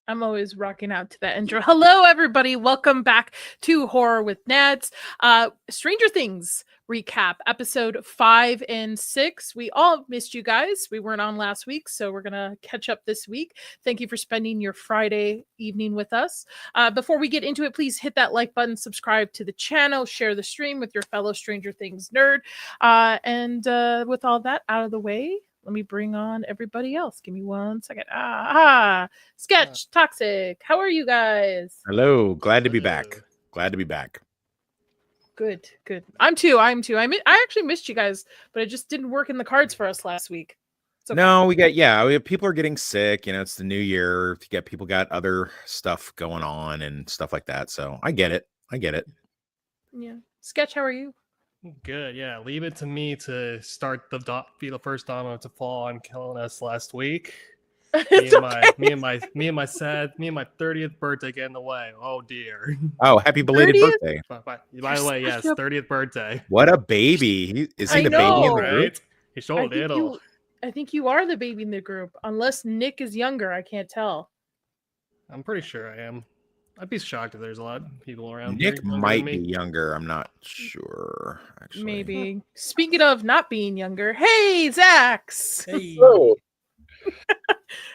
I'm always rocking out to that intro. Hello, everybody. Welcome back to Horror with Nads. Stranger Things recap, episode 5 and 6. We all missed you guys. We weren't on last week, so we're going to catch up this week. Thank you for spending your Friday evening with us. Before we get into it, please hit that like button, subscribe to the channel, share the stream with your fellow Stranger Things nerd. And with all that out of the way, let me bring on everybody else. Give me 1 second. Sketch, Toxic. How are you guys? Hello. Glad to be back. Glad to be back. Good. I'm too. I actually missed you guys, but it just didn't work in the cards for us last week. Okay. No, we have people are getting sick. It's the new year. People got other stuff going on and stuff like that. So I get it. Yeah. Sketch, how are you? Good, yeah. Leave it to me to start be the first domino to fall on killing us last week. Me and my 30th birthday getting away. Oh dear. Oh, happy belated 30th? Birthday! By the way, yes, 30th birthday. What a baby! Is he the baby in the group? Right? He showed it. I think you are the baby in the group, unless Nick is younger. I can't tell. I'm pretty sure I am. I'd be shocked if there's a lot of people around. Nick might be younger. I'm not sure. Actually, maybe. Speaking of not being younger, hey, Zax. Hey. Hello.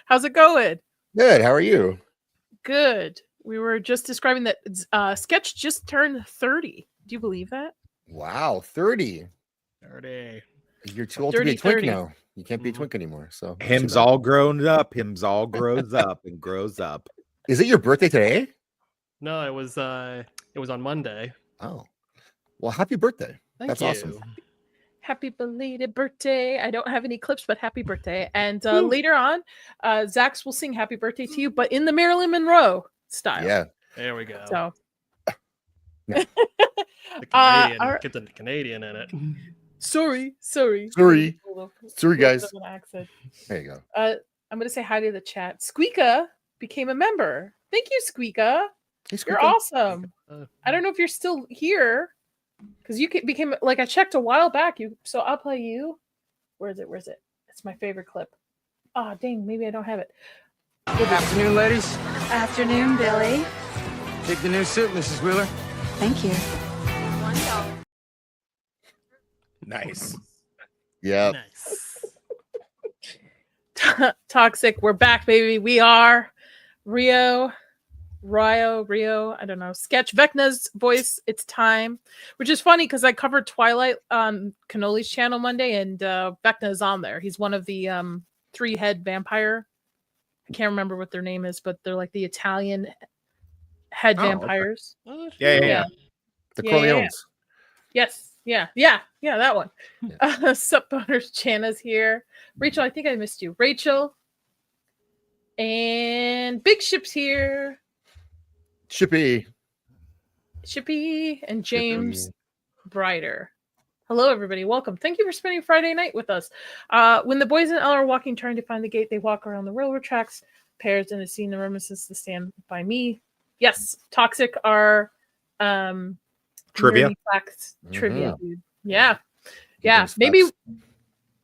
How's it going? Good. How are you? Good. We were just describing that Sketch just turned 30. Do you believe that? Wow, 30. 30. You're too old to be a twink now. You can't be a twink anymore. So him's all grown up. Him's all grows up and grows up. Is it your birthday today? No, it was on Monday. Oh, well, happy birthday! Thank you. Awesome. Happy belated birthday! I don't have any clips, but happy birthday! And later on, Zax will sing "Happy Birthday" to you, but in the Marilyn Monroe style. Yeah, there we go. So, the Canadian, get the Canadian in it. Sorry, guys. Accent. There you go. I'm gonna say hi to the chat. Squeaka became a member. Thank you, Squeaka. Hey, you're awesome. I don't know if you're still here because you became like I checked a while back. So I'll play you. Where is it? It's my favorite clip. Oh dang, maybe I don't have it. Good afternoon, ladies. Afternoon, Billy. Take the new suit, Mrs. Wheeler. Thank you. $1. Nice. Yeah. Nice. Toxic. We're back, baby. We are Rio. I don't know. Sketch Vecna's voice. It's time, which is funny because I covered Twilight on Cannoli's channel Monday, and Vecna is on there. He's one of the 3-head vampire. I can't remember what their name is, but they're like the Italian head vampires. Okay. Yeah. The Corleones. Yes. Yeah, that one. Yeah. Sup, boners. Jana's here. Rachel, I think I missed you. Rachel. And Big Ship's here. Shippy and James Brighter. Hello, everybody. Welcome. Thank you for spending Friday night with us. When the boys and Elle are walking, trying to find the gate, they walk around the railroad tracks, pairs in a scene the reminiscence to Stand By Me. Yes, Toxic are trivia. Trivia, dude. Yeah.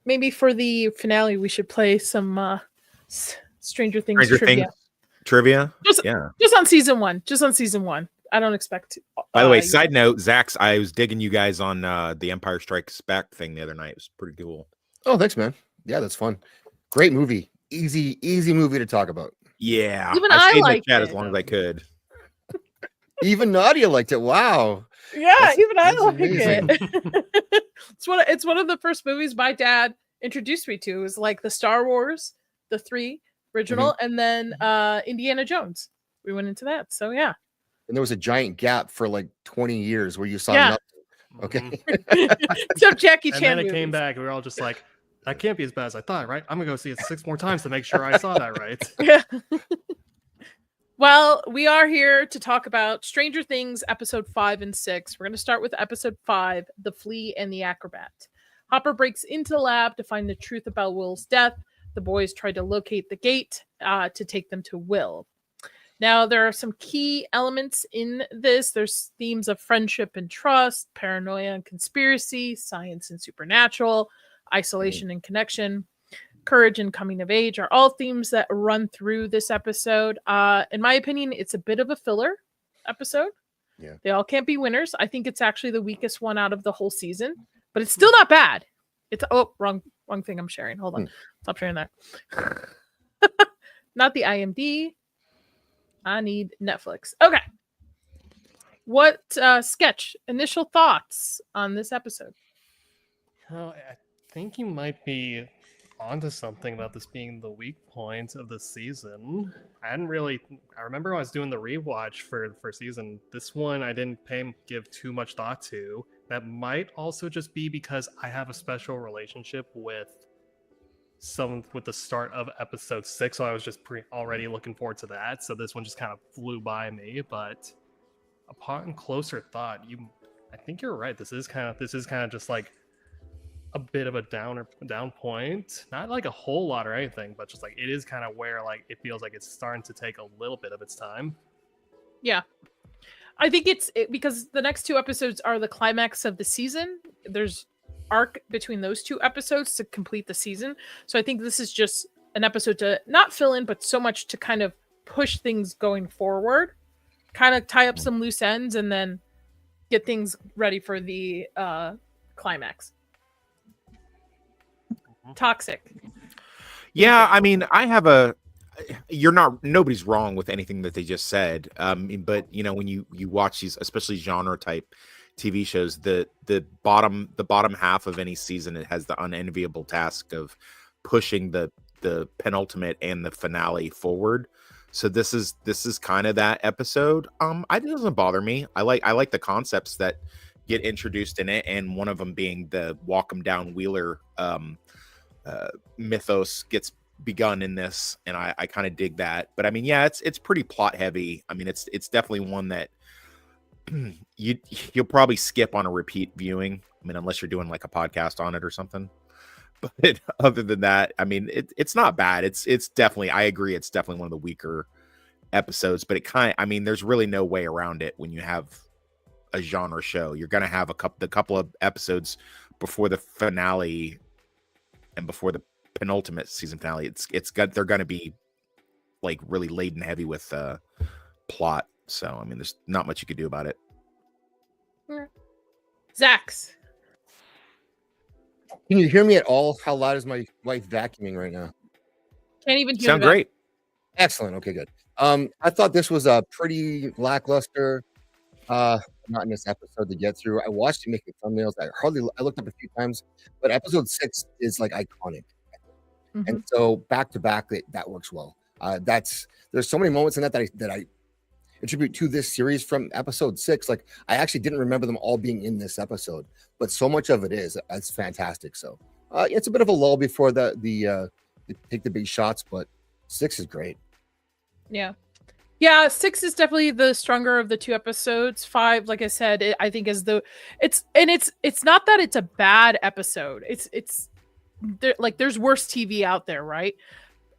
Maybe for the finale, we should play some Stranger Things trivia. Just on season one. I don't expect to. By the way, side note, Zax, I was digging you guys on the Empire Strikes Back thing the other night. It was pretty cool. Oh, thanks, man. Yeah, that's fun. Great movie. Easy movie to talk about. Yeah. Even I liked it as long as I could. Even Nadia liked it. Wow. Yeah, even I like it. It's one of the first movies my dad introduced me to. It was like the Star Wars, the 3 original, and then Indiana Jones. We went into that. So yeah. And there was a giant gap for like 20 years where you saw nothing. Okay. Except Jackie Chan. And then it came back, and we were all just like, that can't be as bad as I thought, right? I'm gonna go see it 6 more times to make sure I saw that right. Yeah. Well, we are here to talk about Stranger Things episode 5 and 6. We're going to start with episode 5, The Flea and the Acrobat. Hopper breaks into the lab to find the truth about Will's death. The boys try to locate the gate to take them to Will. Now, there are some key elements in this. There's themes of friendship and trust, paranoia and conspiracy, science and supernatural, isolation and connection. courage and coming of age are all themes that run through this episode. In my opinion, it's a bit of a filler episode. Yeah. They all can't be winners. I think it's actually the weakest one out of the whole season, but it's still not bad. It's wrong thing I'm sharing. Hold on. Stop sharing that. Not the IMD. I need Netflix. Okay. What sketch initial thoughts on this episode? Oh, I think you might be onto something about this being the weak point of the season. I remember when I was doing the rewatch for season. This one I didn't give too much thought to. That might also just be because I have a special relationship with the start of episode 6, so I was just already looking forward to that. So this one just kind of flew by me, but upon closer thought, I think you're right. This is kind of just like a bit of a down point. Not like a whole lot or anything, but just like it is kind of where like it feels like it's starting to take a little bit of its time. Yeah. I think it's because the next 2 episodes are the climax of the season. There's arc between those 2 episodes to complete the season. So I think this is just an episode to not fill in, but so much to kind of push things going forward, kind of tie up some loose ends, and then get things ready for the climax. Toxic. Yeah, I mean, nobody's wrong with anything that they just said. But when you watch these, especially genre type TV shows, the bottom half of any season, it has the unenviable task of pushing the penultimate and the finale forward. So this is kind of that episode. It doesn't bother me. I like the concepts that get introduced in it, and one of them being the walk 'em down Wheeler mythos gets begun in this, and I kind of dig that. But I mean, yeah, it's pretty plot heavy. I mean, it's definitely one that you'll probably skip on a repeat viewing. I mean, unless you're doing like a podcast on it or something. But other than that, I mean, it's not bad. It's definitely, I agree, it's definitely one of the weaker episodes. But there's really no way around it when you have a genre show. You're gonna have a couple of episodes before the finale and before the penultimate season finale. They're gonna be like really laden heavy with plot. So I mean, there's not much you could do about it. Zax. Can you hear me at all? How loud is my wife vacuuming right now? Can't even hear. Sound great. Excellent. Okay, good. I thought this was a pretty lackluster, not in this episode to get through. I watched you making thumbnails. I looked up a few times, but episode 6 is like iconic. Mm-hmm. And so back to back, that works well. There's so many moments in that I attribute to this series from episode 6. Like I actually didn't remember them all being in this episode, but so much of it it's fantastic. So it's a bit of a lull before the take the big shots, but 6 is great. Yeah, 6 is definitely the stronger of the 2 episodes. 5, like I said, I think is it's not that it's a bad episode. It's there's worse TV out there, right?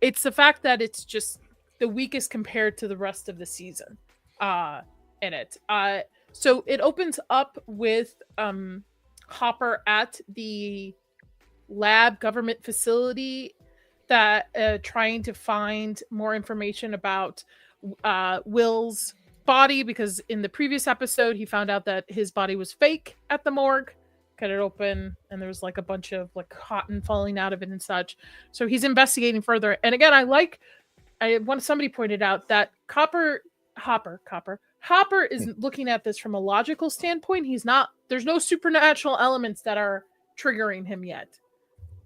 It's the fact that it's just the weakest compared to the rest of the season in it. So it opens up with Hopper at the lab government facility that trying to find more information about Will's body, because in the previous episode he found out that his body was fake at the morgue. Cut it open and there was like a bunch of like cotton falling out of it and such. So he's investigating further. And again, somebody pointed out that Hopper is looking at this from a logical standpoint. There's no supernatural elements that are triggering him yet.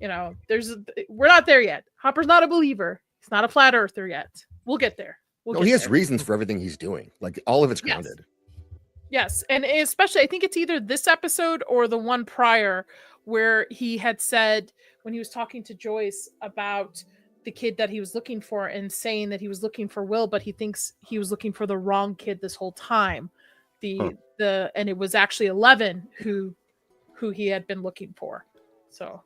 We're not there yet. Hopper's not a believer. He's not a flat earther yet. We'll get there. He has reasons for everything he's doing. Like all of it's grounded. Yes. And especially, I think it's either this episode or the one prior where he had said when he was talking to Joyce about the kid that he was looking for and saying that he was looking for Will, but he thinks he was looking for the wrong kid this whole time. And it was actually 11 who he had been looking for. So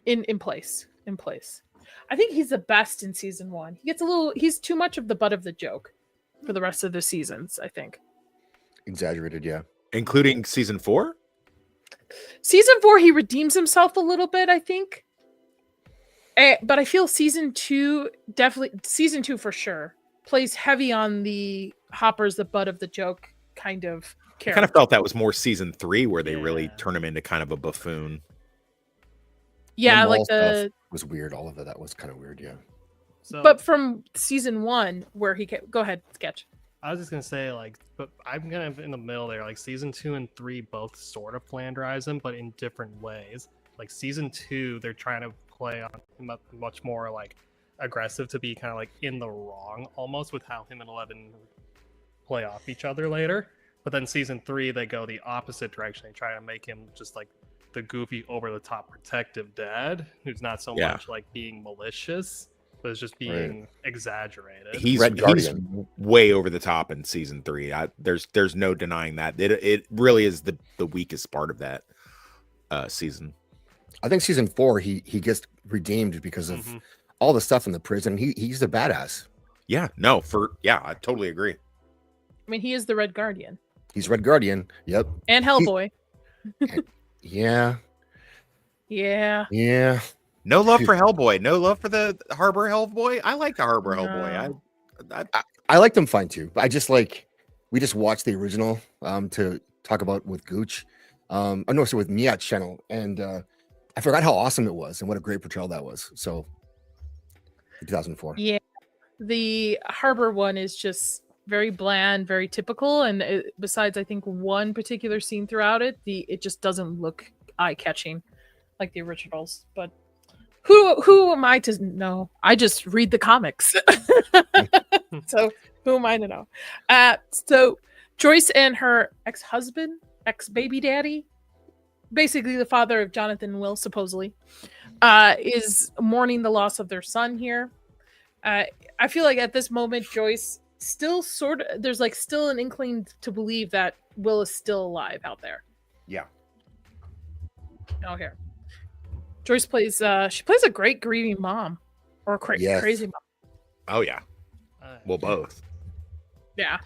in place. I think he's the best in season 1. He's too much of the butt of the joke for the rest of the seasons, I think. Exaggerated, yeah. Including season 4? Season 4, he redeems himself a little bit, I think. But I feel season 2 for sure plays heavy on the Hopper's the butt of the joke kind of I character. kind of felt that was more season 3 where they really turn him into kind of a buffoon. Yeah, The like mall the stuff was weird. All of it that was kind of weird. Yeah. So, but from season 1 where he go ahead, sketch. I was just gonna say, like, but I'm kind of in the middle there. Like, season 2 and 3 both sort of flanderize him, but in different ways. Like, season 2, they're trying to play on him up much more like aggressive to be kind of like in the wrong almost with how him and 11 play off each other later. But then season 3, they go the opposite direction. They try to make him just like the goofy, over the top, protective dad who's not so much like being malicious, but is just being exaggerated. He's way over the top in season 3. There's no denying that. It really is the weakest part of that season. I think season 4 he gets redeemed because of all the stuff in the prison. He's a badass. Yeah, I totally agree. I mean, he is the Red Guardian. He's Red Guardian. Yep. And Hellboy. Yeah. No love for Hellboy. No love for the Harbor Hellboy. I like the Harbor Hellboy. I liked him fine too. But I just we just watched the original to talk about with Gooch. With Miat's channel, and I forgot how awesome it was and what a great portrayal that was. So 2004. Yeah. The Harbor one is just very bland, very typical, and besides I think one particular scene throughout it, it just doesn't look eye-catching like the originals. But who am I to know? I just read the comics. So who am I to know? So Joyce and her ex-husband, ex-baby daddy, basically the father of Jonathan and Will, supposedly, is mourning the loss of their son here. I feel like at this moment, Joyce still there's like still an inkling to believe that Will is still alive out there. Yeah. Oh, here. Joyce plays a great grieving mom or crazy mom. Oh yeah. Well, both. Yeah.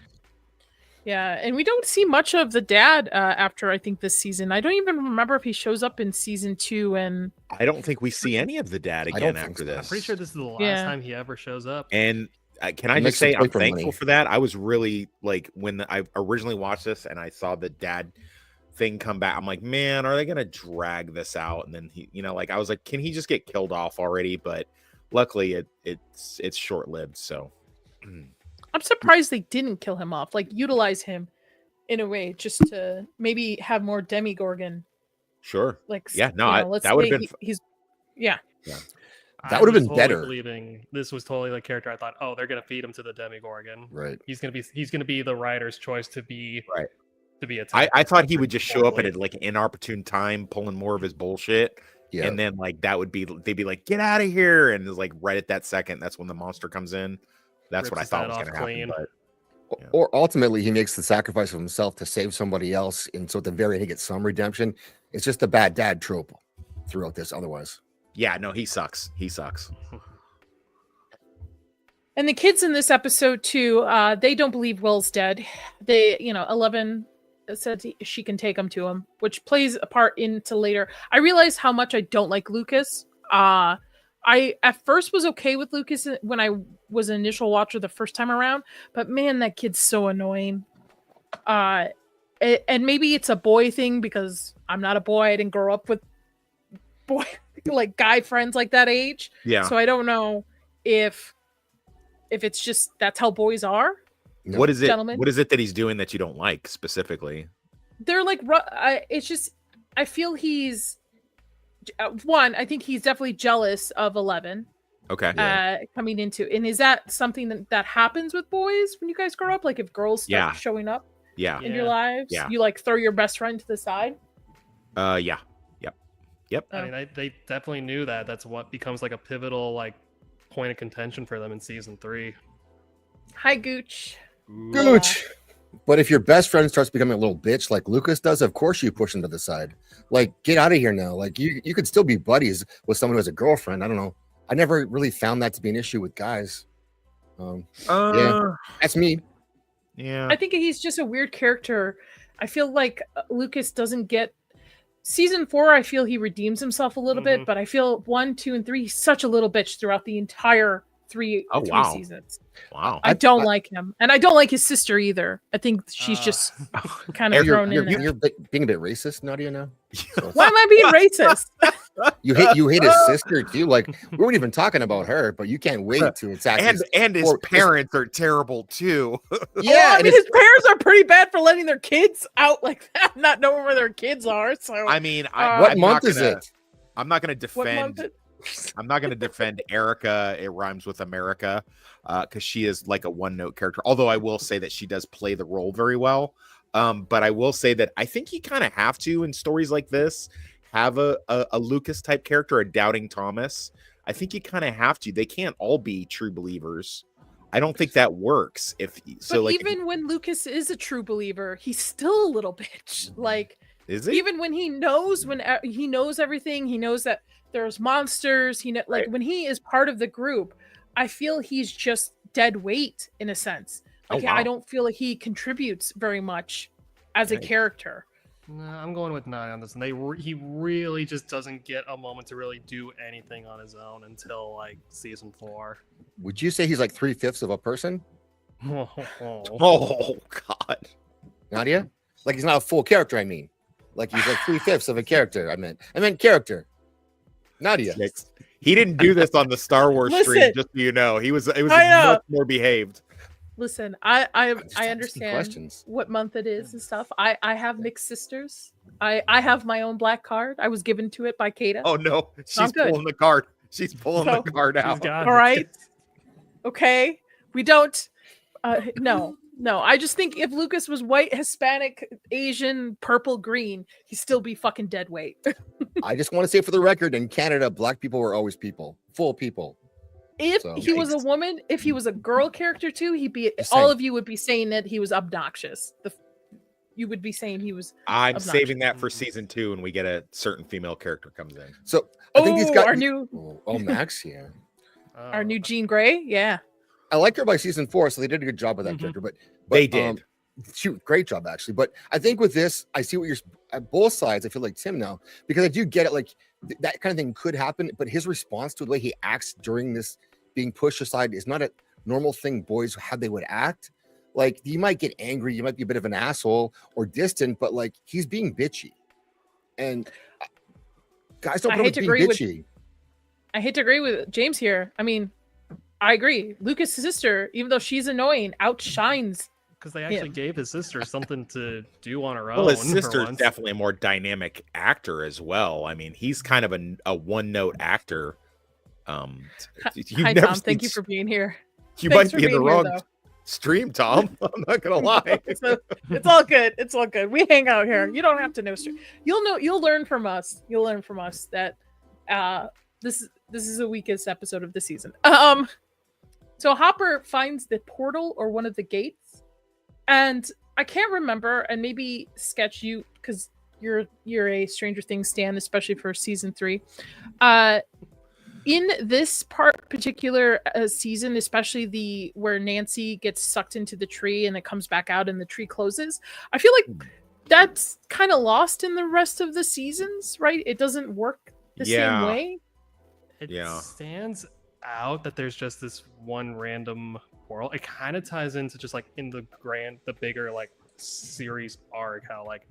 Yeah, and we don't see much of the dad after I think this season. I don't even remember if he shows up in season 2. And I don't think we see any of the dad again after this. I'm pretty sure this is the last time he ever shows up. And can I just say I'm thankful for that. I was really like when I originally watched this and I saw the dad thing come back. I'm like, man, are they gonna drag this out? And then he, I was like, can he just get killed off already? But luckily, it's short lived. So. I'm surprised they didn't kill him off, like utilize him in a way just to maybe have more Demogorgon. Sure. Like, yeah, no, that would have been. Yeah. That would have been better. Believing this was totally the character I thought, oh, they're gonna feed him to the Demogorgon. Right. He's gonna be the writer's choice to be right. To be attacked. I thought he would just show up at like an inopportune time, pulling more of his bullshit. Yeah. And then like they'd be like, get out of here, and it's like right at that second, that's when the monster comes in. That's what I thought was going to happen. But, yeah. Or ultimately, he makes the sacrifice of himself to save somebody else, and so at the very end, he gets some redemption. It's just a bad dad trope throughout this. Otherwise, yeah, no, he sucks. He sucks. And the kids in this episode too, they don't believe Will's dead. They, 11 said she can take him to him, which plays a part into later. I realized how much I don't like Lucas. I at first was okay with Lucas when I was an initial watcher the first time around, but man, that kid's so annoying. And maybe it's a boy thing because I'm not a boy. I didn't grow up with boy like guy friends like that age. Yeah. So I don't know if it's just that's how boys are. No. What is it? Gentlemen? What is it that he's doing that you don't like specifically? They're like it's just I feel he's. One, I think he's definitely jealous of 11. Okay. Coming into, and is that something that happens with boys when you guys grow up? Like if girls start showing up, in your lives, you like throw your best friend to the side. Yeah. Yep. I mean, they definitely knew that. That's what becomes like a pivotal like point of contention for them in season 3. Hi, Gooch. Gooch. But if your best friend starts becoming a little bitch like Lucas does, of course you push him to the side. Like, get out of here now. Like, you could still be buddies with someone who has a girlfriend. I don't know. I never really found that to be an issue with guys. Yeah, that's me. Yeah. I think he's just a weird character. I feel like Lucas doesn't get season 4, I feel he redeems himself a little bit, but I feel 1, 2, and 3, he's such a little bitch throughout the entire three seasons. Wow. I don't like him, and I don't like his sister either. I think she's just kind of thrown in there. You're being a bit racist, Nadia. Now, why am I being racist? you hate his sister too. Like we weren't even talking about her, but you can't wait to attack. And his parents are terrible too. Yeah, I mean his parents are pretty bad for letting their kids out like that, not knowing where their kids are. So I mean, what month is it? I'm not going to defend. I'm not going to defend Erica. It rhymes with America because she is like a one-note character. Although I will say that she does play the role very well. But I will say that I think you kind of have to in stories like this have a Lucas type character, a doubting Thomas. I think you kind of have to. They can't all be true believers. I don't think that works. Even when Lucas is a true believer, he's still a little bitch. Like, is he? Even when he knows everything, he knows that there's monsters. When he is part of the group, I feel he's just dead weight in a sense. Like, I don't feel like he contributes very much as a character. No, I'm going with 9 on this. And he really just doesn't get a moment to really do anything on his own until like season 4. Would you say he's like 3/5 of a person? Oh God, Nadia, like he's not a full character. I mean, like he's like 3/5 of a character. I meant character. Nadia. He didn't do this on the Star Wars stream, just so you know. It was much more behaved. Listen, I understand what month it is and stuff. I have mixed sisters. I have my own black card. I was given to it by Kata. Oh no, she's pulling the card. She's pulling the card out. All right. Okay. We don't No, I just think if Lucas was white, Hispanic, Asian, purple, green, he'd still be fucking dead weight. I just want to say for the record, in Canada, black people were always people, full people. If he was a woman, if he was a girl character too, all of you would be saying that he was obnoxious. You would be saying he was. I'm obnoxious. saving that for season 2 when we get a certain female character comes in. So I think he's got our new. Max, yeah. Our new Jean Grey, yeah. I like her by season 4, so they did a good job with that character. But they did. Great job actually. But I think with this, I see what you're at both sides. I feel like Tim now because I do get it. Like that kind of thing could happen, but his response to the way he acts during this being pushed aside is not a normal thing. Boys, how they would act. Like you might get angry, you might be a bit of an asshole or distant, but like he's being bitchy, and guys don't put being bitchy. I hate to agree with James here. I mean, I agree. Lucas' sister, even though she's annoying, outshines. Because they actually gave his sister something to do on her own. Well, his sister is definitely a more dynamic actor as well. I mean, he's kind of a one-note actor. Hi, Tom. Thank you for being here. You might be in the wrong stream, Tom. I'm not gonna lie. It's all good. It's all good. We hang out here. You don't have to know stream. You'll learn from us. You'll learn from us that this is the weakest episode of the season. So Hopper finds the portal or one of the gates, and I can't remember. And maybe Sketch, you, because you're a Stranger Things stan, especially for season 3. In this particular season, especially where Nancy gets sucked into the tree and it comes back out and the tree closes, I feel like that's kind of lost in the rest of the seasons, right? It doesn't work the same way. It stands out that there's just this one random portal. It kind of ties into just like in the bigger like series arc, how like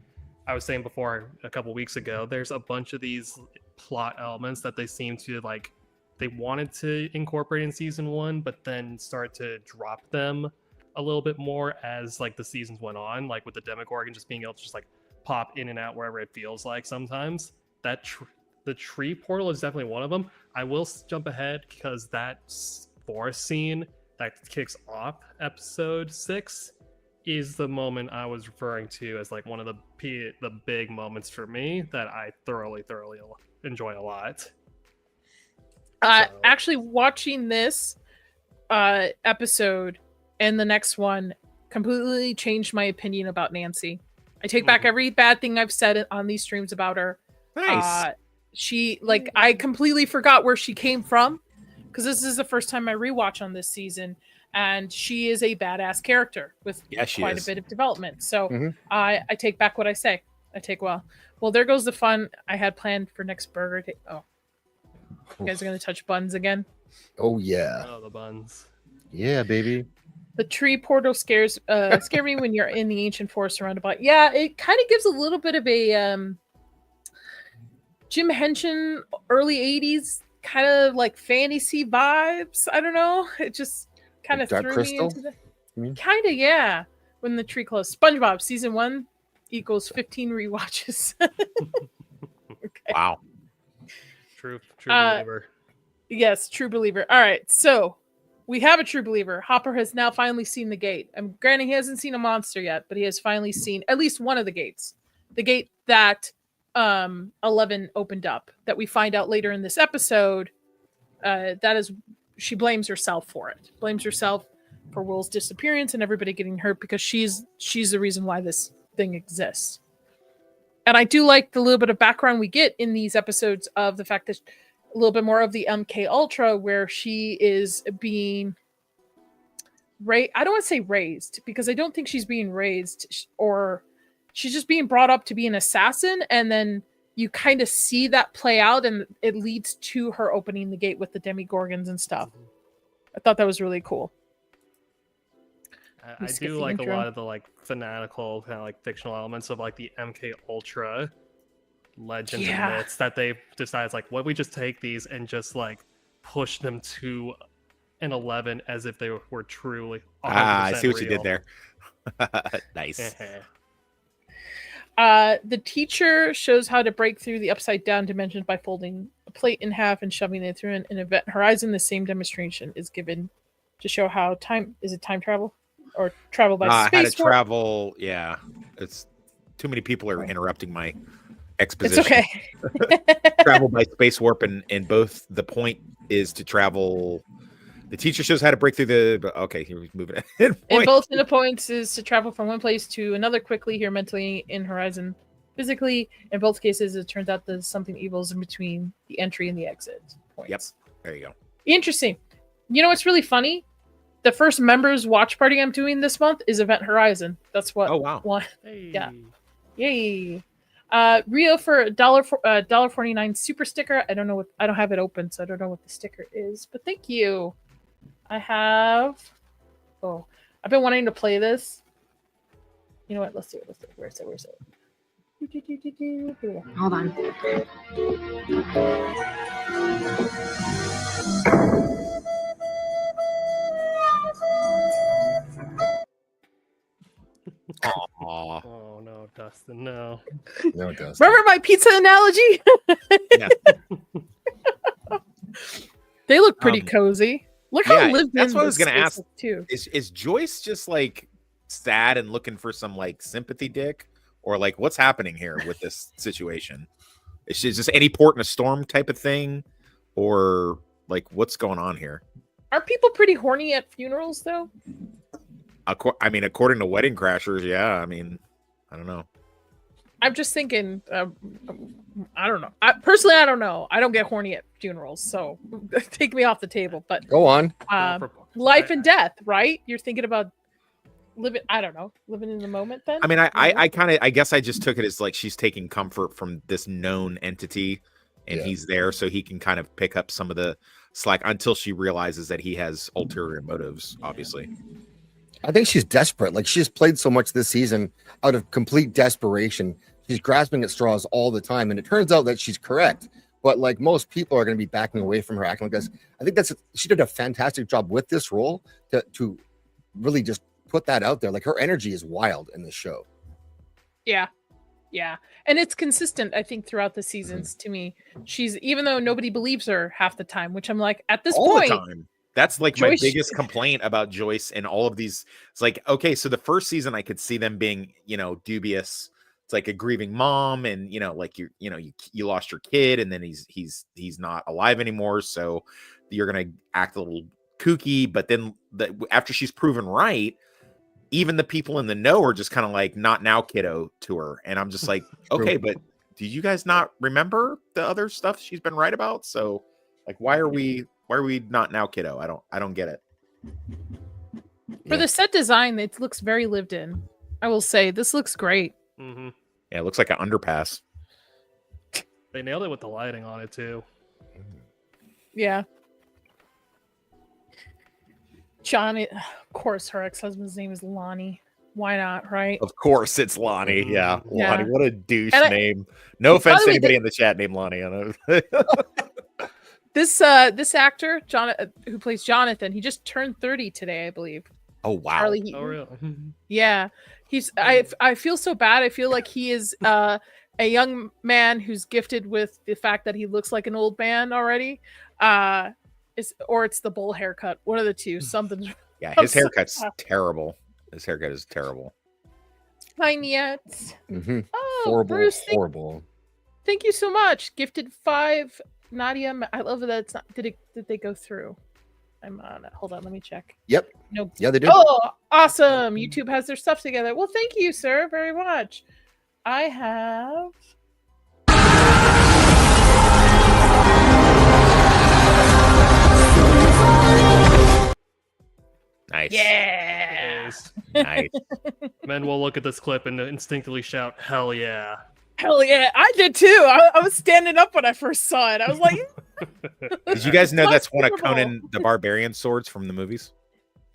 I was saying before a couple weeks ago, there's a bunch of these plot elements that they seem to like they wanted to incorporate in season 1, but then start to drop them a little bit more as like the seasons went on, like with the Demogorgon just being able to just like pop in and out wherever it feels like sometimes. The tree portal is definitely one of them. I will jump ahead because that forest scene that kicks off episode 6 is the moment I was referring to as like one of the big moments for me that I thoroughly enjoy a lot. Actually, watching this episode and the next one completely changed my opinion about Nancy. I take back every bad thing I've said on these streams about her. Nice. I completely forgot where she came from because this is the first time I rewatch on this season, and she is a badass character with quite a bit of development. So I take back what I say. I take a while. Well, there goes the fun I had planned for next burger. Oh, you guys are gonna touch buns again. Oh yeah. Oh, the buns. Yeah, baby. The tree portal scare me when you're in the ancient forest surrounded by. Yeah, it kind of gives a little bit of a Jim Henson early '80s kind of like fantasy vibes. I don't know. It just kind of Dark threw Crystal? me into the You mean? kind of yeah. When the tree closed, SpongeBob season 1 equals 15 rewatches. Okay. Wow. True believer. Yes, true believer. All right, so we have a true believer. Hopper has now finally seen the gate. I'm granted he hasn't seen a monster yet, but he has finally seen at least one of the gates. The gate that 11 opened up. That we find out later in this episode. That is, she blames herself for it. Blames herself for Will's disappearance and everybody getting hurt because she's the reason why this thing exists. And I do like the little bit of background we get in these episodes of the fact that a little bit more of the MK Ultra, where she is being I don't want to say raised, because I don't think she's being raised, or she's just being brought up to be an assassin, and then you kind of see that play out, and it leads to her opening the gate with the Demigorgons and stuff. I thought that was really cool. I do like a lot of the like fanatical kind of like fictional elements of like the MK Ultra legends and myths that they decide it's like, what if we just take these and just like push them to an 11 as if they were truly I see what real. you did there. Nice. The teacher shows how to break through the upside down dimensions by folding a plate in half and shoving it through an event horizon. The same demonstration is given to show how time travel or travel by space. How to travel. Yeah, it's too many people are interrupting my exposition. It's okay. Travel by space warp, and both the point is to travel. The teacher shows how to break through the. Okay, here we're moving. And both of the points is to travel from one place to another quickly, here mentally, in horizon, physically. In both cases, it turns out there's something evil in between the entry and the exit points. Yep. There you go. Interesting. You know what's really funny? The first members watch party I'm doing this month is Event Horizon. That's what. Oh wow. Hey. Yeah. Yay. Rio for $1.49 super sticker. I don't have it open, so I don't know what the sticker is, but thank you. I've been wanting to play this. You know what? Let's do it. Where's it? Hold on. Aww. Oh no, Dustin, no. No, it does. Remember my pizza analogy? Yeah. They look pretty cozy. Look how lived in. That's what I was this gonna ask space too. Is Joyce just like sad and looking for some like sympathy dick, or like what's happening here with this situation? Is she just any port in a storm type of thing, or like what's going on here? Are people pretty horny at funerals though? I mean, according to Wedding Crashers, yeah. I mean, I don't know. I'm just thinking. I don't know. Personally, I don't know. I don't get horny at funerals, so take me off the table. But Go on. life and death, right? You're thinking about living. I don't know, living in the moment. Then I mean, I guess I just took it as like she's taking comfort from this known entity, and he's there, so he can kind of pick up some of the slack until she realizes that he has ulterior motives. Obviously. I think she's desperate. Like, she's played so much this season out of complete desperation. She's grasping at straws all the time. And it turns out that she's correct. But like most people are going to be backing away from her acting like this. I think she did a fantastic job with this role to really just put that out there. Like, her energy is wild in this show. Yeah. And it's consistent, I think, throughout the seasons to me. She's, even though nobody believes her half the time, which I'm like, at this point. The time. That's like Joyce, my biggest complaint about Joyce and all of these. It's like, okay, so the first season I could see them being, dubious. It's like a grieving mom, and like you lost your kid, and then he's not alive anymore, so you're gonna act a little kooky. But then after she's proven right, even the people in the know are just kind of like, not now, kiddo, to her. And I'm just like, okay, but do you guys not remember the other stuff she's been right about? So like, why are we not now, kiddo? I don't get it. For the set design, it looks very lived in. I will say this looks great. Mm-hmm. Yeah, it looks like an underpass. They nailed it with the lighting on it too. Yeah. Johnny, of course, her ex-husband's name is Lonnie. Why not, right? Of course, it's Lonnie. Yeah, Yeah. Lonnie. What a douche And name. No offense the to way, anybody in the chat named Lonnie. I know. This actor, who plays Jonathan, he just turned 30 today, I believe. Oh wow. Charlie Oh, Heaton. really? Yeah, I feel so bad. I feel like he is a young man who's gifted with the fact that he looks like an old man already. It's the bowl haircut. One of the two. Something. Yeah, his haircut's terrible. His haircut is terrible. Fine yet. Mm-hmm. Oh, Horrible, Bruce, horrible. thank you so much. Gifted 5. Nadia, I love that it's not. Did they go through? I'm on it. Hold on, let me check. Yep. No. Yeah, they do. Oh, awesome! YouTube has their stuff together. Well, thank you, sir, very much. I have. Nice. Yeah. Nice. Men will look at this clip and instinctively shout, "Hell yeah!" Hell yeah, I did too. I was standing up when I first saw it. I was like, Did you guys know that's one of possible. Conan the Barbarian swords from the movies?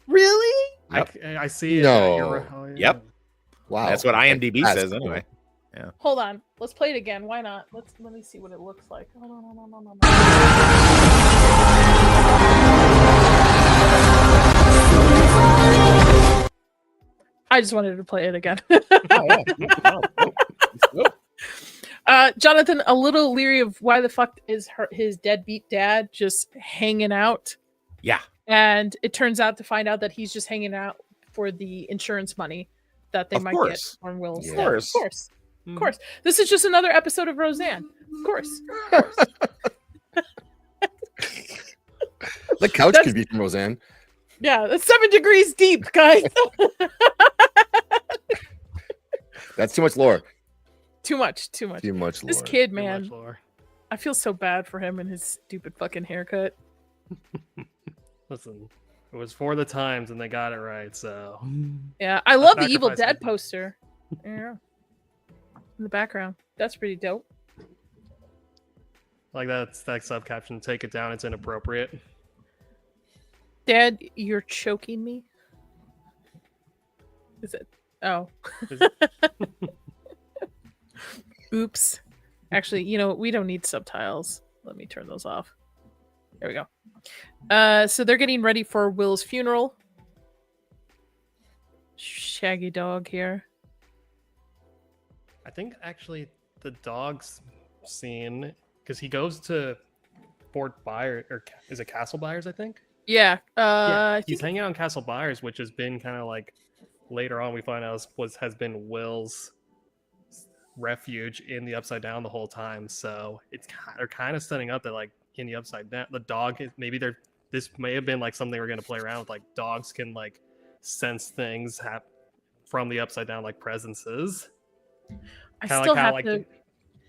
really? Yep. I see it. No. You're right. Oh, yeah. Yep. Wow. That's what IMDb That's says cool. anyway. Hold on. Let's play it again. Why not? Let me see what it looks like. Hold on. I just wanted to play it again. Jonathan, a little leery of why the fuck is his deadbeat dad just hanging out, Yeah. and it turns out to find out that he's just hanging out for the insurance money that they Of might course. get on Will's. Of death. course. Of course. Mm. Of course. This is just another episode of Roseanne. Of course. The couch That's- could be from Roseanne. Yeah, that's 7 degrees deep, guys. That's too much lore. Too much. Too much lore. This kid, Too much man. lore. I feel so bad for him and his stupid fucking haircut. Listen, it was for the times and they got it right. So Yeah, I love the Evil sacrifice Dead everything. poster. Yeah. In the background. That's pretty dope. like that sub caption, "Take it down. It's inappropriate." Dad, you're choking me. Is it? Oh. Is it- Oops. Actually, we don't need subtitles. Let me turn those off. There we go. So they're getting ready for Will's funeral. Shaggy dog here. I think actually the dog's scene, because he goes to Fort Byers, or is it Castle Byers? I think. Yeah. Yeah, I he's think hanging out in Castle Byers, which has been kind of like later on we find out has been Will's refuge in the Upside Down the whole time. So they're kind of setting up that like in the Upside Down, the dog this may have been like something we're going to play around with. Like dogs can like sense things from the Upside Down, like presences. I Kinda still like how, have like, to.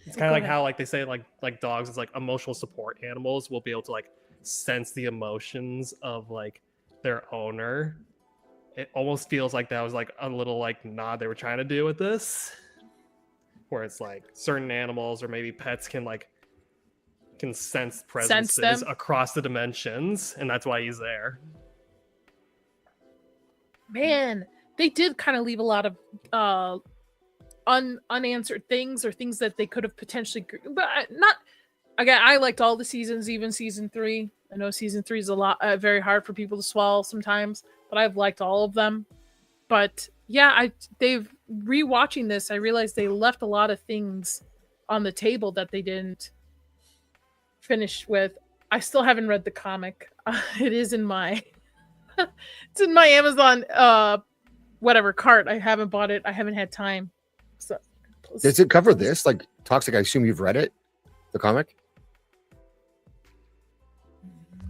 It's Go kind of like ahead. how like they say like dogs is like emotional support animals will be able to like sense the emotions of like their owner. It almost feels like that was like a little like nod they were trying to do with this, where it's like certain animals or maybe pets can sense presences them. across the dimensions, and that's why he's there. Man, they did kind of leave a lot of unanswered things, or things that they could have potentially, but not. Again, I liked all the seasons, even season 3. I know season 3 is a lot very hard for people to swallow sometimes, but I've liked all of them. But yeah, they've rewatching this, I realized they left a lot of things on the table that they didn't finish with. I still haven't read the comic. It is in my it's in my Amazon whatever cart. I haven't bought it. I haven't had time. So Does it cover this? Like Toxic, I assume you've read it, the comic?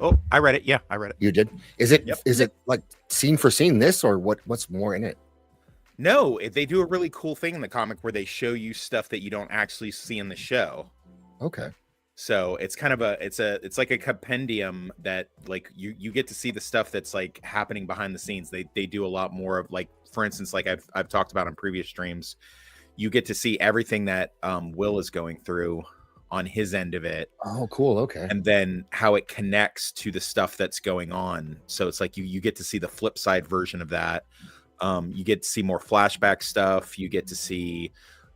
Oh, I read it. Yeah, I read it. You did. Is it Yep. is it like scene for scene this, or what's more in it? No, they do a really cool thing in the comic where they show you stuff that you don't actually see in the show. Okay. So it's kind of it's like a compendium that like you get to see the stuff that's like happening behind the scenes. They do a lot more of, like, for instance, like I've talked about on previous streams, you get to see everything that Will is going through on his end of it. Oh, cool. Okay. And then how it connects to the stuff that's going on. So it's like you get to see the flip side version of that. You get to see more flashback stuff. You get to see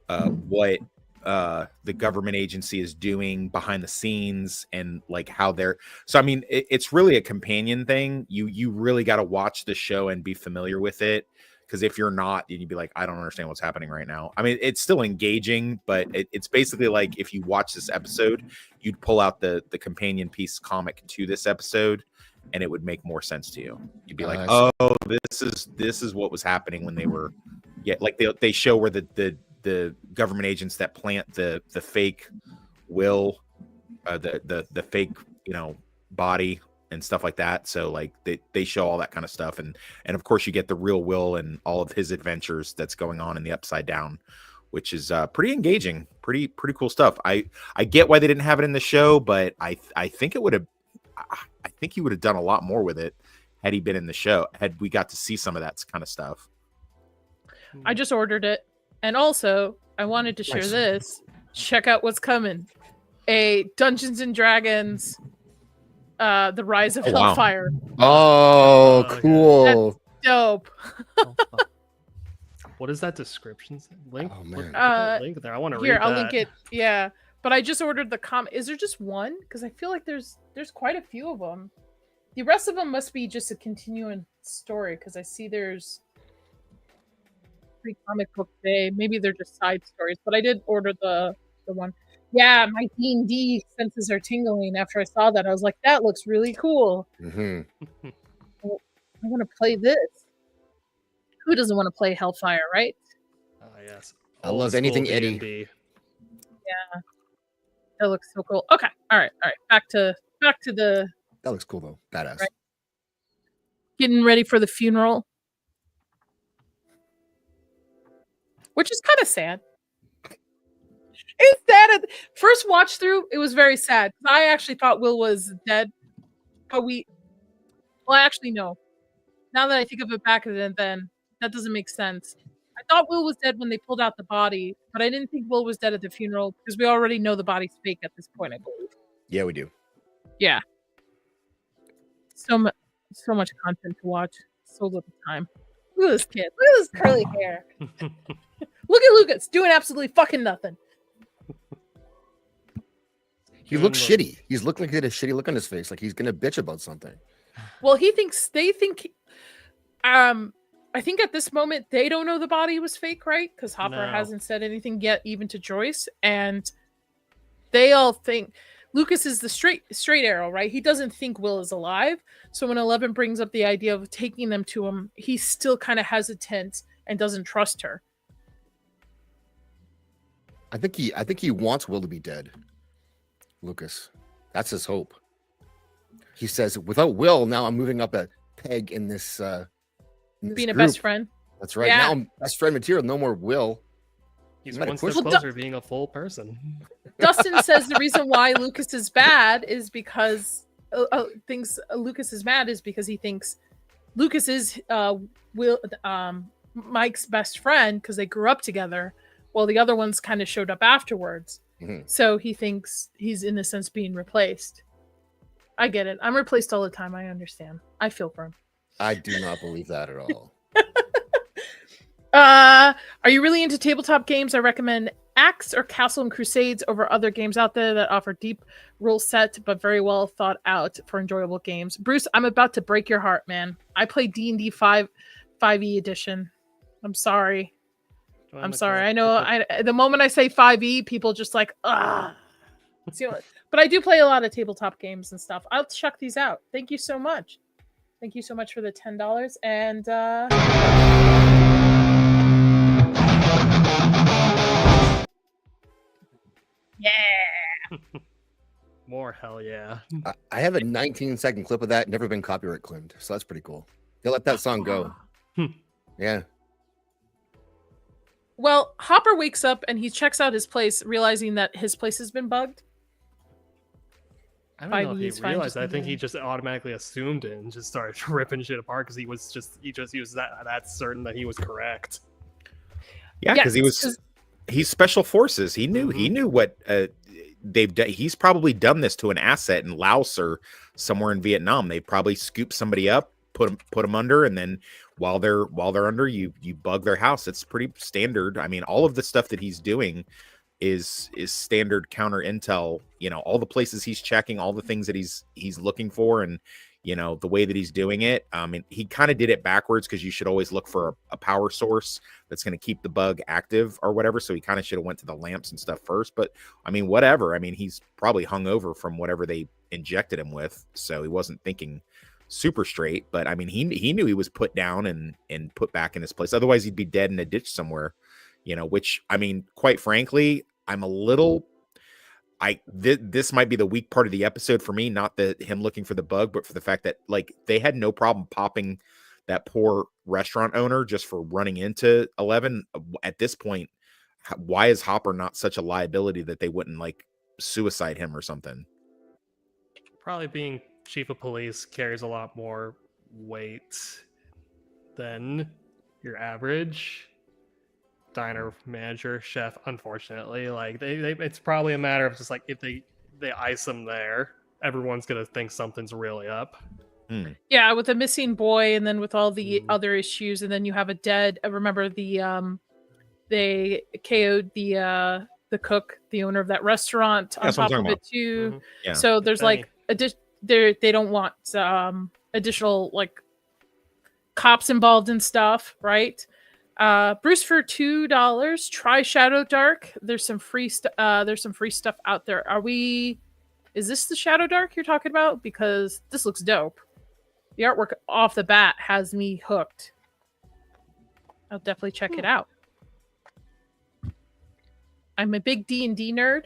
what the government agency is doing behind the scenes, and like how they're. So I mean, it's really a companion thing. You really got to watch the show and be familiar with it. Because if you're not, you'd be like, I don't understand what's happening right now. I mean, it's still engaging, but it's basically like if you watch this episode, you'd pull out the companion piece comic to this episode, and it would make more sense to you. You'd be like, oh, this is what was happening when they were, like they show where the government agents that plant the fake Will, the fake body and stuff like that. So like they show all that kind of stuff, and of course you get the real Will and all of his adventures that's going on in the Upside Down, which is pretty engaging, pretty cool stuff. I get why they didn't have it in the show, but I think it would have, I think he would have done a lot more with it had he been in the show, had we got to see some of that kind of stuff. I just ordered it, and also I wanted to share this. Check out what's coming: a Dungeons and Dragons. The Rise of Hellfire. Oh, cool. That's dope. What is that description? Link? Oh, man. Put link there. I want to read Here, that. I'll link it. Yeah, but I just ordered the comic. Is there just one? Because I feel like there's quite a few of them. The rest of them must be just a continuing story. Because I see there's 3 comic book day. Maybe they're just side stories. But I did order the one. Yeah, my D&D senses are tingling after I saw that. I was like, that looks really cool. Mm-hmm. I want to play this. Who doesn't want to play Hellfire, right? Yes. I love anything Old Eddie. D&D. Yeah. That looks so cool. Okay. All right. Back to the That looks cool though. Badass. Right. Getting ready for the funeral. Which is kind of sad. It's sad. First watch through, it was very sad. I actually thought Will was dead. But actually, no. Now that I think of it back, then that doesn't make sense. I thought Will was dead when they pulled out the body, but I didn't think Will was dead at the funeral because we already know the body's fake at this point, I believe. Yeah, we do. Yeah. So much content to watch. So little time. Look at this kid. Look at this curly hair. Look at Lucas doing absolutely fucking nothing. He looks shitty. He's looking like he had a shitty look on his face, like he's gonna bitch about something. Well, they think I think at this moment they don't know the body was fake, right? Because Hopper hasn't said anything yet, even to Joyce, and they all think Lucas is the straight arrow, right? He doesn't think Will is alive. So when 11 brings up the idea of taking them to him, he's still kind of hesitant and doesn't trust her. I think he wants Will to be dead. Lucas, that's his hope. He says, without Will, now I'm moving up a peg in this. Being a group. best friend. That's right. Yeah. Now I'm best friend material. No more Will. He's one step closer to being a full person. Dustin says the reason why Lucas is bad is because Lucas is mad is because he thinks Lucas is Mike's best friend because they grew up together, while the other ones kind of showed up afterwards. Mm-hmm. So he thinks he's in a sense being replaced. I get it. I'm replaced all the time. I understand. I feel for him. I do not believe that at all. Are you really into tabletop games? I recommend Axe or Castle and Crusades over other games out there that offer deep rule set but very well thought out for enjoyable games. Bruce, I'm about to break your heart, man. I play D&D 5e edition. I'm sorry. I'm sorry. I know the moment I say 5e, people just like, ah. But I do play a lot of tabletop games and stuff. I'll check these out. Thank you so much. Thank you so much for the $10. And yeah. More hell yeah. I have a 19-second clip of that, never been copyright claimed. So that's pretty cool. They let that song go. Yeah. Well, Hopper wakes up and he checks out his place, realizing that his place has been bugged. I don't know if he realized that. I think he just automatically assumed it and just started ripping shit apart because he was that certain that he was correct. Yeah, because he was He's special forces. He knew what they've done. He's probably done this to an asset in Laos or somewhere in Vietnam. They probably scoop somebody up, put them under, and then while they're under, you bug their house. It's pretty standard. I mean, all of the stuff that he's doing is standard counter intel. You know, all the places he's checking, all the things that he's looking for, and you know, the way that he's doing it. And he kind of did it backwards, because you should always look for a power source that's going to keep the bug active or whatever. So he kind of should have went to the lamps and stuff first. But I mean, whatever. I mean, he's probably hungover from whatever they injected him with, so he wasn't thinking super straight. But I mean, he knew he was put down and put back in his place. Otherwise, he'd be dead in a ditch somewhere. You know, which, I mean, quite frankly, I'm a little. This might be the weak part of the episode for me, not him looking for the bug, but for the fact that, like, they had no problem popping that poor restaurant owner just for running into 11. At this point, why is Hopper not such a liability that they wouldn't, like, suicide him or something? Probably being chief of police carries a lot more weight than your average diner manager, chef. Unfortunately, like they it's probably a matter of just like, if they ice them there, everyone's gonna think something's really up. Yeah, with a missing boy, and then with all the other issues, and then you have a dead. Remember they KO'd the cook, the owner of that restaurant, on top of it too. Yeah. So there's like they don't want additional like cops involved and stuff, right? Bruce, for $2, try Shadow Dark. There's some free stuff out there. Is this the Shadow Dark you're talking about? Because this looks dope. The artwork off the bat has me hooked. I'll definitely check it out. I'm a big D&D nerd.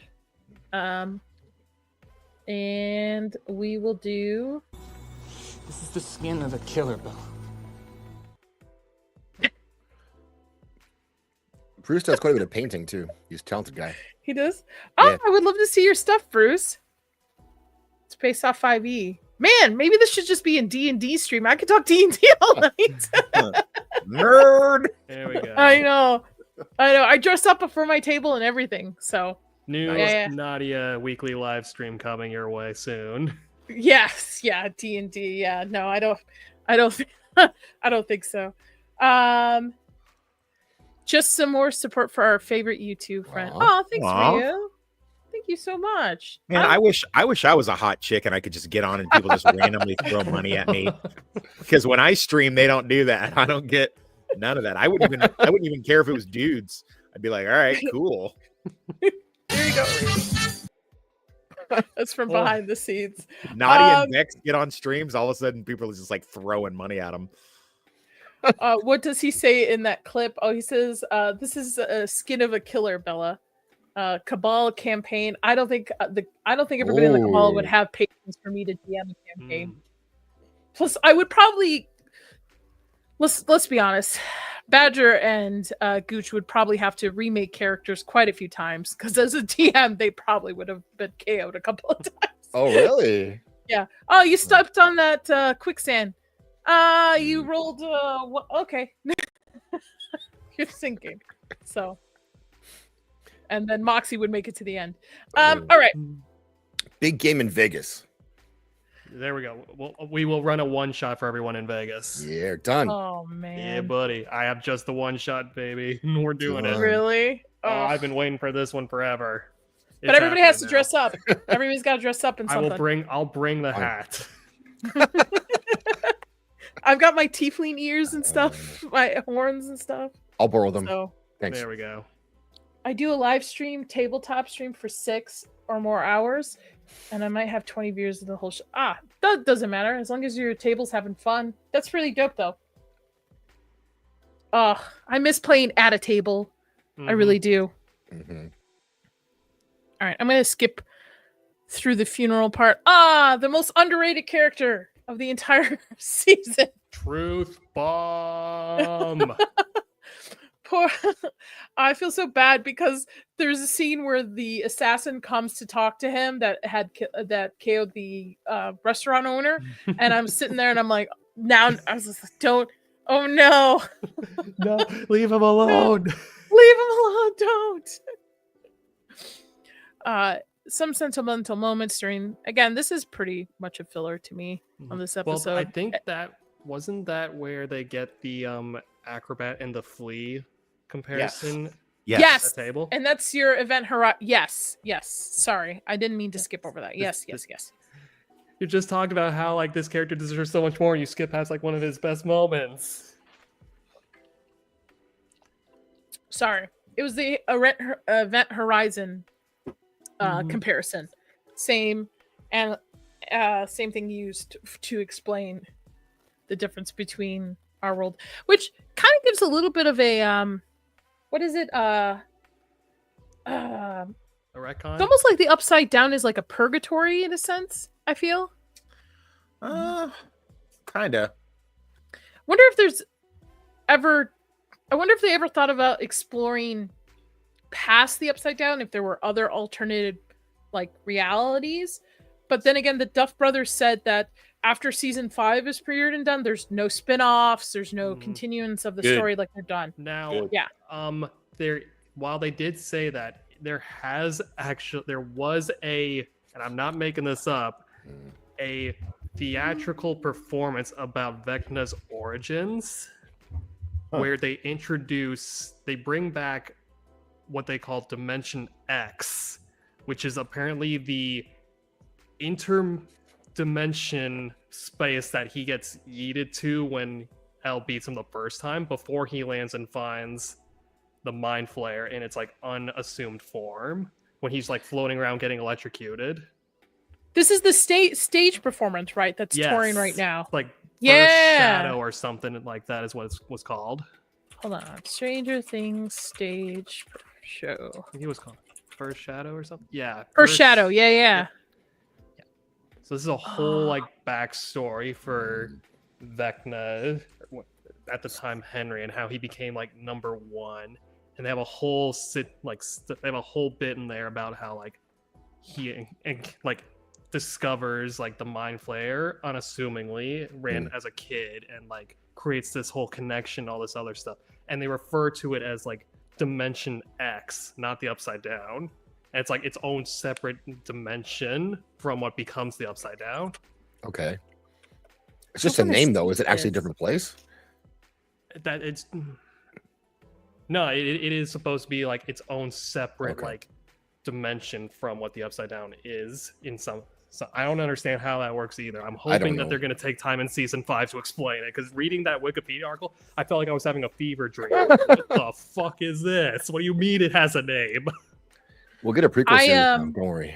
And we will do... This is the skin of a killer, Bill. Bruce does quite a bit of painting too. He's a talented guy. He does? Oh, Yeah. I would love to see your stuff, Bruce. It's based off 5e. Man, maybe this should just be in D&D stream. I could talk D&D all night. Nerd. There we go. I know. I dressed up for my table and everything. So New Yeah. Nadia weekly live stream coming your way soon. yes, yeah, D&D. Yeah, no, I don't I don't think so. Just some more support for our favorite YouTube friend. Oh, thanks, Rio. Thank you so much. Man, I wish I was a hot chick and I could just get on and people just randomly throw money at me. Because when I stream, they don't do that. I don't get none of that. I wouldn't even care if it was dudes. I'd be like, all right, cool. There you go. That's from behind the scenes. Nadia and Vex get on streams, all of a sudden people are just like throwing money at them. What does he say in that clip? Oh, he says, "This is a skin of a killer, Bella. Cabal campaign. I don't think everybody in the Cabal would have patience for me to DM a campaign. Plus, I would probably let's be honest. Badger and Gooch would probably have to remake characters quite a few times, because as a DM, they probably would have been KO'd a couple of times. Oh, really? Yeah. Oh, you stepped on that quicksand. You rolled okay. You're sinking. So, and then Moxie would make it to the end. All right. Big game in Vegas. There we go. We will run a one shot for everyone in Vegas. Yeah, done. Oh man. Yeah, buddy. I have just the one shot, baby. We're doing it. Really? Oh, I've been waiting for this one forever. But everybody has to dress up. Everybody's got to dress up in something. I'll bring the hat. I've got my tiefling ears and stuff, my horns and stuff. I'll borrow them. So, thanks. There we go. I do a live stream, tabletop stream for 6 or more hours, and I might have 20 viewers of the whole show. That doesn't matter as long as your table's having fun. That's really dope, though. I miss playing at a table. I really do. Mm-hmm. All right, I'm gonna skip through the funeral part. The most underrated character of the entire season. Truth bomb. Poor. I feel so bad because there's a scene where the assassin comes to talk to him that KO'd the restaurant owner, and I'm sitting there and I'm like, now I was just like, don't. Oh no. No, leave him alone. Leave Leave him alone. Don't. Some sentimental moments during. Again, this is pretty much a filler to me on this episode. Well, I think that wasn't that where they get the Acrobat and the Flea comparison. Yes. At the table. And that's your event horizon. Yes. Sorry, I didn't mean to skip over that. Yes. You just talked about how like this character deserves so much more, and you skip past like one of his best moments. Sorry, it was the event horizon comparison. Same thing used to explain the difference between our world, which kind of gives a little bit of a what is it? A retcon? It's almost like the Upside Down is like a purgatory in a sense, I feel. Kinda. Wonder if there's ever. I wonder if they ever thought about exploring past the Upside Down, if there were other alternative like realities. But then again, the Duff brothers said that after season 5 is premiered and done, there's no spin-offs, there's no continuance of the story, like they're done. Now, while they did say that, there was a, and I'm not making this up, a theatrical performance about Vecna's origins, where they bring back what they call Dimension X, which is apparently the interdimension space that he gets yeeted to when Hell beats him the first time, before he lands and finds the Mind Flayer in its like unassumed form, when he's like floating around getting electrocuted. This is the stage performance, right? That's touring right now. Like First Shadow or something like that is what it was called. Hold on. Stranger Things stage show. I think it was called First Shadow or something. Yeah. First Shadow. Yeah. So this is a whole like backstory for Vecna, at the time Henry, and how he became like number 1. And they have a whole bit in there about how like he like discovers like the Mind Flayer unassumingly, ran as a kid, and like creates this whole connection, all this other stuff. And they refer to it as like Dimension X, not the Upside Down. And it's like its own separate dimension from what becomes the Upside Down. Okay. It's just a name, though. Is it actually a different place? No, it is supposed to be like its own separate like dimension from what the Upside Down is in some. So I don't understand how that works either. I'm hoping that they're going to take time in season 5 to explain it, because reading that Wikipedia article, I felt like I was having a fever dream. What the fuck is this? What do you mean it has a name? We'll get a prequel series now, don't worry.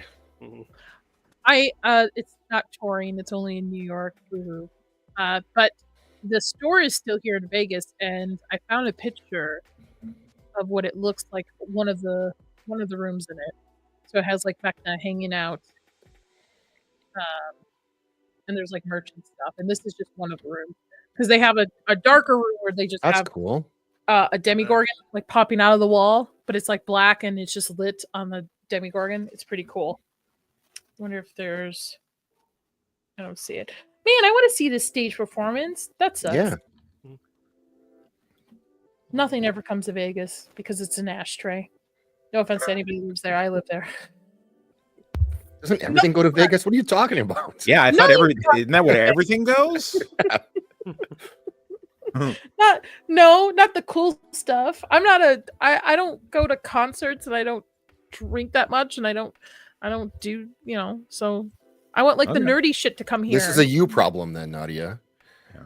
It's not touring, it's only in New York. But the store is still here in Vegas, and I found a picture of what it looks like, one of the rooms in it. So it has like Vecna hanging out. And there's like merch and stuff, and this is just one of the rooms, because they have a darker room where they just have cool. A Demogorgon like popping out of the wall, but it's like black and it's just lit on the Demogorgon. It's pretty cool. I wonder if there's. I don't see it. Man, I want to see this stage performance. That sucks. Yeah. Nothing ever comes to Vegas because it's an ashtray. No offense to anybody who lives there. I live there. Doesn't everything go to Vegas? What are you talking about? Yeah, I thought isn't that where everything goes? Not the cool stuff. I don't go to concerts, and I don't drink that much, and I don't do, so I want like the nerdy shit to come here. This is a you problem then, Nadia.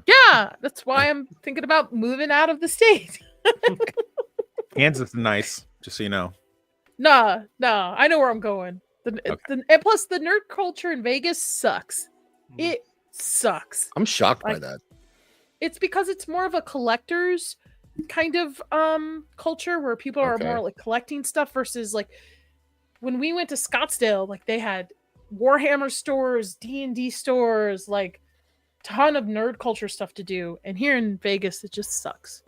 Yeah, that's why I'm thinking about moving out of the state. Kansas is nice, just so you know. No, I know where I'm going. And plus, the nerd culture in Vegas sucks. It sucks. I'm shocked by that. It's because it's more of a collector's kind of culture, where people are more like collecting stuff, versus like when we went to Scottsdale, like they had Warhammer stores, D&D stores, like ton of nerd culture stuff to do. And here in Vegas, it just sucks.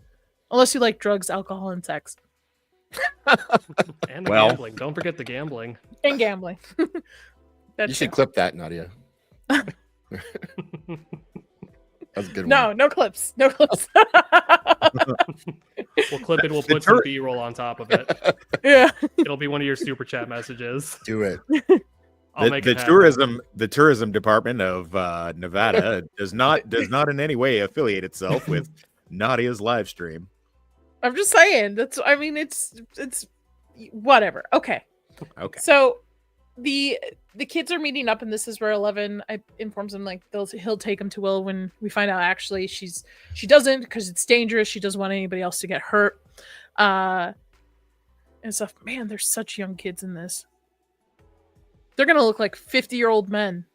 Unless you like drugs, alcohol, and sex. And gambling. Don't forget the gambling. And gambling. You should clip that, Nadia. That's a good No, no clips. No clips. We'll clip it. We'll The put some B-roll on top of it. Yeah. It'll be one of your super chat messages. Do it. I'll make it happen. The tourism department of Nevada does not in any way affiliate itself with Nadia's live stream. I'm just saying. It's whatever. Okay. Okay. So the kids are meeting up, and this is where 11 informs him like he'll take him to Will when we find out actually she doesn't, because it's dangerous. She doesn't want anybody else to get hurt. And stuff. Man, there's such young kids in this. They're gonna look like 50-year-old men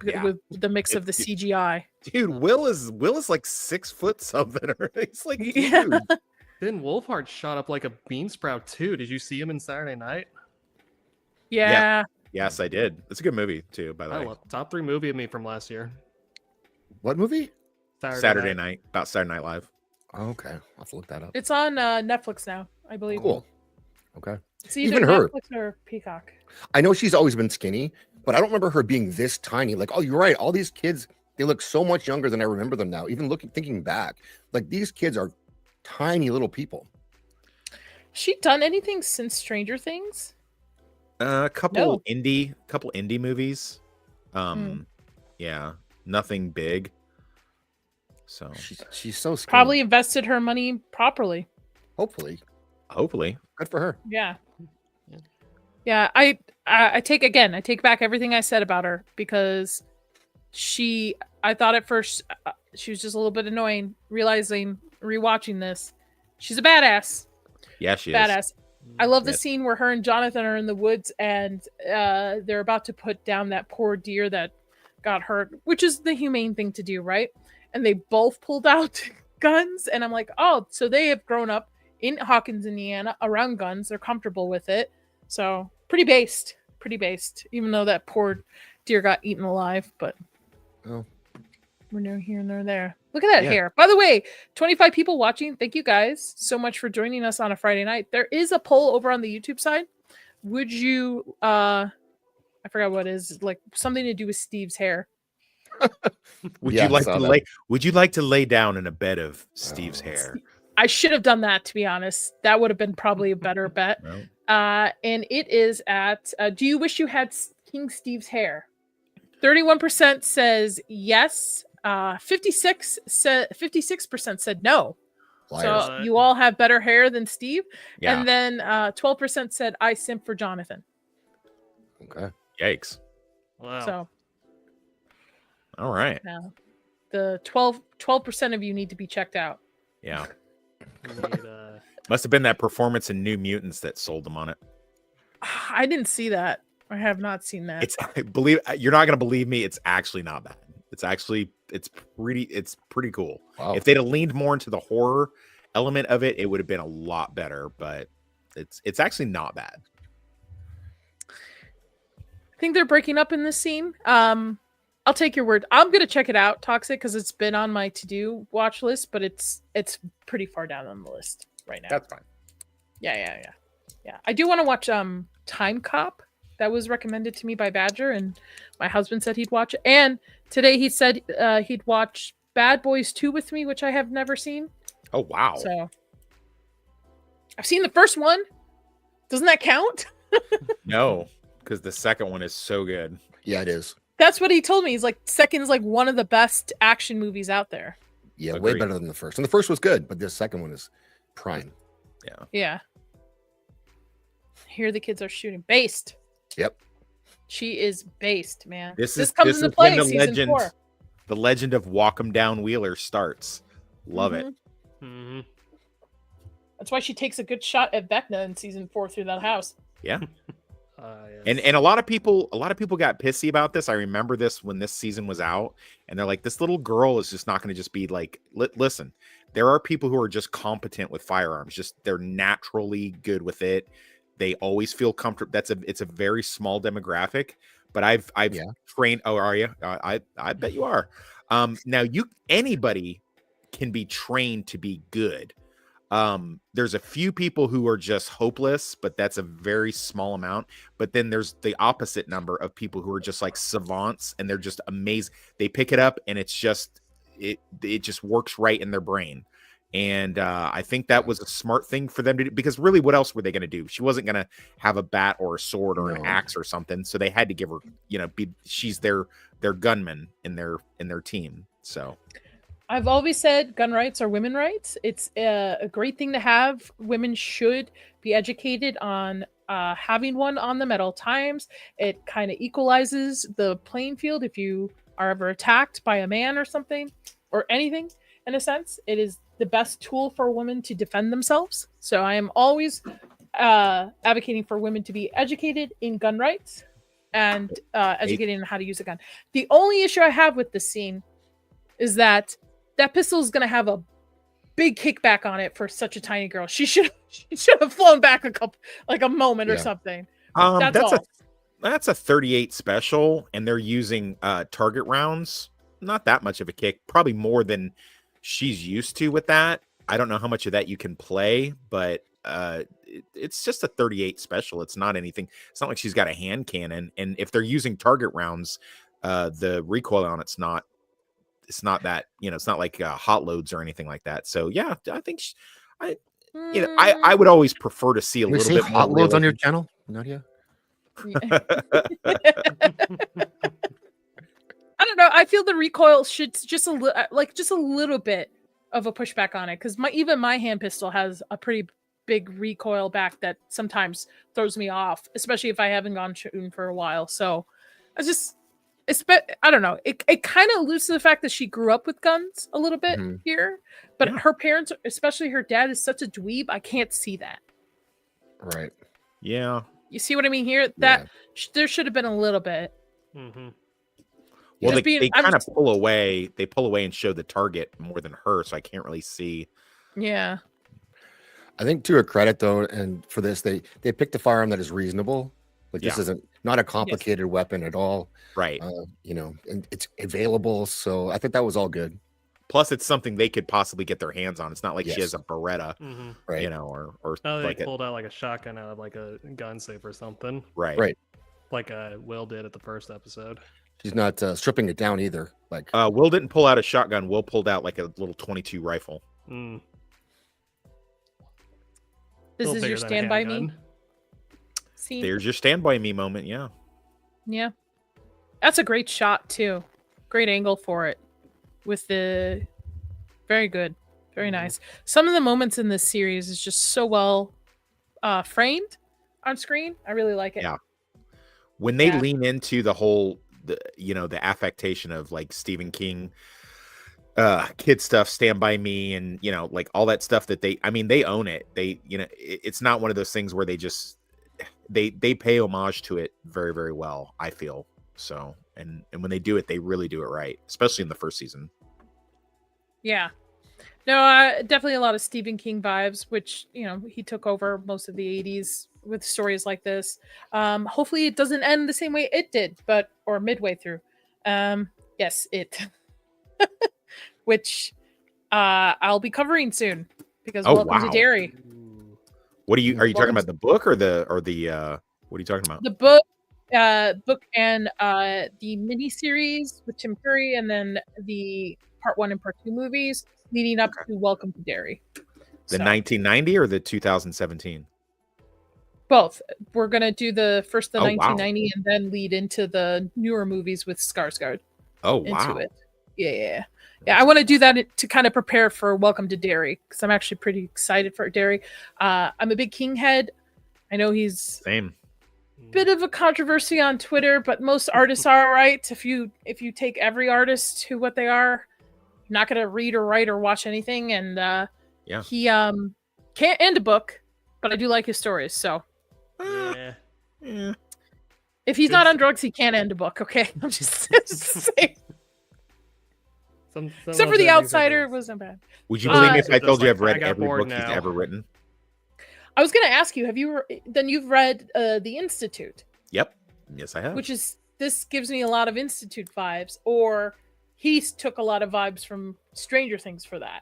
with the mix of the CGI. Dude, Will is like 6 foot something. He's like huge. Yeah. Finn Wolfhard shot up like a bean sprout too. Did you see him in Saturday Night? Yeah. Yes, I did. It's a good movie too, by the I way. love top 3 movie of me from last year. What movie? Saturday night, about Saturday Night Live. Oh, okay, I'll have to look that up. It's on Netflix now, I believe. Cool. Okay. It's either Even her. Netflix or Peacock. I know she's always been skinny, but I don't remember her being this tiny. Like, oh, you're right. All these kids, they look so much younger than I remember them now. Even thinking back, like these kids are tiny little people. She done anything since Stranger Things? A couple No. indie movies. Yeah, nothing big. So She's so skinny. Probably invested her money properly. Hopefully. Good for her. Yeah. Yeah, I take back everything I said about her, because I thought at first she was just a little bit annoying, realizing rewatching this, she's a badass. Yeah, she is. Badass. I love the Yes. scene where her and Jonathan are in the woods, and they're about to put down that poor deer that got hurt, which is the humane thing to do, right? And they both pulled out guns, and I'm like, oh, so they have grown up in Hawkins, Indiana, around guns. They're comfortable with it. So pretty based, even though that poor deer got eaten alive, but Oh. we're no here nor there. Look at that Yeah. hair. By the way, 25 people watching. Thank you guys so much for joining us on a Friday night. There is a poll over on the YouTube side. Would you I forgot what it is, like something to do with Steve's hair. Would Yeah, you like I to saw lay? that. Would you like to lay down in a bed of Steve's hair? I should have done that, to be honest. That would have been probably a better bet. No. And it is at do you wish you had King Steve's hair? 31% says yes. 56% said no. Liars. So you all have better hair than Steve. Yeah. And then 12% said I simp for Jonathan. Okay. Yikes. Wow. So All right. now the 12% of you need to be checked out. Yeah. We need, Must have been that performance in New Mutants that sold them on it. I didn't see that. I have not seen that. It's you're not gonna believe me. It's actually not bad. It's pretty cool. Wow. If they'd have leaned more into the horror element of it, it would have been a lot better. But it's actually not bad. I think they're breaking up in this scene. I'll take your word. I'm gonna check it out, Toxic, because it's been on my to-do watch list, but it's pretty far down on the list right now. That's fine. Yeah. I do want to watch Time Cop. That was recommended to me by Badger, and my husband said he'd watch it. And today he said he'd watch Bad Boys 2 with me, which I have never seen. Oh wow. So I've seen the first one. Doesn't that count? No, because the second one is so good. Yeah, it is. That's what he told me. He's like, second's like one of the best action movies out there. Yeah, way Agreed. better than the first. And the first was good, but this second one is prime. Yeah. Here the kids are shooting. Based. Yep. She is based, man. This comes into is play when the season legend, 4. the legend of Walk 'em Down Wheeler starts. Love it. hmm That's why she takes a good shot at Vecna in season 4 through that house. Yeah. yes. And a lot of people got pissy about this. I remember this when this season was out, and they're like, this little girl is just not going to just be like, listen, there are people who are just competent with firearms. Just they're naturally good with it. They always feel comfortable. It's a very small demographic, but I've Yeah. trained. Oh, are you? I bet you are. Now anybody can be trained to be good. There's a few people who are just hopeless, but that's a very small amount. But then there's the opposite number of people who are just like savants, and they're just amazing. They pick it up, and it's just it just works right in their brain. And I think that was a smart thing for them to do, because really, what else were they going to do? She wasn't going to have a bat or a sword or an axe or something. So they had to give her, she's their gunman in their team. So I've always said gun rights are women rights. It's a great thing to have. Women should be educated on having one on them at all times. It kind of equalizes the playing field if you are ever attacked by a man or something or anything. In a sense, it is the best tool for women to defend themselves. So I am always advocating for women to be educated in gun rights and educated in how to use a gun. The only issue I have with this scene is that pistol is going to have a big kickback on it for such a tiny girl. She should have flown back a moment or something. That's a 38 special, and they're using target rounds. Not that much of a kick, probably more than she's used to with that. I don't know how much of that you can play, but it's just a 38 special. It's not anything. It's not like she's got a hand cannon. And if they're using target rounds, the recoil on it's not that, it's not like hot loads or anything like that. So yeah, I think I would always prefer to see a little bit more hot loads on your channel, Nadia. I don't know. I feel the recoil should just a little bit of a pushback on it, because even my hand pistol has a pretty big recoil back that sometimes throws me off, especially if I haven't gone shooting for a while. So I don't know. It kind of alludes to the fact that she grew up with guns a little bit here, but her parents, especially her dad, is such a dweeb. I can't see that. Right. Yeah. You see what I mean here? That there should have been a little bit. Mm-hmm. Well, they kind of pull away. They pull away and show the target more than her, so I can't really see. Yeah. I think to her credit, though, and for this, they picked a firearm that is reasonable. Like this isn't not a complicated weapon at all. Right. And it's available. So I think that was all good. Plus, it's something they could possibly get their hands on. It's not like she has a Beretta, right? Or they pulled out like a shotgun out of like a gun safe or something. Right. Like Will did at the first episode. She's not stripping it down either. Like Will didn't pull out a shotgun. Will pulled out like a little 22 rifle. This is your Stand By Me scene. There's your Stand By Me moment. Yeah. That's a great shot too. Great angle for it. With the very good, very nice. Some of the moments in this series is just so well framed on screen. I really like it. Yeah. When they lean into the whole, the affectation of like Stephen King, kid stuff, Stand By Me, and like all that stuff that they own it. They, it's not one of those things where they just they pay homage to it very, very well, I feel. So, and when they do it, they really do it right, especially in the first season. Yeah. No, definitely a lot of Stephen King vibes, which, he took over most of the 80s with stories like this. Hopefully it doesn't end the same way it did, or midway through. Yes, it. Which I'll be covering soon, because welcome to Derry. What are you talking about, the book or the what are you talking about? The book and the miniseries with Tim Curry, and then the part 1 and part 2 movies leading up to Welcome to Derry. The 1990 or the 2017? Both. We're gonna do the 1990 and then lead into the newer movies with Skarsgård. Oh wow! Into it. Yeah. I want to do that to kind of prepare for Welcome to Derry, because I'm actually pretty excited for Derry. I'm a big King head. I know he's same. Bit of a controversy on Twitter, but most artists are all right. If you take every artist to what they are, you're not gonna read or write or watch anything. And he can't end a book, but I do like his stories. So if he's not on drugs, he can't end a book. Okay, I'm just saying. Except for The Outsider, it wasn't bad. Would you believe me if I told you I've read every book he's ever written? I was going to ask you, you've read The Institute? Yep. Yes, I have. This gives me a lot of Institute vibes, or he took a lot of vibes from Stranger Things for that.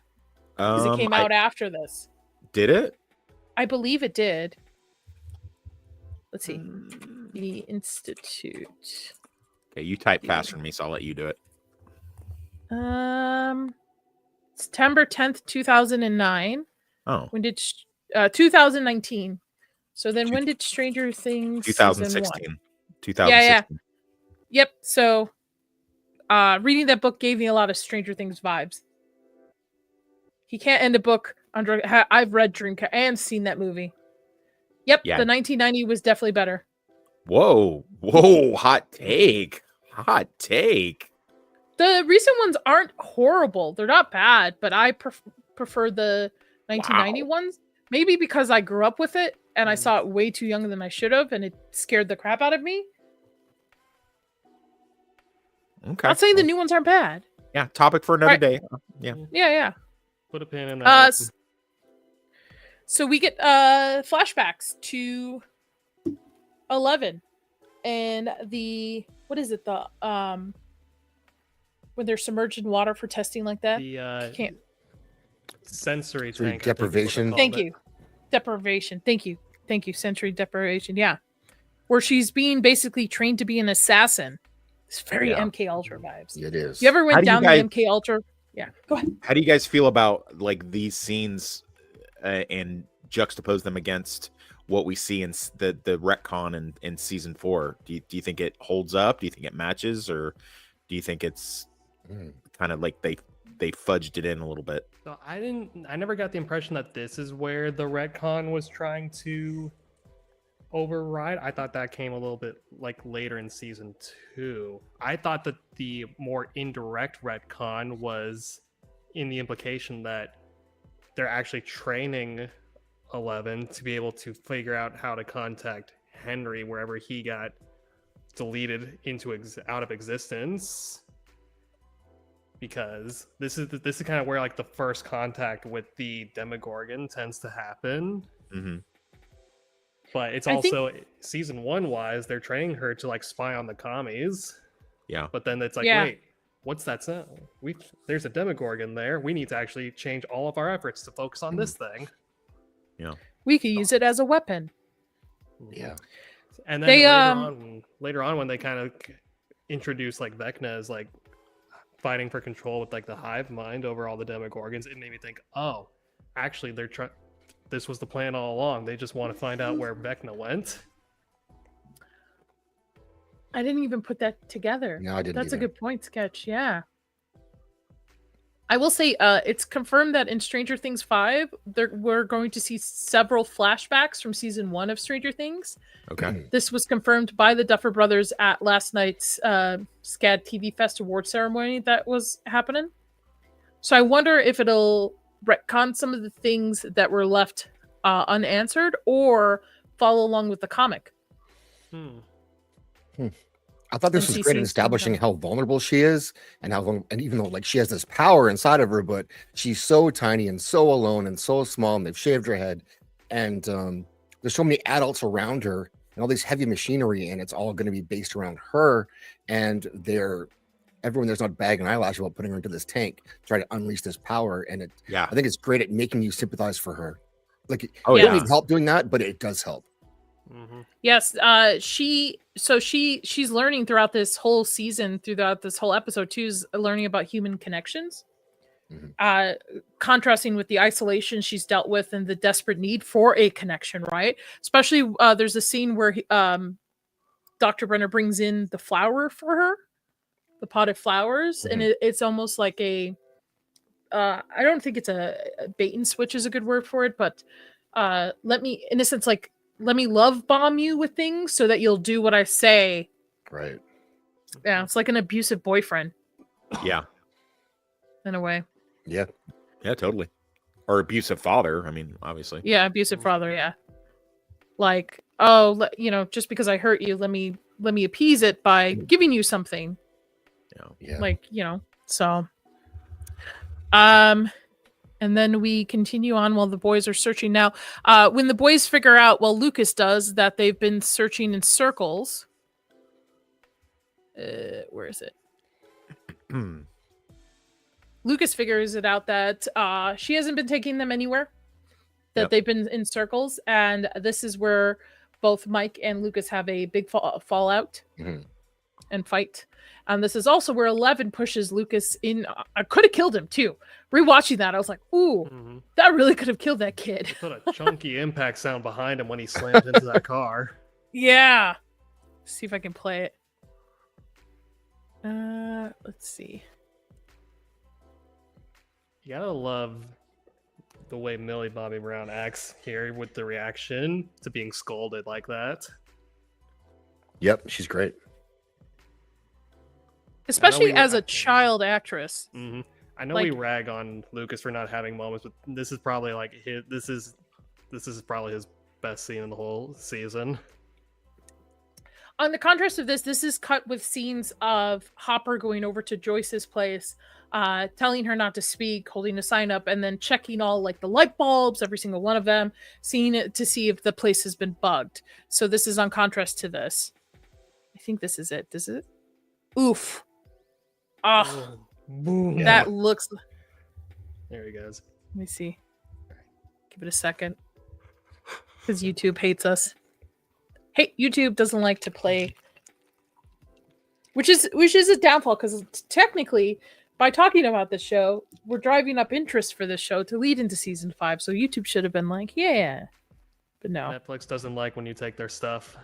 Because it came out after this. Did it? I believe it did. Let's see. The Institute. Okay, you type fast for me, so I'll let you do it. September 10th, 2009. Oh, When did 2019? So then when did Stranger Things season 1? 2016. Yeah. Yep. So reading that book gave me a lot of Stranger Things vibes. He can't end a book under. I've read Dreamcast and seen that movie. Yep. Yeah. The 1990 was definitely better. Whoa, hot take. The recent ones aren't horrible. They're not bad, but I prefer the 1990 ones. Maybe because I grew up with it and I saw it way too young than I should have, and it scared the crap out of me. Okay. Not saying the new ones aren't bad. Yeah, topic for another day. Yeah. Put a pin in that. So we get flashbacks to 11 and the what is it, the when they're submerged in water for testing like that? The Can't sensory tank, deprivation. Thank you. Deprivation. Thank you. Sensory deprivation. Yeah. Where she's being basically trained to be an assassin. It's very MK Ultra vibes. It is. You ever went down guys, the MK Ultra? Yeah. Go ahead. How do you guys feel about like these scenes and juxtapose them against what we see in the retcon in season 4? Do you think it holds up? Do you think it matches, or do you think it's kind of like they fudged it in a little bit? So I never got the impression that this is where the retcon was trying to override. I thought that came a little bit like later in season 2. I thought that the more indirect retcon was in the implication that they're actually training 11 to be able to figure out how to contact Henry wherever he got deleted into out of existence, because this is kind of where like the first contact with the Demogorgon tends to happen. But it's also season 1 wise, they're training her to like spy on the commies. Yeah. But then it's like, wait, what's that sound? There's a Demogorgon there. We need to actually change all of our efforts to focus on this thing. Yeah. We could use it as a weapon. Yeah. And then later on when they kind of introduce like Vecna as like fighting for control with like the hive mind over all the Demogorgons, it made me think, oh, actually this was the plan all along. They just want to find out where Vecna went. I didn't even put that together. No, I didn't. That's either. a good point, Sketch. Yeah. I will say it's confirmed that in Stranger Things 5, we're going to see several flashbacks from season 1 of Stranger Things. Okay. This was confirmed by the Duffer Brothers at last night's SCAD TV Fest award ceremony that was happening. So I wonder if it'll retcon some of the things that were left unanswered or follow along with the comic. I thought this was great in establishing how vulnerable she is, and even though like she has this power inside of her, but she's so tiny and so alone and so small, and they've shaved her head, and there's so many adults around her and all these heavy machinery, and it's all going to be based around her, and everyone there's not bagging an eyelash about putting her into this tank, try to unleash this power, and I think it's great at making you sympathize for her. Like, you don't need help doing that, but it does help. Yes, she's learning throughout this whole season, throughout this whole episode too, is learning about human connections. Contrasting with the isolation she's dealt with and the desperate need for a connection, right? Especially there's a scene where Dr. Brenner brings in the flower for her, the potted flowers, and it's almost like a I don't think it's a bait and switch is a good word for it, but let me love bomb you with things so that you'll do what I say. Right. Yeah, it's like an abusive boyfriend. Yeah. In a way. Yeah. Yeah, totally. Or abusive father. I mean, obviously. Yeah, abusive father. Yeah. Like, oh, just because I hurt you, let me appease it by giving you something. Yeah. Like, so. And then we continue on while the boys are searching. Now, when the boys figure out, well, Lucas does, that they've been searching in circles. Where is it? Lucas figures it out that she hasn't been taking them anywhere. That they've been in circles. And this is where both Mike and Lucas have a big fallout. and fight. This is also where 11 pushes Lucas in. I could have killed him too. Rewatching that, I was like, ooh, that really could have killed that kid. They put a chunky impact sound behind him when he slammed into that car. Yeah. Let's see if I can play it. Let's see. You gotta love the way Millie Bobby Brown acts here with the reaction to being scolded like that. Yep, she's great. Especially as a child actress. I know we rag on Lucas for not having moments, but this is probably like this is probably his best scene in the whole season. On the contrast of this is cut with scenes of Hopper going over to Joyce's place, telling her not to speak, holding a sign up, and then checking all like the light bulbs, every single one of them, seeing it to see if the place has been bugged. So this is on contrast to this. I think this is it. This is it. Oof. Oh, boom. That looks. There he goes. Let me see. Give it a second. Because YouTube hates us. Hey, YouTube doesn't like to play. Which is a downfall, because technically, by talking about this show, we're driving up interest for this show to lead into season 5. So YouTube should have been like, yeah. But no. Netflix doesn't like when you take their stuff.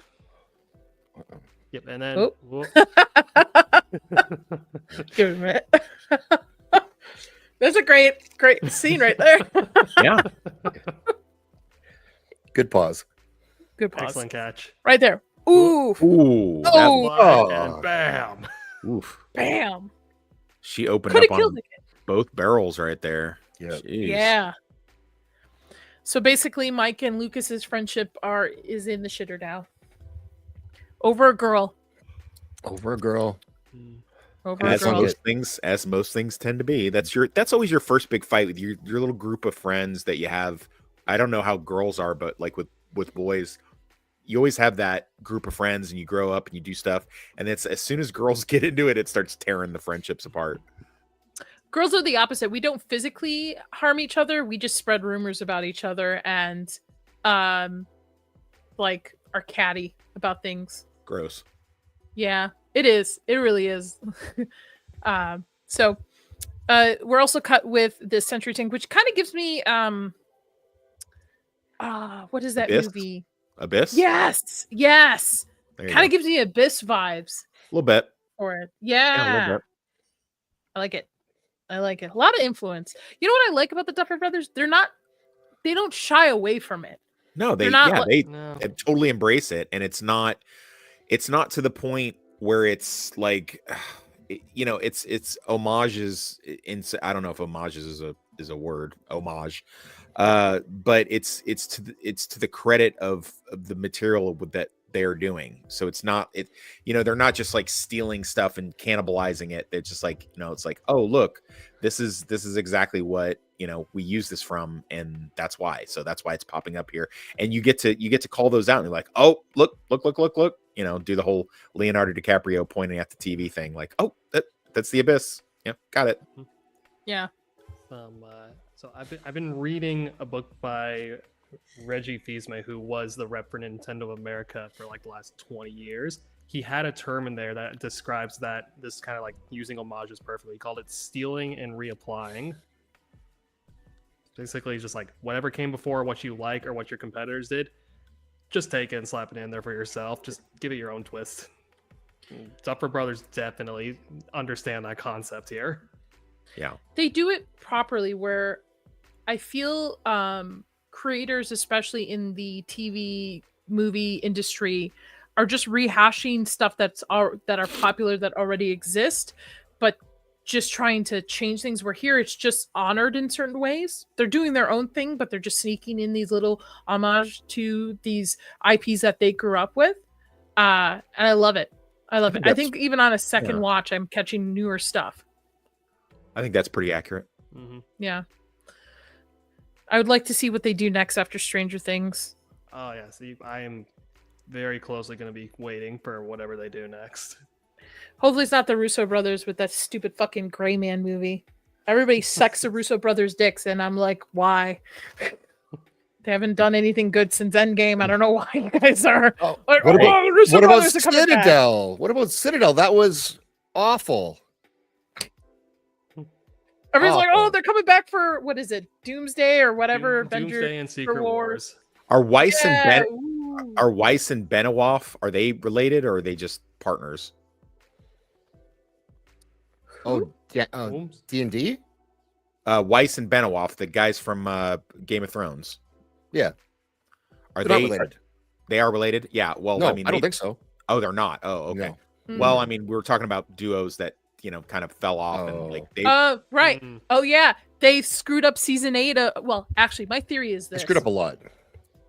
Yep, and then give it a minute. That's a great scene right there. Yeah. Good pause. Good pause. Excellent catch. Right there. Ooh. Ooh. And bam. Oof. Bam. She opened Could have up killed on the kid. both barrels right there. Yeah. Jeez. Yeah. So basically, Mike and Lucas's friendship is in the shitter now. Over a girl. Over a girl. Over As a girl. most things tend to be. That's always your first big fight with your little group of friends that you have. I don't know how girls are, but like with boys, you always have that group of friends and you grow up and you do stuff. And it's as soon as girls get into it, it starts tearing the friendships apart. Girls are the opposite. We don't physically harm each other. We just spread rumors about each other and like are catty about things. Gross. Yeah, it is. It really is. So we're also cut with the Century Tank, which kind of gives me what is that movie? Abyss? Yes. Kind of gives me Abyss vibes. A little bit. For it. A little Yeah. bit. I like it. A lot of influence. You know what I like about the Duffer Brothers? They don't shy away from it. No, they totally embrace it, and it's not to the point where it's like, it's homages. I don't know if homages is a word, homage, but it's to the credit of the material that they are doing. So it's not they're not just like stealing stuff and cannibalizing it. They're just like, it's like, oh look, this is exactly what we use this from, and that's why it's popping up here, and you get to call those out and you're like, oh look, do the whole Leonardo DiCaprio pointing at the TV thing, like, oh that's the Abyss. Yeah, got it. Yeah. So I've been reading a book by Reggie Fils-Aimé, who was the rep for Nintendo of America for like the last 20 years. He had a term in there that describes this kind of like using homages perfectly. He called it stealing and reapplying. Basically just like whatever came before, what you like or what your competitors did, just take it and slap it in there for yourself. Just give it your own twist. Duffer Brothers definitely understand that concept here. Yeah. They do it properly, where I feel creators, especially in the TV movie industry, are just rehashing stuff that are popular, that already exist, but just trying to change things, where here it's just honored in certain ways. They're doing their own thing, but they're just sneaking in these little homage to these IPs that they grew up with. And I love it. I think even on a second watch, I'm catching newer stuff. I think that's pretty accurate. Mm-hmm. Yeah. I would like to see what they do next after Stranger Things. Oh yeah, see, I am very closely going to be waiting for whatever they do next. Hopefully it's not the Russo brothers with that stupid fucking Gray Man movie. Everybody sucks the Russo brothers' dicks, and I'm like, why? They haven't done anything good since Endgame. I don't know why you guys are. Oh, Like, what about, Russo what about brothers are coming back." Citadel? What about Citadel? That was awful. Everyone's like, "Oh, Awful. they're coming back for what is it, Doomsday or whatever?" Doomsday and Secret Wars. Wars. Are Weiss and Yeah, Ben ooh. are Weiss and Benoff, are they related or are they just partners? Oh, Holmes? D&D? Weiss and Benoff, the guys from Game of Thrones. Yeah. Are They're not they related. They are related? Yeah. Well, No, I mean, I don't think so. Oh, they're not. Oh, okay. No. Well, I mean, we were talking about duos that kind of fell off and like they. Right. Mm. Oh yeah, they screwed up season 8. Well, actually, my theory is They this: screwed up a lot.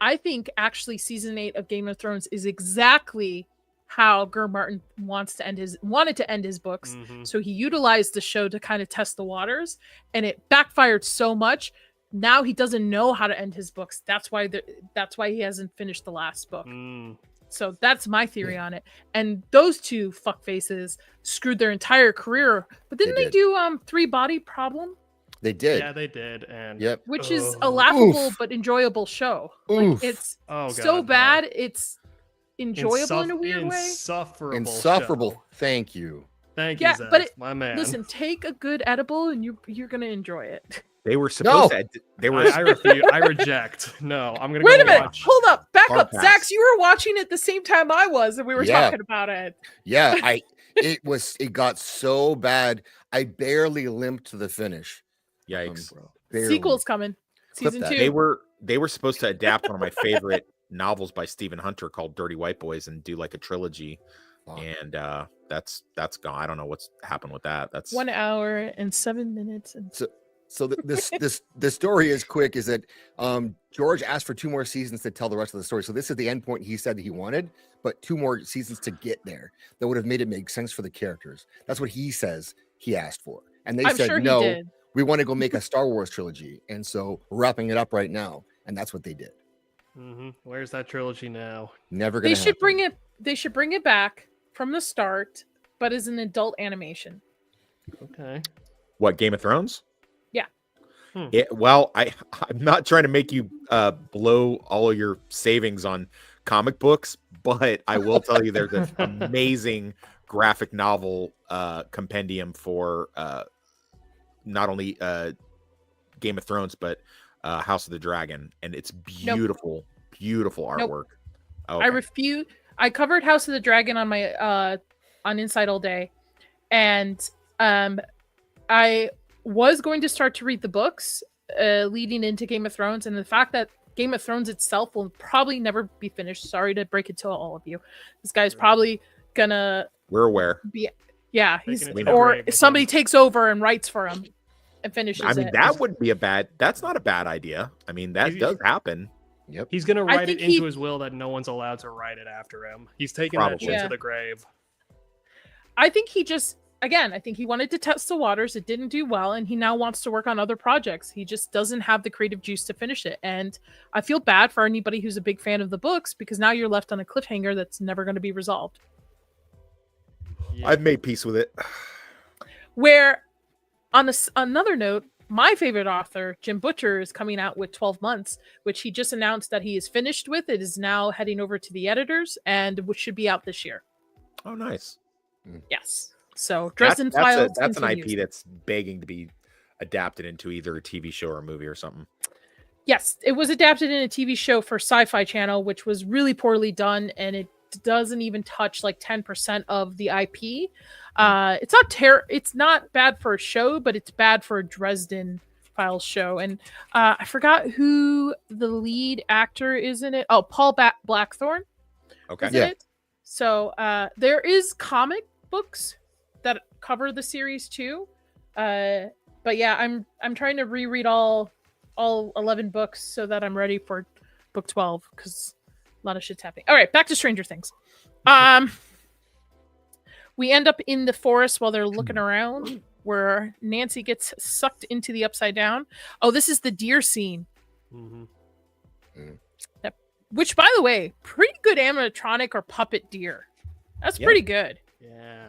I think actually season 8 of Game of Thrones is exactly how Gurr Martin wanted to end his books. Mhm. So he utilized the show to kind of test the waters, and it backfired so much. Now he doesn't know how to end his books. That's why he hasn't finished the last book. Mm. So that's my theory on it. And those two fuckfaces screwed their entire career. But didn't They they did. do Three Body Problem, They did. Yeah, they did. And Yep. which is a Ugh. laughable Oof. but enjoyable show. Oof. Like it's Oh, so God, no. bad, it's enjoyable in a weird way. Insufferable. Insufferable. show. Thank you. Thank Yeah, you, Zach, but my man. Listen, take a good edible and you're gonna enjoy it. They were supposed to. They were. I refuse. I reject. No, I'm gonna Wait go a minute, watch. hold up, back Hard up. pass. Zax, you were watching it the same time I was, and we were Yeah. talking about it. Yeah, it got so bad. I barely limped to the finish. Yikes! Barely. Sequel's coming. Clip Season that. 2. They were supposed to adapt one of my favorite novels by Stephen Hunter called Dirty White Boys and do like a trilogy, Fuck. and that's gone. I don't know what's happened with that. That's 1 hour and 7 minutes. And So the story is quick. Is that George asked for 2 more seasons to tell the rest of the story. So this is the end point he said that he wanted, but 2 more seasons to get there that would have made it make sense for the characters. That's what he says he asked for, and they I'm said sure no. he did. We want to go make a Star Wars trilogy, and so we're wrapping it up right now, and that's what they did. Mhm. Where's that trilogy now? Never gonna. They should bring it. They should bring it back from the start, but as an adult animation. Okay. what Game of Thrones. Yeah. Well, I'm not trying to make you blow all of your savings on comic books, but I will tell you there's an amazing graphic novel compendium for not only Game of Thrones but House of the Dragon, and it's beautiful, beautiful artwork. Oh, I refuse. I covered House of the Dragon on my on Inside All Day, and I was going to start to read the books leading into Game of Thrones, and the fact that Game of Thrones itself will probably never be finished. Sorry to break it to all of you. This guy's probably gonna we're aware. be, yeah, he's, Taking it to the or grave with somebody him. takes over and writes for him and finishes I mean, it. that wouldn't be that's not a bad idea. I mean, that He's- does happen. Yep. He's gonna write it think he- into his will that no one's allowed to write it after him. He's taking that Probably. shit Yeah. to the grave. I think he just, again, I think he wanted to test the waters. It didn't do well, and he now wants to work on other projects. He just doesn't have the creative juice to finish it. And I feel bad for anybody who's a big fan of the books, because now you're left on a cliffhanger that's never going to be resolved. Yeah. I've made peace with it. Where, on another note, my favorite author, Jim Butcher, is coming out with 12 Months, which he just announced that he is finished with. It is now heading over to the editors, and which should be out this year. Oh, nice. Yes. So Dresden That's Files. that's an continues. IP that's begging to be adapted into either a TV show or a movie or something. Yes, it was adapted in a TV show for Sci-Fi Channel, which was really poorly done, and it doesn't even touch like 10% of the IP. It's not bad for a show, but it's bad for a Dresden Files show. And I forgot who the lead actor is in it. Oh, Paul Blackthorne Okay. is in it. So there is comic books that cover the series too. But yeah, I'm trying to reread all 11 books so that I'm ready for book 12, because a lot of shit's happening. All right, back to Stranger Things. We end up in the forest while they're looking around, where Nancy gets sucked into the Upside Down. Oh, this is the deer scene. Mhm. Which, by the way, pretty good animatronic or puppet deer. That's Yeah. pretty good. Yeah.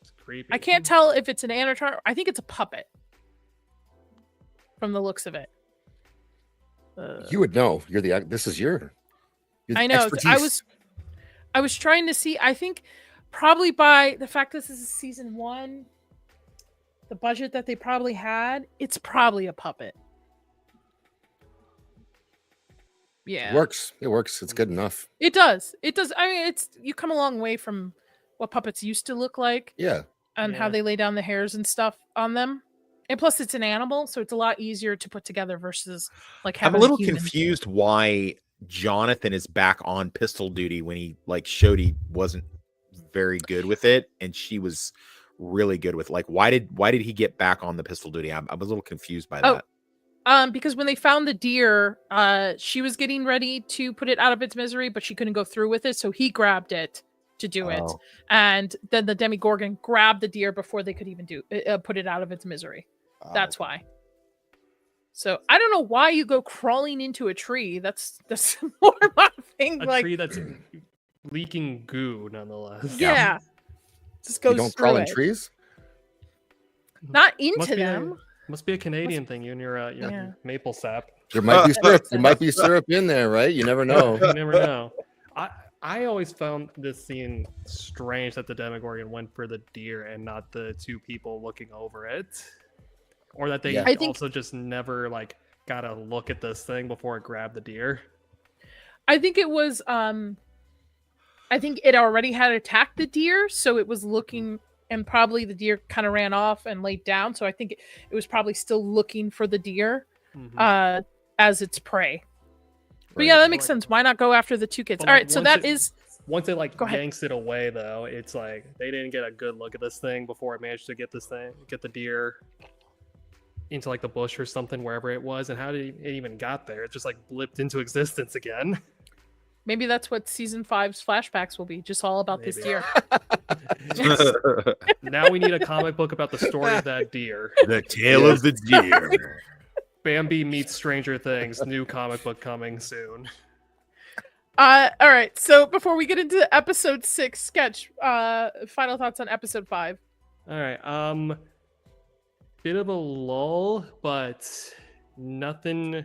It's creepy. I can't tell if it's an animatronic. I think it's a puppet from the looks of it. You would know. This is your I know. expertise. I was trying to see. I think probably by the fact this is season 1, the budget that they probably had, it's probably a puppet. Yeah. It works. It's good enough. It does. I mean, you come a long way from what puppets used to look like. Yeah. And how they lay down the hairs and stuff on them. And plus it's an animal, so it's a lot easier to put together versus like having I'm a little human. confused why Jonathan is back on pistol duty when he showed he wasn't very good with it, and she was really good with why did he get back on the pistol duty? I was a little confused by that. Because when they found the deer, she was getting ready to put it out of its misery, but she couldn't go through with it, so he grabbed it to do it, and then the Demogorgon grabbed the deer before they could even put it out of its misery. That's why. So I don't know why you go crawling into a tree. That's more my thing. A tree that's leaking goo, nonetheless. Yeah. Just goes You don't through crawl in it. trees? Not into them. Must be a Canadian thing. You and your maple sap. There might be syrup. There might be syrup in there, right? You never know. You never know. I always found this scene strange that the Demogorgon went for the deer and not the two people looking over it, or that they also just never got a look at this thing before it grabbed the deer. I think it was. I think it already had attacked the deer, so it was looking, and probably the deer kind of ran off and laid down. So I think it was probably still looking for the deer, as its prey. But yeah, that makes sense. Why not go after the two kids? All right, so once it yanks it away, though, it's like they didn't get a good look at this thing before it managed to get the deer into the bush or something, wherever it was. And how did it even got there? It just blipped into existence again. Maybe that's what season 5's flashbacks will be, just all about this deer. Now we need a comic book about the story of that deer. The tale of the deer. Bambi meets Stranger Things, new comic book coming soon. All right, so before we get into episode 6, Sketch, final thoughts on episode 5. All right, bit of a lull, but nothing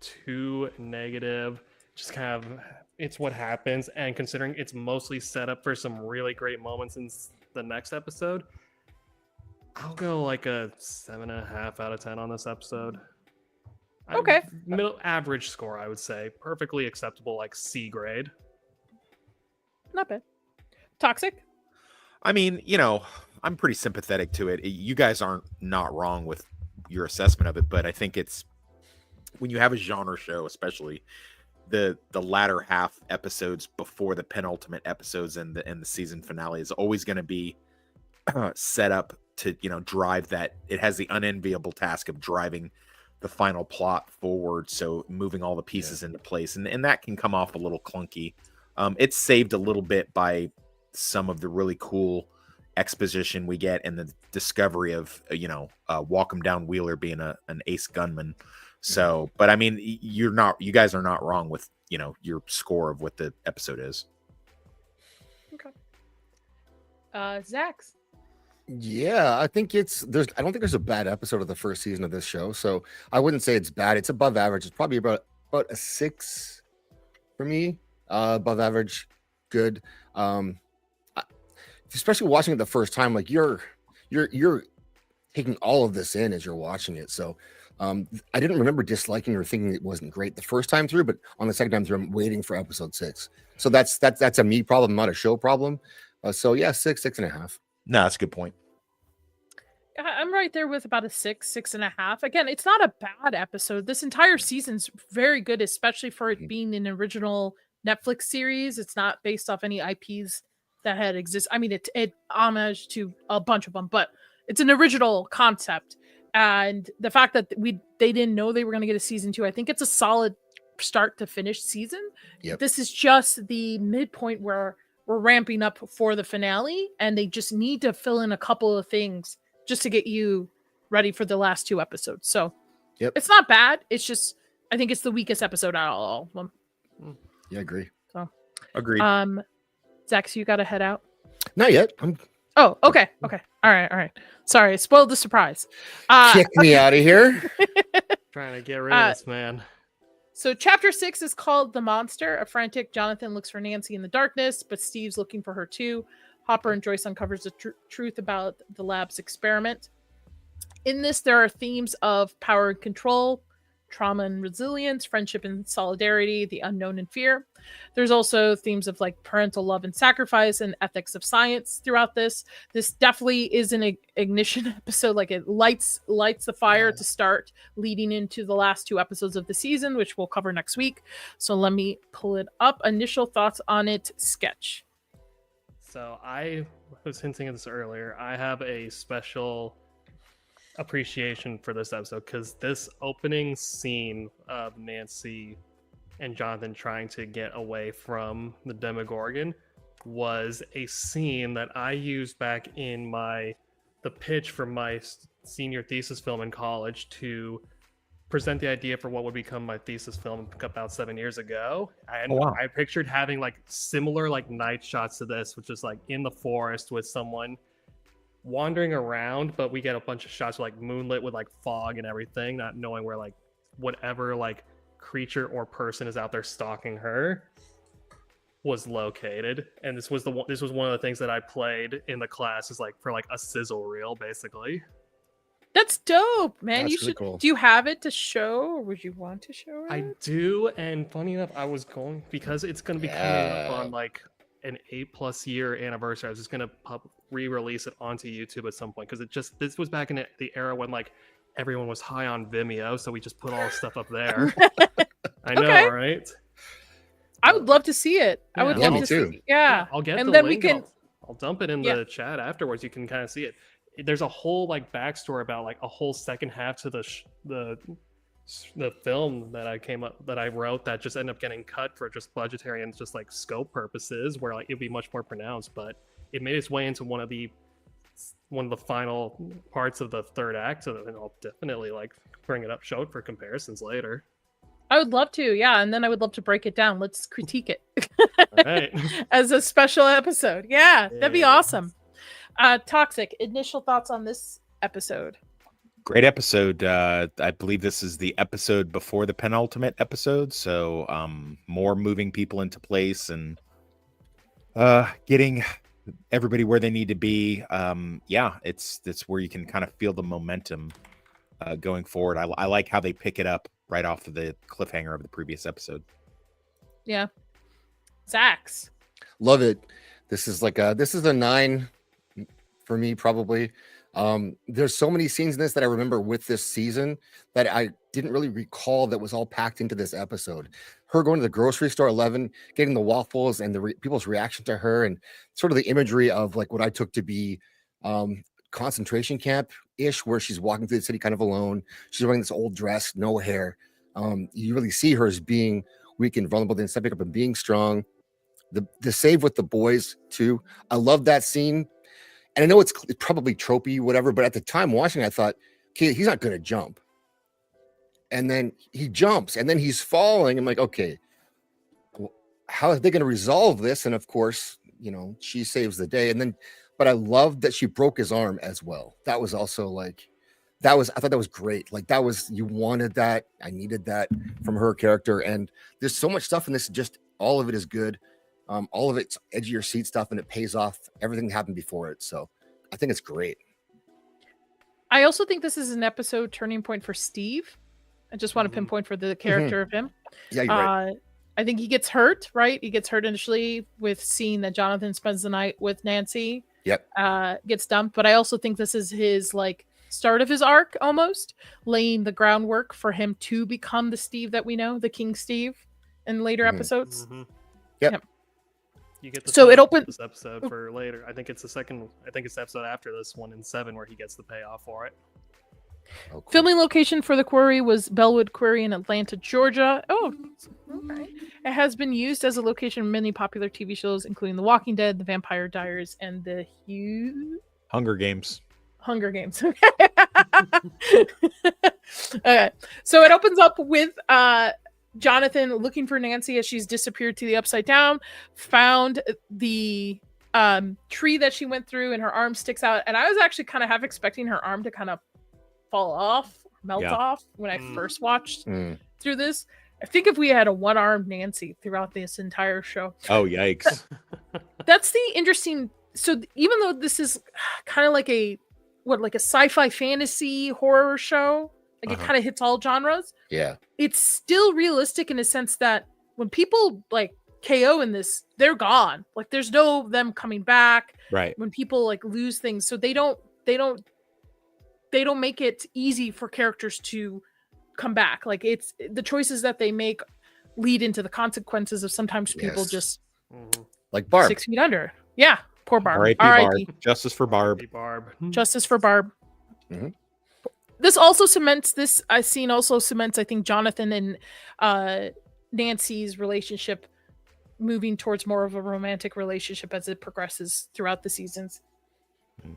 too negative. Just kind of, it's what happens, and considering it's mostly set up for some really great moments in the next episode, I'll go a 7.5 out of 10 on this episode. Okay. Middle average score, I would say. Perfectly acceptable, C grade. Not bad. Toxic? I mean, I'm pretty sympathetic to it. You guys aren't not wrong with your assessment of it, but I think it's when you have a genre show, especially the latter half episodes before the penultimate episodes and the season finale is always going to be set up to drive that. It has the unenviable task of driving the final plot forward, so moving all the pieces into place, and that can come off a little clunky. It's saved a little bit by some of the really cool exposition we get and the discovery of Walk 'em Down Wheeler being an ace gunman. So, but I mean, you guys are not wrong with your score of what the episode is. Okay. Zax. Yeah, I think I don't think there's a bad episode of the first season of this show, so I wouldn't say it's bad. It's above average. It's probably about a 6 for me. Above average, good. Especially watching it the first time, you're taking all of this in as you're watching it. So I didn't remember disliking or thinking it wasn't great the first time through, but on the second time through, I'm waiting for episode 6. So that's a me problem, not a show problem. So yeah, 6.5. No, that's a good point. I'm right there with about a 6.5. Again, it's not a bad episode. This entire season's very good, especially for it being an original Netflix series. It's not based off any IPs that had existed. I mean, it homage to a bunch of them, but it's an original concept. And the fact that they didn't know they were going to get a season 2, I think it's a solid start to finish season. Yep. This is just the midpoint where we're ramping up for the finale, and they just need to fill in a couple of things just to get you ready for the last 2 episodes. So it's not bad. It's just, I think it's the weakest episode out of all of them. Yeah, I agree. So agreed. Zach, so you got to head out? Not yet. Oh, okay. All right. Sorry, I spoiled the surprise. Kick me out of here. Trying to get rid of this man. So chapter 6 is called The Monster. A frantic Jonathan looks for Nancy in the darkness, but Steve's looking for her too. Hopper and Joyce uncovers the truth about the lab's experiment. In this, there are themes of power and control, trauma and resilience, friendship and solidarity, the unknown and fear. There's also themes of like parental love and sacrifice and ethics of science throughout this. This definitely is an ignition episode. Like it lights the fire to start leading into the last 2 episodes of the season, which we'll cover next week. So let me pull it up. Initial thoughts on it, Sketch. So I was hinting at this earlier. I have a special appreciation for this episode because this opening scene of Nancy and Jonathan trying to get away from the Demogorgon was a scene that I used back in the pitch for my senior thesis film in college to present the idea for what would become my thesis film about 7 years ago. And I pictured having like similar like night shots to this, which is like in the forest with someone wandering around, but we get a bunch of shots like moonlit with like fog and everything, not knowing where like whatever like creature or person is out there stalking her was located. And this was one of the things that I played in the class, is like for like a sizzle reel basically. That's dope, man. That's You really should cool. Do you have it to show, or would you want to show it? I do, and funny enough, I was going, because it's going to be coming up on like an 8+ year anniversary. I was just going to re-release it onto YouTube at some point, because this was back in the era when like everyone was high on Vimeo, so we just put all the stuff up there. I know, Okay. right? I would love to see it. I would Yeah, love me to too. see. Yeah, I'll get and the then link. we can. I'll dump it in Yeah. the chat afterwards. You can kind of see it. There's a whole like backstory about like a whole second half to the film that I wrote that just ended up getting cut for just budgetary and just like scope purposes, where like it'd be much more pronounced, but it made its way into one of the final parts of the third act. So that I'll definitely like bring it up, show it for comparisons later. I would love to, yeah, and then I would love to break it down. Let's critique it All right. as a special episode. Yeah, that'd be Yeah. awesome. Toxic, initial thoughts on this episode? Great episode. I believe this is the episode before the penultimate episode, so more moving people into place and getting everybody where they need to be. It's where you can kind of feel the momentum going forward. I like how they pick it up right off of the cliffhanger of the previous episode. Yeah, Zax. Love it. This is a 9 for me, probably. There's so many scenes in this that I remember with this season that I didn't really recall that was all packed into this episode. Her going to the grocery store, 11, getting the waffles, and people's reaction to her, and sort of the imagery of like what I took to be concentration camp ish, where she's walking through the city kind of alone. She's wearing this old dress, no hair. You really see her as being weak and vulnerable, then stepping up and being strong. The save with the boys too. I love that scene. And I know it's probably tropey, whatever, but at the time watching, I thought, okay, he's not going to jump. And then he jumps, and then he's falling. I'm like, okay, well, how are they going to resolve this? And of course, she saves the day. But I love that she broke his arm as well. That was also like, I thought that was great. Like you wanted that. I needed that from her character. And there's so much stuff in this. Just all of it is good. All of it's edge of your seat stuff, and it pays off everything that happened before it. So I think it's great. I also think this is an episode turning point for Steve. I just want to pinpoint for the character of him. Yeah, you're right. I think he gets hurt, right? He gets hurt initially with seeing that Jonathan spends the night with Nancy. Yep. Gets dumped. But I also think this is his like start of his arc, almost laying the groundwork for him to become the Steve that we know, the King Steve, in later episodes. Mm-hmm. Yep. You get So it opens this episode for later. I think it's the episode after this one in 7 where he gets the payoff for it. Oh, cool. Filming location for the quarry was Bellwood Quarry in Atlanta, Georgia. Oh, okay. It has been used as a location in many popular TV shows, including The Walking Dead, The Vampire Diaries, and the Hunger Games. Hunger Games. Okay. So it opens up with Jonathan looking for Nancy as she's disappeared to the Upside Down, found the tree that she went through, and her arm sticks out. And I was actually kind of half expecting her arm to kind of fall off, melt off when I first watched through this. I think if we had a one-armed Nancy throughout this entire show. Oh, yikes. That's the interesting. So even though this is kind of like a sci-fi fantasy horror show, like it kind of hits all genres. Yeah. It's still realistic in a sense that when people like KO in this, they're gone. Like there's no them coming back. Right. When people like lose things, so they don't make it easy for characters to come back. Like it's the choices that they make lead into the consequences of sometimes people just like Barb 6 feet under. Yeah, poor Barb. R.I.P. R.I.P. Justice for Barb. Justice for Barb. Mhm. This also cements I think Jonathan and Nancy's relationship moving towards more of a romantic relationship as it progresses throughout the seasons.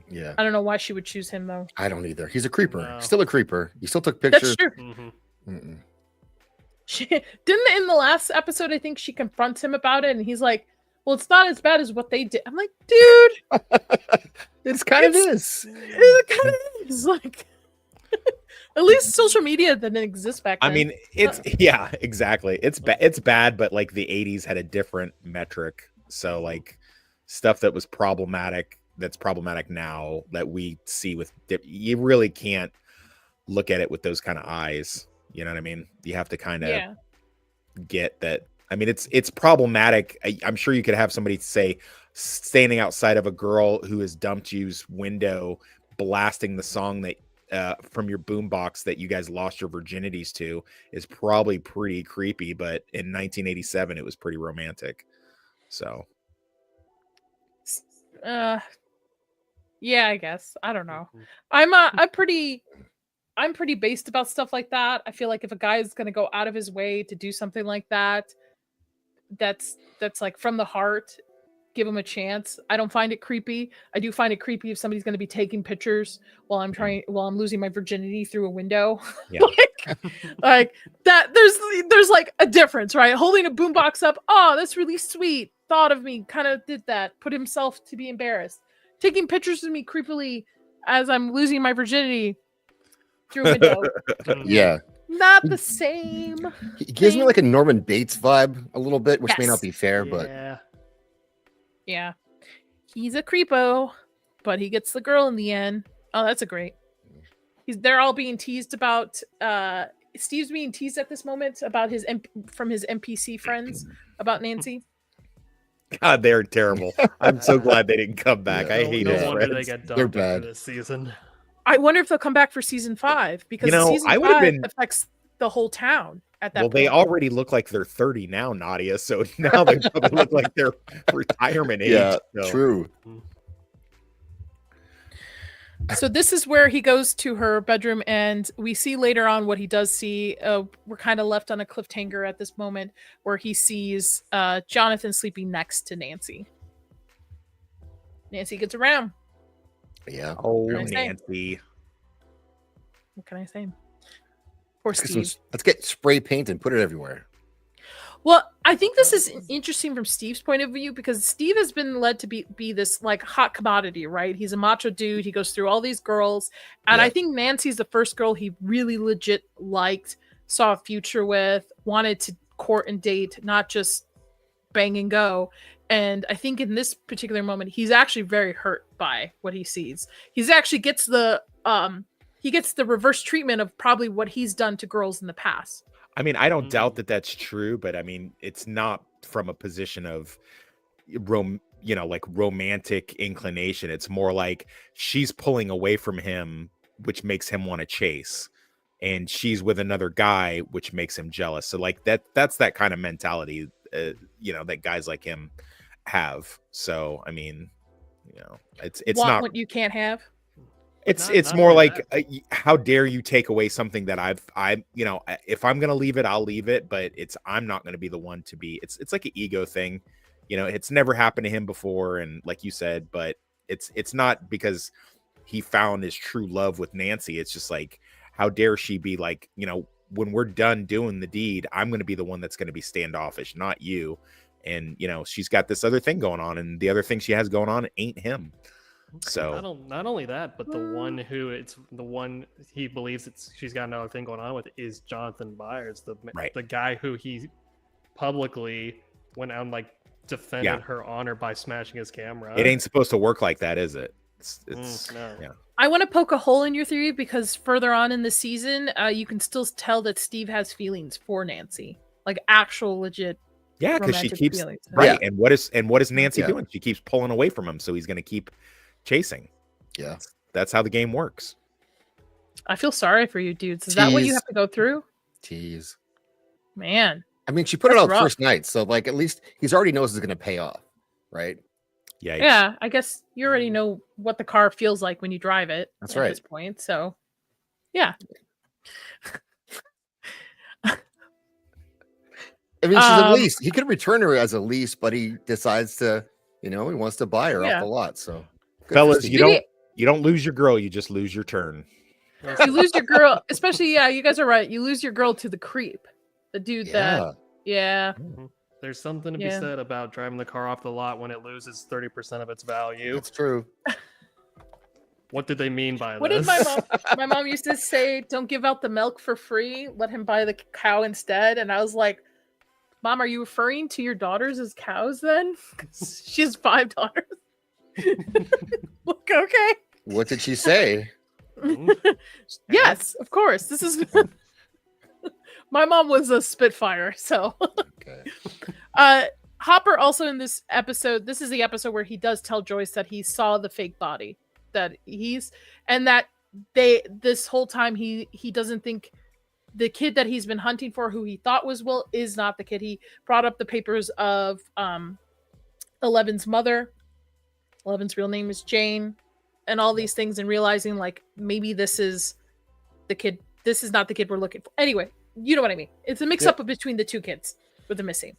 Yeah. I don't know why she would choose him though. I don't either. He's a creeper. No. Still a creeper. He still took pictures. That's true. Mm-hmm. She didn't in the last episode, I think she confronts him about it and he's like, well, it's not as bad as what they did. I'm like, dude, It's kind of is. it kind of is like at least social media didn't exist back then. I mean, it's yeah, exactly. It's bad, but like the 80s had a different metric. So like stuff that was problematic, that's problematic now that we see with you really can't look at it with those kind of eyes. You know what I mean? You have to kind of get that. I mean, it's problematic. I'm sure you could have somebody say standing outside of a girl who has dumped you's window, blasting the song that from your boombox that you guys lost your virginities to is probably pretty creepy. But in 1987, it was pretty romantic. So, yeah, I guess. I don't know. I'm pretty based about stuff like that. I feel like if a guy is going to go out of his way to do something like that, that's like from the heart, give him a chance. I don't find it creepy. I do find it creepy if somebody's going to be taking pictures while I'm losing my virginity through a window. Yeah. like that there's like a difference, right? Holding a boombox up, oh, that's really sweet. Thought of me, kind of did that. Put himself to be embarrassed. Taking pictures of me creepily as I'm losing my virginity through a window. Yeah. Not the same. He gives me like a Norman Bates vibe a little bit, which may not be fair, but yeah, he's a creepo, but he gets the girl in the end. Oh, that's a great. They're all being teased about. Steve's being teased at this moment about from his NPC friends about Nancy. God, they're terrible. I'm so glad they didn't come back. Yeah, I hate no his wonder friends. they get They're dumped bad. after this season. I wonder if they'll come back for season 5 because season I would have 5 been. affects the whole town at that Well, point. they already look like they're 30 now, Nadia. So now they probably look like they're retirement age. yeah, so. true. So this is where he goes to her bedroom, and we see later on what he does see. We're kind of left on a cliffhanger at this moment where he sees Jonathan sleeping next to Nancy. Nancy gets around. Yeah. Oh, What can I say? Nancy. What can I say? Poor Steve. Let's get spray paint and put it everywhere. Well, I think this is interesting from Steve's point of view because Steve has been led to be this like hot commodity, right? He's a macho dude. He goes through all these girls. And I think Nancy's the first girl he really legit liked, saw a future with, wanted to court and date, not just bang and go. And I think in this particular moment, he's actually very hurt by what he sees. He's actually gets the reverse treatment of probably what he's done to girls in the past. I mean, I don't doubt that that's true, but I mean, it's not from a position of like romantic inclination. It's more like she's pulling away from him, which makes him want to chase, and she's with another guy, which makes him jealous. So like that's that kind of mentality, that guys like him have. So I mean, it's Want not what you can't have. It's more like how dare you take away something that if I'm gonna leave it, I'll leave it, but I'm not gonna be the one to be. It's like an ego thing, it's never happened to him before, and like you said, but it's not because he found his true love with Nancy. It's just like, how dare she be like, when we're done doing the deed, I'm gonna be the one that's gonna be standoffish, not you. And she's got this other thing going on, and the other thing she has going on ain't him. So Not only that, but the one he believes she's got another thing going on with is Jonathan Byers, the guy who he publicly went out and like defended her honor by smashing his camera. it ain't supposed to work like that, is it? It's no. yeah. I want to poke a hole in your theory because further on in the season, you can still tell that Steve has feelings for Nancy, like actual legit. Yeah, because she romantic keeps feelings. right. And what is Nancy Yeah. doing? She keeps pulling away from him, so he's going to keep chasing. Yeah. That's how the game works. I feel sorry for you, dudes. Is that what you Tease. have to go through? Tease. Man, I mean, she put it That's out rough. first night, so like at least he's already knows it's going to pay off, right? Yeah. yeah. I guess you already know what the car feels like when you drive it. That's at right. this point, so yeah. I mean, she's a Um, lease. He could return her as a lease, but he decides to, he wants to buy her Yeah. off the lot. So, good for Fellas, Steve. you don't lose your girl, you just lose your turn. You lose your girl, especially you guys are right. You lose your girl to the creep, the dude that Yeah. There's something to be Yeah. said about driving the car off the lot when it loses 30% of its value. That's true. What did they mean by What this? did my mom? My mom used to say, "Don't give out the milk for free. Let him buy the cow instead." And I was like, "Mom, are you referring to your daughters as cows then? 'Cause she has 5 daughters." Look, okay. What did she say? Yes, of course. This is my mom was a Spitfire, so Okay. Hopper also in this episode, this is the episode where he does tell Joyce that he saw the fake body, that this whole time he doesn't think the kid that he's been hunting for, who he thought was Will, is not the kid. He brought up the papers of Eleven's mother. Eleven's real name is Jane, and all these things, and realizing like maybe this is the kid. This is not the kid we're looking for. Anyway, you know what I mean. It's a mix up between the two kids with the missing.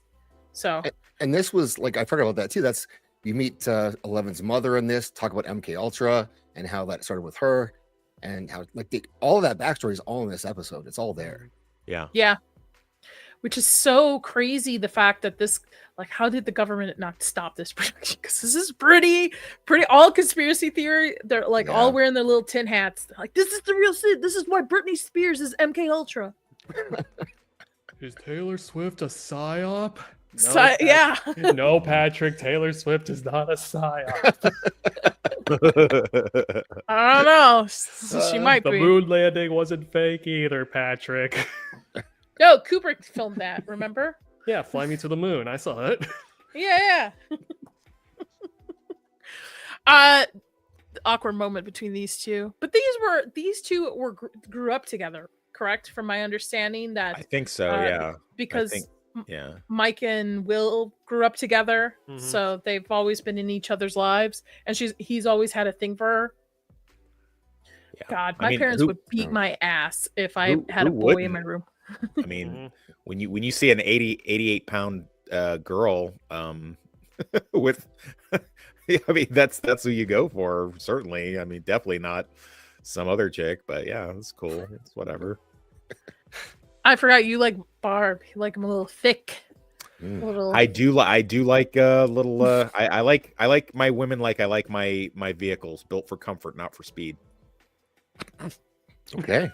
So And this was like, I forgot about that too. That's, you meet Eleven's mother in this, talk about MK Ultra and how that started with her, and how like all of that backstory is all in this episode. It's all there. Yeah. yeah, which is so crazy. The fact that this, like, how did the government not stop this production? Because this is pretty all conspiracy theory. They're like all wearing their little tin hats. They're like, this is the real shit. This is why Britney Spears is MK Ultra. Is Taylor Swift a psyop? Yeah. No, Patrick. Taylor Swift is not a psyop. I don't know. She might The be. moon landing wasn't fake either, Patrick. No, Kubrick filmed that. Remember? Yeah, Fly Me to the Moon. I saw it. Yeah. Awkward moment between these two, but these two grew up together, correct? From my understanding, that I think so, yeah. because Yeah. Mike and Will grew up together, Mhm. so they've always been in each other's lives, and he's always had a thing for her. Yeah. God, I my mean, parents who- would beat my ass if I who- had a who boy in wouldn't? my room. I mean, Mhm. when you see an 88 pound girl with I mean that's who you go for, certainly. I mean, definitely not some other chick, but yeah, it's cool. It's whatever. I forgot you like Barb. You like him a little thick. Mm. A little. I do like little I like my women like I like my vehicles built for comfort, not for speed. Okay.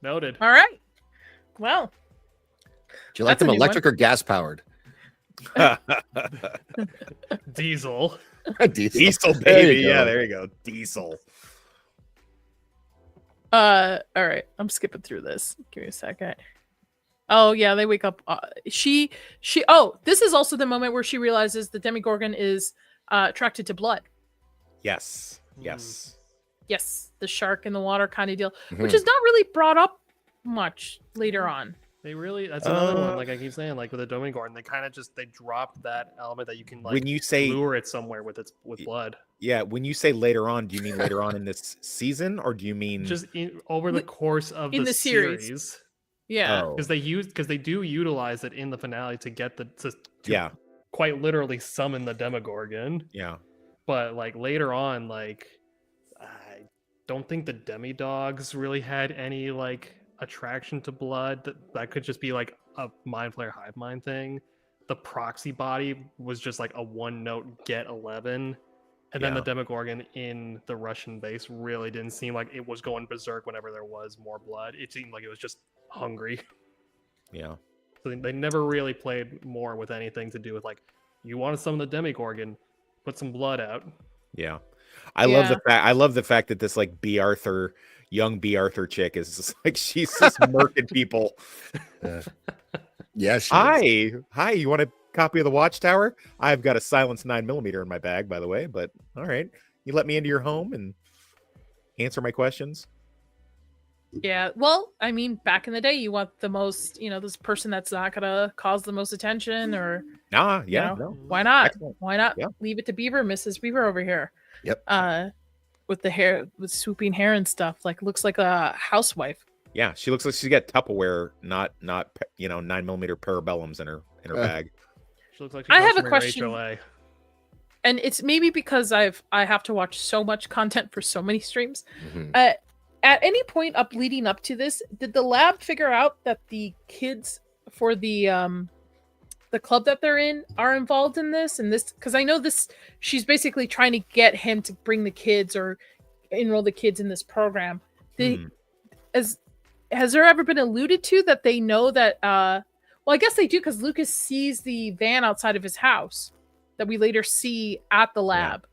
Noted. All right. Well, Do you like That's a them new electric or gas powered? Diesel. Diesel, There you baby. go. Yeah, there you go. Diesel. all right. I'm skipping through this. Give me a second. Oh yeah, they wake up. She. Oh, this is also the moment where she realizes the Demogorgon is attracted to blood. Yes. Yes. Yes, the shark in the water kind of deal, Mhm. which is not really brought up much later on. They really, that's another one. Like I keep saying, like with the Demogorgon, they kind of they drop that element that you can like When you say lure it somewhere with blood. yeah, when you say later on, do you mean later on in this season, or do you mean Just over the course of in the the series. Yeah. Oh, because they do utilize it in the finale to get to yeah, quite literally summon the Demogorgon. yeah. But like later on, like I don't think the demi-dogs really had any like attraction to blood. That could just be like a mind flare hive mind thing. The proxy body was just like a one note get 11. And then the Demogorgon in the Russian base really didn't seem like it was going berserk whenever there was more blood. It seemed like it was just hungry. Yeah. So they never really played more with anything to do with like, you want to summon the Demogorgon, put some blood out. Yeah. I love the fact that this like young B. Arthur chick is just, like she's just murking people. Yes. Hi, you want a copy of the Watchtower? I've got a silenced 9mm in my bag, by the way, but all right. You let me into your home and answer my questions. Yeah, well, I mean, back in the day, you want the most, this person that's not gonna cause the most attention, or why not? Excellent. Why not Yeah. leave it to Beaver, Mrs. Beaver over here? Yep. With the hair, with swooping hair and stuff, like looks like a housewife. Yeah, she looks like she's got Tupperware, not 9mm parabellums in her bag. She looks like I have a from question. HOA. And it's maybe because I have to watch so much content for so many streams. Mhm. At any point leading up to this, did the lab figure out that the kids for the club that they're in are involved in this? And this, because I know this, she's basically trying to get him to bring the kids or enroll the kids in this program. Has there ever been alluded to that they know that? Well, I guess they do, because Lucas sees the van outside of his house that we later see at the lab.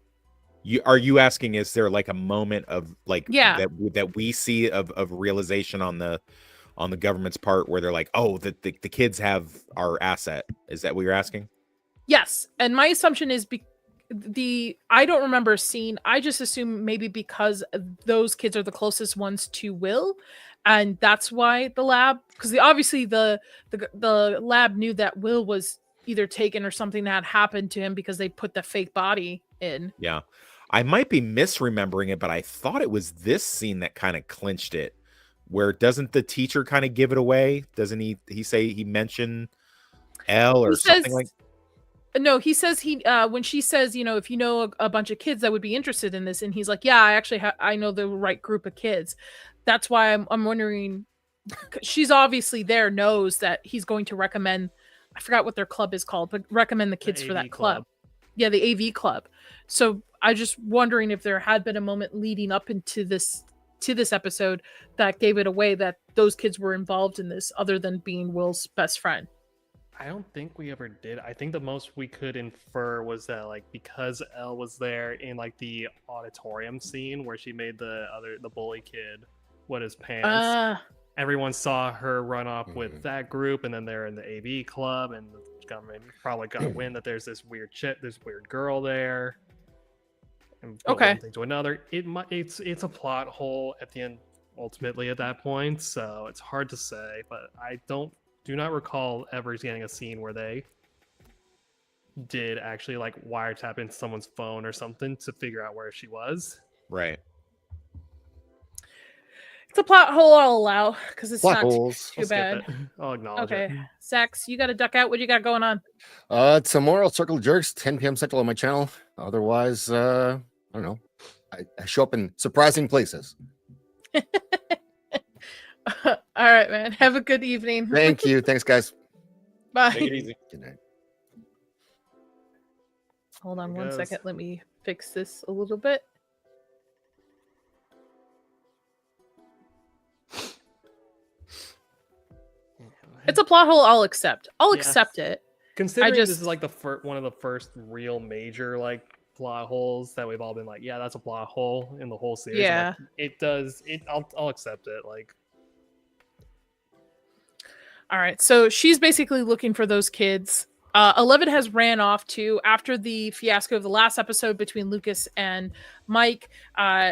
Are you asking, is there like a moment of like that we see of realization on the government's part where they're like, oh, the kids have our asset? Is that what you're asking? Yes. And my assumption is I don't remember a scene. I just assume maybe because those kids are the closest ones to Will, and that's why the lab, because obviously the lab knew that Will was either taken or something that had happened to him because they put the fake body in. Yeah. I might be misremembering it, but I thought it was this scene that kind of clinched it, where doesn't the teacher kind of give it away? Doesn't he say he mentioned L or something like? No, he says when she says, if you know a bunch of kids that would be interested in this, and he's like, yeah, I actually I know the right group of kids. That's why I'm wondering. She's obviously knows that he's going to recommend. I forgot what their club is called, but recommend the kids for that club. Yeah, the AV club. So I just wondering if there had been a moment leading up into this episode that gave it away that those kids were involved in this, other than being Will's best friend. I don't think we ever did. I think the most we could infer was that, like, because Elle was there in like the auditorium scene where she made the bully kid wet his pants. Everyone saw her run off with that group, and then they're in the AV club, and the government probably got wind that there's this weird girl there. And one thing to another. It's a plot hole at the end, ultimately at that point. So it's hard to say, but I do not recall ever getting a scene where they did actually like wiretap into someone's phone or something to figure out where she was. Right. It's a plot hole I'll allow, because it's Plot not holes. too bad. I'll acknowledge it. Okay, Sax, you got to duck out. What do you got going on? Tomorrow, Circle Jerks, 10 p.m. Central on my channel. Otherwise, I don't know. I show up in surprising places. All right, man. Have a good evening. Thank you. Thanks, guys. Bye. Take it easy. Good night. Hold on There one goes. second. Let me fix this a little bit. It's a plot hole I'll accept. I'll accept it. Considering this is like one of the first real major like plot holes that we've all been like, yeah, that's a plot hole in the whole series. Yeah. Like, I'll accept it. Like, All right. So she's basically looking for those kids. 11 has ran off too after the fiasco of the last episode between Lucas and Mike.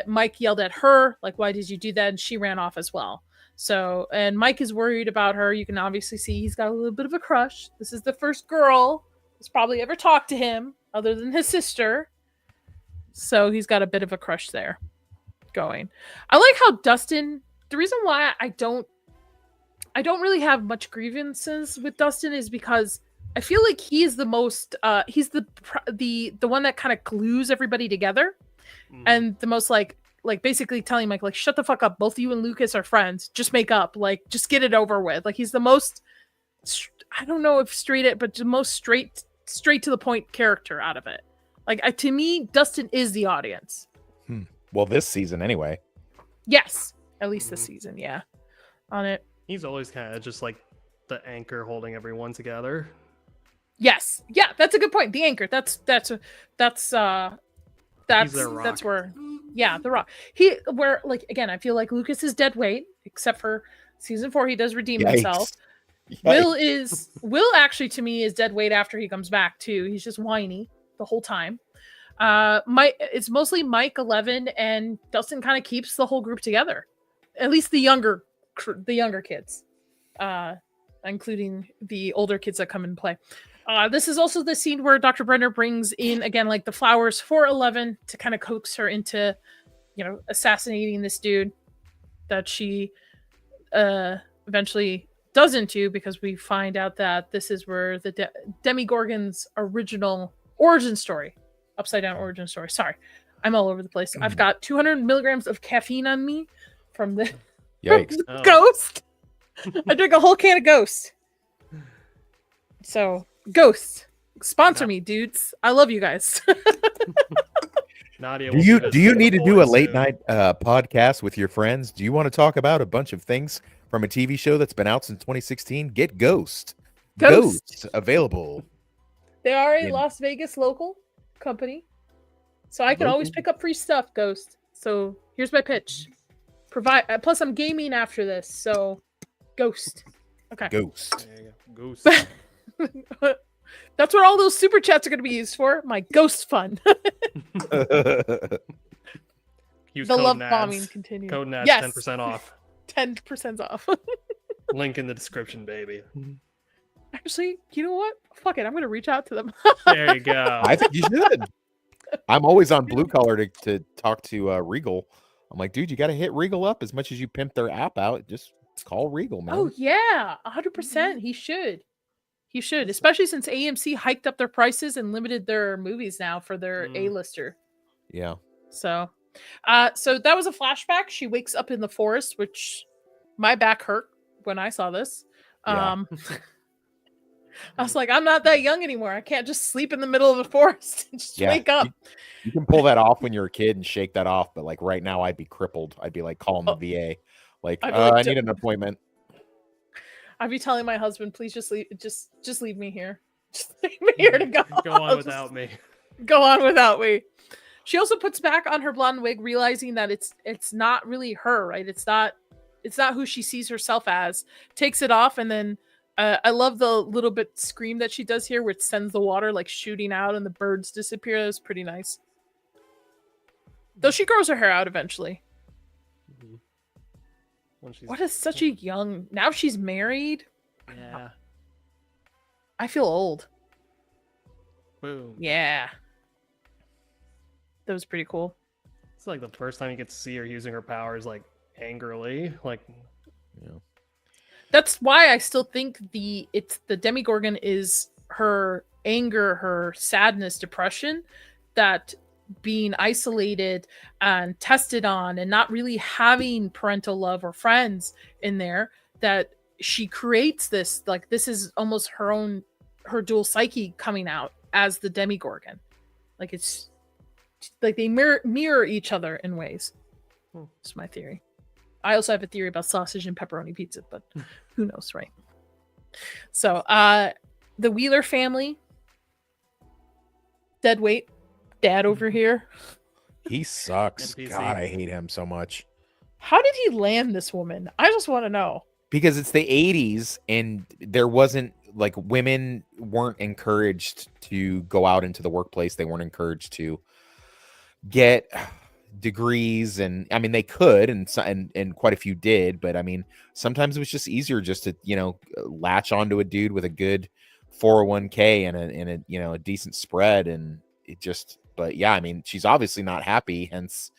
Mike yelled at her, like, why did you do that? And she ran off as well. So, and Mike is worried about her. You can obviously see he's got a little bit of a crush. This is the first girl who's probably ever talked to him other than his sister. So he's got a bit of a crush there going. I like how Dustin, the reason why I don't really have much grievances with Dustin is because I feel like he is the most he's the one that kind of glues everybody together, and the most like basically telling Mike, like, shut the fuck up, both you and Lucas are friends, just make up, like, just get it over with. Like, he's the most, I don't know if but the most straight to the point character out of it. Like to me, Dustin is the audience. Well, this season anyway. Yes, at least this season. Yeah, on it. He's always kind of just like the anchor holding everyone together. Yes, yeah, that's a good point. The anchor. That's where. Yeah, the Rock. Like again, I feel like Lucas is dead weight, except for season 4. He does redeem himself. Yikes. Will actually to me is dead weight after he comes back too. He's just whiny the whole time. It's mostly Mike, 11, and Dustin kind of keeps the whole group together. At least the younger kids, including the older kids that come and play. This is also the scene where Dr. Brenner brings in again like the flowers for 11 to kind of coax her into, assassinating this dude that she eventually does into, because we find out that this is where the Demigorgon's original origin story, upside down origin story. Sorry, I'm all over the place. I've got 200 milligrams of caffeine on me from the Ghost. I drink a whole can of Ghost. So Ghost, sponsor me, dudes. I love you guys. Nadia, do you need to do a late night podcast with your friends? Do you want to talk about a bunch of things from a TV show that's been out since 2016? Get Ghost. Ghost available. They are a Las Vegas local company, so I can always pick up free stuff. Ghost. So here's my pitch. Plus I'm gaming after this, so Ghost. Okay. Ghost. Ghost. That's what all those super chats are going to be used for. My Ghost fund. Use the code love NADS. bombing continues. Code NADS, yes. 10% off. 10% off. Link in the description, baby. Actually, you know what? Fuck it. I'm going to reach out to them. There you go. I think you should. I'm always on Blue Collar to talk to Regal. I'm like, dude, you got to hit Regal up as much as you pimp their app out. Just call Regal, man. Oh, yeah. 100%. He should. He should, especially since AMC hiked up their prices and limited their movies now for their A-lister. Yeah. So that was a flashback. She wakes up in the forest, which my back hurt when I saw this. Yeah. I was like, I'm not that young anymore. I can't just sleep in the middle of the forest and just wake up. You can pull that off when you're a kid and shake that off, but like right now I'd be crippled. I'd be like calling the VA. Like, I need an appointment. I'd be telling my husband, please just leave me here. Just leave me here to go. Go on without me. Go on without me. She also puts back on her blonde wig, realizing that it's not really her, right? It's not who she sees herself as. Takes it off, and then I love the little bit scream that she does here, which sends the water like shooting out and the birds disappear. That was pretty nice. Though she grows her hair out eventually. What is such a young... Now she's married? Yeah. I feel old. Boom. Yeah. That was pretty cool. It's like the first time you get to see her using her powers, like, angrily. Like, yeah. That's why I still think the Demigorgon is her anger, her sadness, depression, that being isolated and tested on and not really having parental love or friends in there, that she creates this, like, this is almost her dual psyche coming out as the Demigorgon. Like, it's like they mirror each other in ways. That's my theory. I also have a theory about sausage and pepperoni pizza, but who knows, right? So the Wheeler family, dead weight dad over here. He sucks. NPC. God, I hate him so much. How did he land this woman? I just want to know. Because it's the 80s and there wasn't, like, women weren't encouraged to go out into the workplace. They weren't encouraged to get degrees, and I mean they could, and quite a few did, but I mean sometimes it was just easier just to latch onto a dude with a good 401k and a decent spread, and it just. But yeah, I mean she's obviously not happy, hence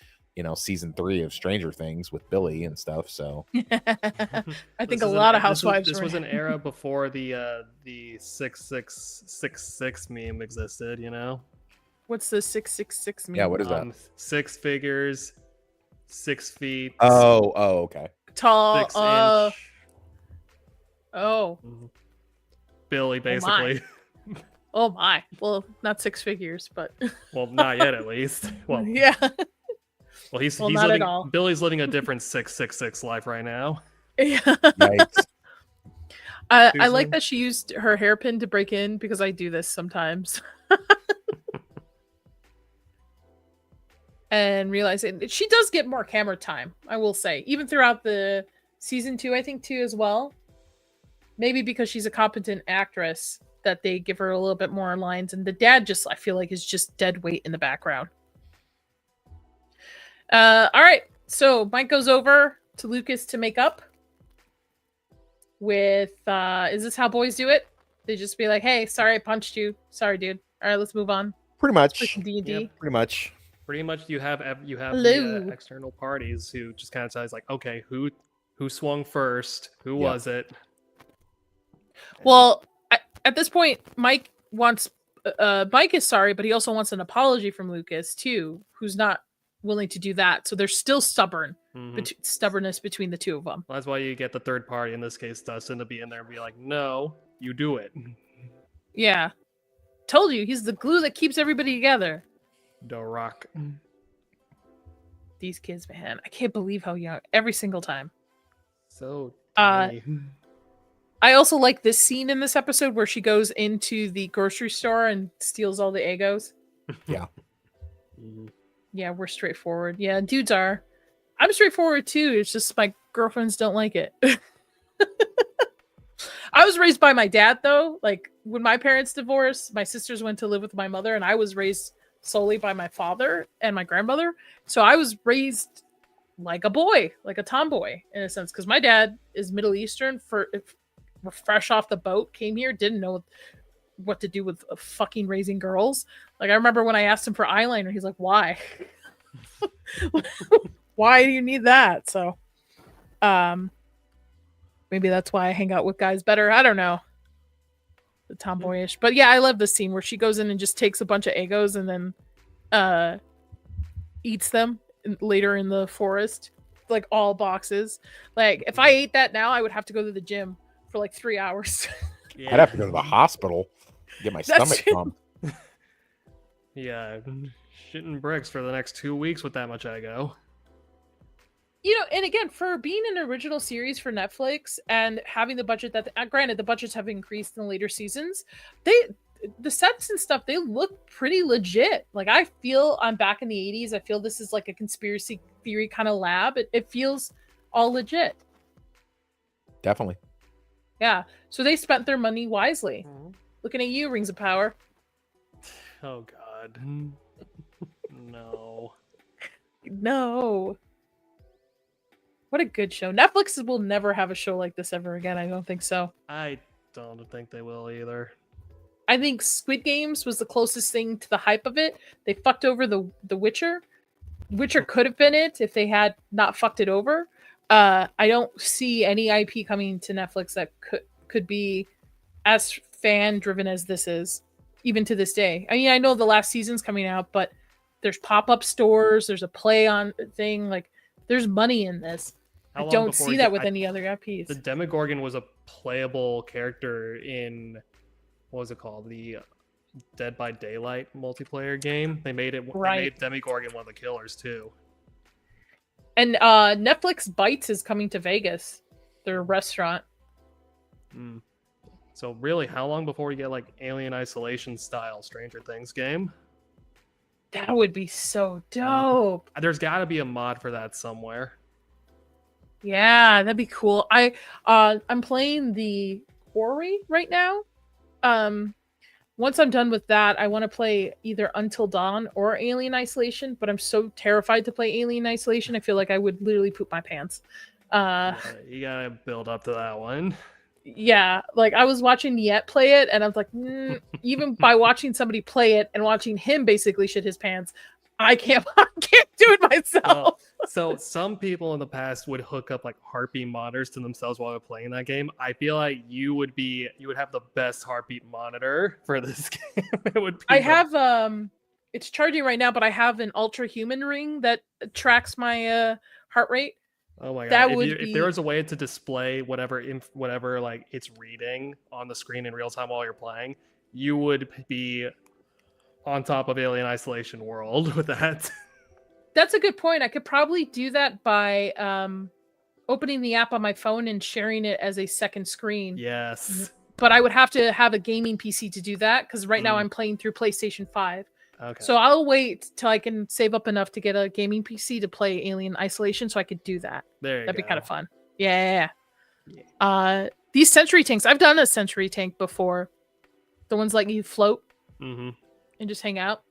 season 3 of Stranger Things with Billy and stuff. So I think a lot of housewives. This was an era before the 6666 meme existed. What's the 666 mean? Yeah, what is that? 6 figures, 6 feet. Oh, okay. Tall. 6 inch. Oh. Billy, basically. Oh my. Well, not six figures, but Well, not yet, at least. Well, yeah. well, he's Well, not at living. all. Billy's living a different 666 life right now. Yeah. Yikes. I Susan? like that she used her hairpin to break in because I do this sometimes. And realizing she does get more camera time, I will say, even throughout the season 2, I think too as well. Maybe because she's a competent actress that they give her a little bit more lines, and the dad just I feel like is just dead weight in the background. All right, so Mike goes over to Lucas to make up with is this how boys do it? They just be like, hey, sorry I punched you, sorry dude, all right, let's move on. Pretty Play much. some D&D. Yep. Pretty much. Pretty much, you have Hello. the external parties who just kind of says like, okay, who swung first? Who Yep. was it? Well, at this point, Mike wants Mike is sorry, but he also wants an apology from Lucas too, who's not willing to do that. So there's still Mhm. stubbornness between the two of them. Well, that's why you get the third party, in this case Dustin, to be in there and be like, no, you do it. Yeah, told you he's the glue that keeps everybody together. The Rock. These kids, man, I can't believe how young. Every single time. So Uh, tiny. I also like this scene in this episode where she goes into the grocery store and steals all the Eggos. Mhm. Yeah, we're straightforward. Yeah, dudes are. I'm straightforward too. It's just my girlfriends don't like it. I was raised by my dad though. Like when my parents divorced, my sisters went to live with my mother, and I was raised solely by my father and my grandmother. So I was raised like a boy, like a tomboy in a sense, because my dad is Middle Eastern. We're fresh off the boat, came here, didn't know what to do with fucking raising girls. Like I remember when I asked him for eyeliner, he's like, "Why? Why do you need that?" So, maybe that's why I hang out with guys better. I don't know. The tomboyish, but yeah, I love the scene where she goes in and just takes a bunch of Eggos and then eats them later in the forest, like all boxes. Like if I ate that now, I would have to go to the gym for like 3 hours. I'd have to go to the hospital, get my That's stomach true. pumped. Yeah, shitting bricks for the next 2 weeks with that much Eggo. You know, and again, for being an original series for Netflix and having the budget that, granted, the budgets have increased in the later seasons, the sets and stuff, they look pretty legit. Like I feel I'm back in the 80s. I feel this is like a conspiracy theory kind of lab. It feels all legit. Definitely. Yeah. So they spent their money wisely. Looking at you, Rings of Power. Oh God. No. No. What a good show. Netflix will never have a show like this ever again. I don't think so. I don't think they will either. I think Squid Games was the closest thing to the hype of it. They fucked over the Witcher. Witcher could have been it if they had not fucked it over. I don't see any IP coming to Netflix that could be as fan driven as this is, even to this day. I mean, I know the last season's coming out, but there's pop-up stores, there's a play on thing, like there's money in this. How I long don't before see you that get- with I- any other IPs. The Demogorgon was a playable character in, what was it called? The Dead by Daylight multiplayer game. They made it. Right. They made Demogorgon one of the killers too. And Netflix Bites is coming to Vegas, their restaurant. Mm. So really, how long before we get like Alien Isolation style Stranger Things game? That would be so dope. There's got to be a mod for that somewhere. Yeah, that'd be cool. I'm playing the Quarry right now. Once I'm done with that, I want to play either Until Dawn or Alien Isolation, but I'm so terrified to play Alien Isolation. I feel like I would literally poop my pants. Yeah, you gotta build up to that one. Yeah, like I was watching Niet play it, and I was like, even by watching somebody play it and watching him basically shit his pants, I can't do it myself. Well, so some people in the past would hook up like heartbeat monitors to themselves while they're playing that game. I feel like you would have the best heartbeat monitor for this game. It would be I have it's charging right now, but I have an ultra human ring that tracks my heart rate. Oh my god! That if, would if there was a way to display whatever like it's reading on the screen in real time while you're playing, you would be on top of Alien Isolation World with that. That's a good point. I could probably do that by opening the app on my phone and sharing it as a second screen. Yes. But I would have to have a gaming PC to do that because right now Mm. I'm playing through PlayStation 5. Okay. So I'll wait till I can save up enough to get a gaming PC to play Alien Isolation so I could do that. That'd be kind of fun. Yeah. These Century tanks, I've done a Century tank before. The ones like you float and just hang out.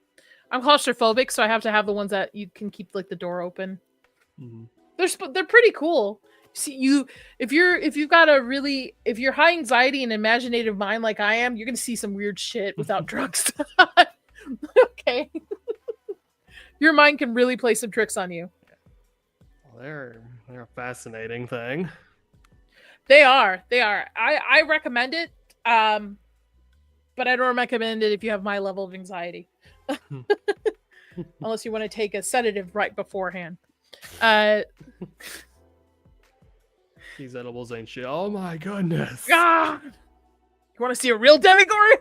I'm claustrophobic, so I have to have the ones that you can keep like the door open. They're pretty cool. See, if you've got if you're high anxiety and imaginative mind like I am, you're gonna see some weird shit without drugs. Okay. Your mind can really play some tricks on you. Well, they're a fascinating thing. They are. I recommend it. But I don't recommend it if you have my level of anxiety. Unless you want to take a sedative right beforehand. These edibles ain't shit. Oh my goodness. Ah! You want to see a real demigorgon?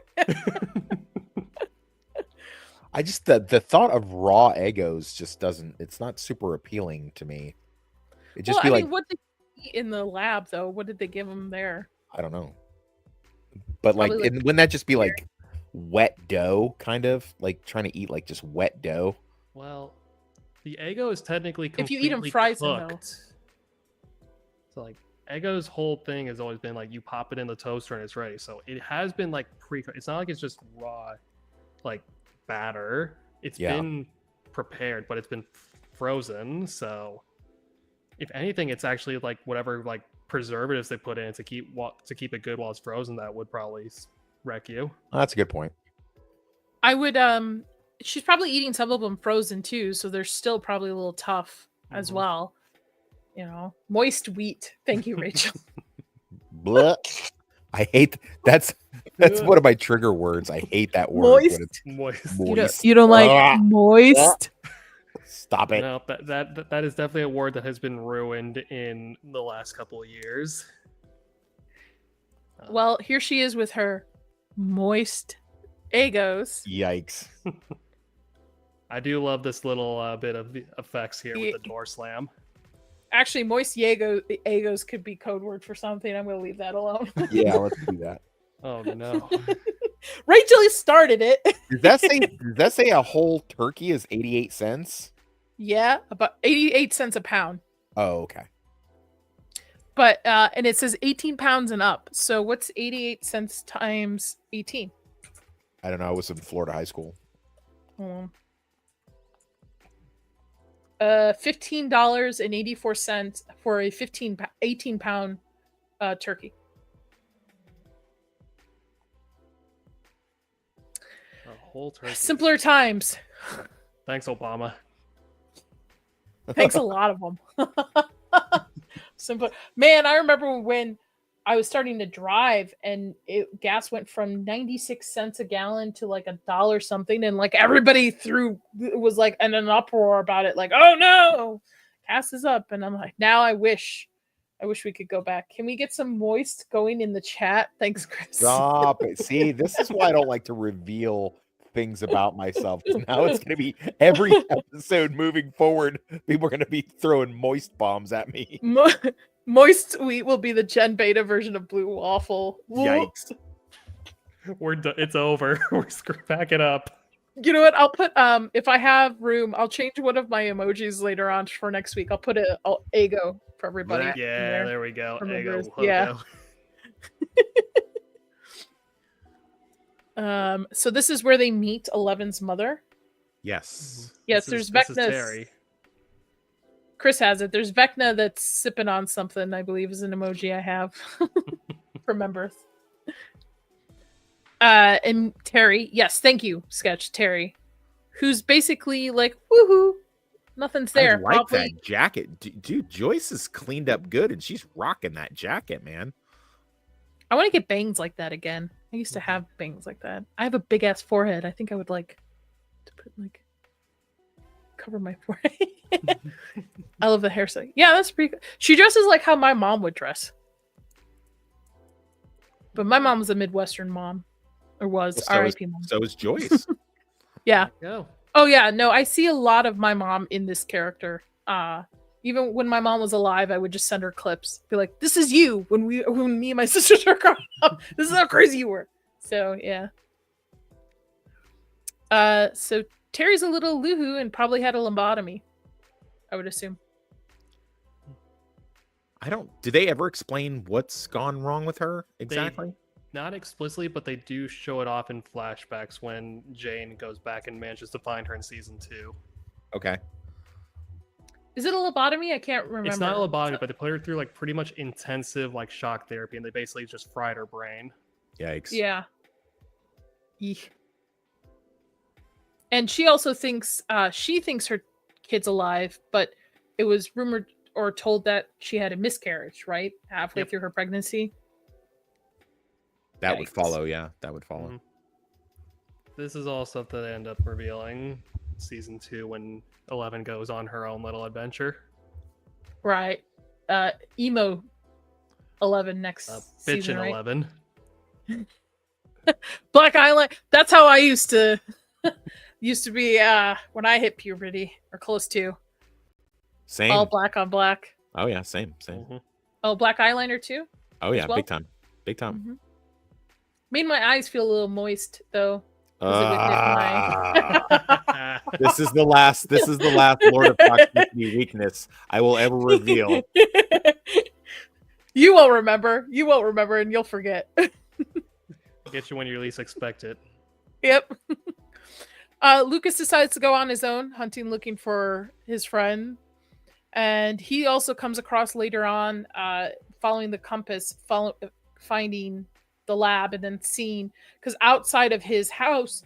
I just the thought of raw Eggos just doesn't. It's not super appealing to me. It just what did they eat in the lab though? What did they give them there? I don't know. But like, Probably, wouldn't that just be like wet dough, kind of like trying to eat like just wet dough? Well, the Eggo is technically If you completely eat them frozen, though. cooked. So like Eggo's whole thing has always been like you pop it in the toaster and it's ready. So it has been like pre-cooked. It's not like it's just raw, like batter. It's been prepared, but it's been frozen. So if anything, it's actually like whatever like preservatives they put in to keep it good while it's frozen. That would probably wreck you. Oh, that's a good point. I would she's probably eating some of them frozen too, so they're still probably a little tough as well. You know, moist wheat. Thank you, Rachel. Blah. I hate that's one of my trigger words. I hate that word. Moist. You don't like moist? Stop it. No, that is definitely a word that has been ruined in the last couple of years. Well, here she is with her moist Eggos. Yikes. I do love this little bit of effects here with the door slam. Actually, moist Eggos could be code word for something. I'm going to leave that alone. Yeah, let's do that. Oh no. Rachel started it. Does that say a whole turkey is 88 cents? Yeah, about 88 cents a pound. Oh, okay. But and it says 18 pounds and up. So what's 88 cents times 18? I don't know. I was in Florida high school. $15.84 for a 18 pound turkey. A whole turkey. Simpler times. Thanks, Obama. Thanks a lot of them. Simple. Man, I remember when I was starting to drive and gas went from 96 cents a gallon to like $1 something, and like everybody was like in an uproar about it, like, oh no, gas is up. And I'm like, now I wish we could go back. Can we get some moist going in the chat? Thanks, Chris. Stop it. See, this is why I don't like to reveal things about myself. Now it's going to be every episode moving forward. People are going to be throwing moist bombs at me. Moist wheat will be the Gen Beta version of Blue Waffle. Yikes. We're done. It's over. We're back it up. You know what? I'll put if I have room, I'll change one of my emojis later on for next week. I'll put a Eggo for everybody. Yeah, there we go. Eggo. Logo. Yeah. So this is where they meet Eleven's mother. Yes. Yes, This there's is Vecna. Terry. Chris has it. There's Vecna that's sipping on something, I believe is an emoji I have from members. And Terry, yes, thank you, Sketch Terry, who's basically like, woohoo, nothing's there. I like that jacket. Dude, Joyce is cleaned up good and she's rocking that jacket, man. I want to get bangs like that again. I used to have bangs like that. I have a big ass forehead. I think I would like to put like cover my forehead. I love the hairstyle. Yeah, that's pretty good. She dresses like how my mom would dress. But my mom was a Midwestern mom. or was Well, R.I.P. Mom. so is Joyce. Yeah. Go. Oh yeah, no, I see a lot of my mom in this character. Even when my mom was alive, I would just send her clips, be like, "This is you when me and my sisters were growing up. This is how crazy you were." So yeah. So Terry's a little loohoo and probably had a lobotomy, I would assume. Do they ever explain what's gone wrong with her exactly? Not explicitly, but they do show it off in flashbacks when Jane goes back and manages to find her in season 2. Okay. Is it a lobotomy? I can't remember. It's not a lobotomy, but they put her through like pretty much intensive like shock therapy, and they basically just fried her brain. Yikes. Yeah. Eek. And she also thinks her kid's alive, but it was rumored or told that she had a miscarriage, right? Halfway through her pregnancy. That would follow, yeah. That would follow. Mm-hmm. This is all stuff that they end up revealing season 2 when 11 goes on her own little adventure. Right. Emo 11 next season, Bitchin' right? 11. Black Island. That's how I used to be when I hit puberty or close to. Same. All black on black. Oh yeah, same. Mm-hmm. Oh, Black Eyeliner too? Oh yeah, well? big time. Mm-hmm. Made my eyes feel a little moist though. This is the last Lord of Toxicity weakness I will ever reveal. You won't remember, and you'll forget. Get you when you least expect it. Yep. Lucas decides to go on his own, hunting, looking for his friend. And he also comes across later on, following the compass, finding the lab, and then seeing, because outside of his house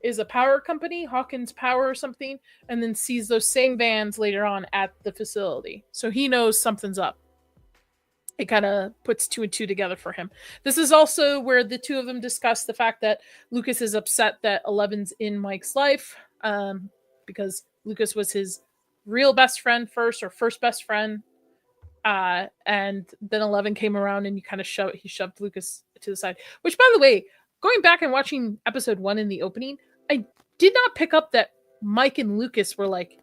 is a power company, Hawkins Power or something, and then sees those same vans later on at the facility. So he knows something's up. It kind of puts 2 and 2 together for him. This is also where the two of them discuss the fact that Lucas is upset that 11's in Mike's life, because Lucas was his real best friend first best friend, and then 11 came around and he shoved Lucas to the side. Which, by the way, going back and watching episode 1 in the opening, I did not pick up that Mike and Lucas were like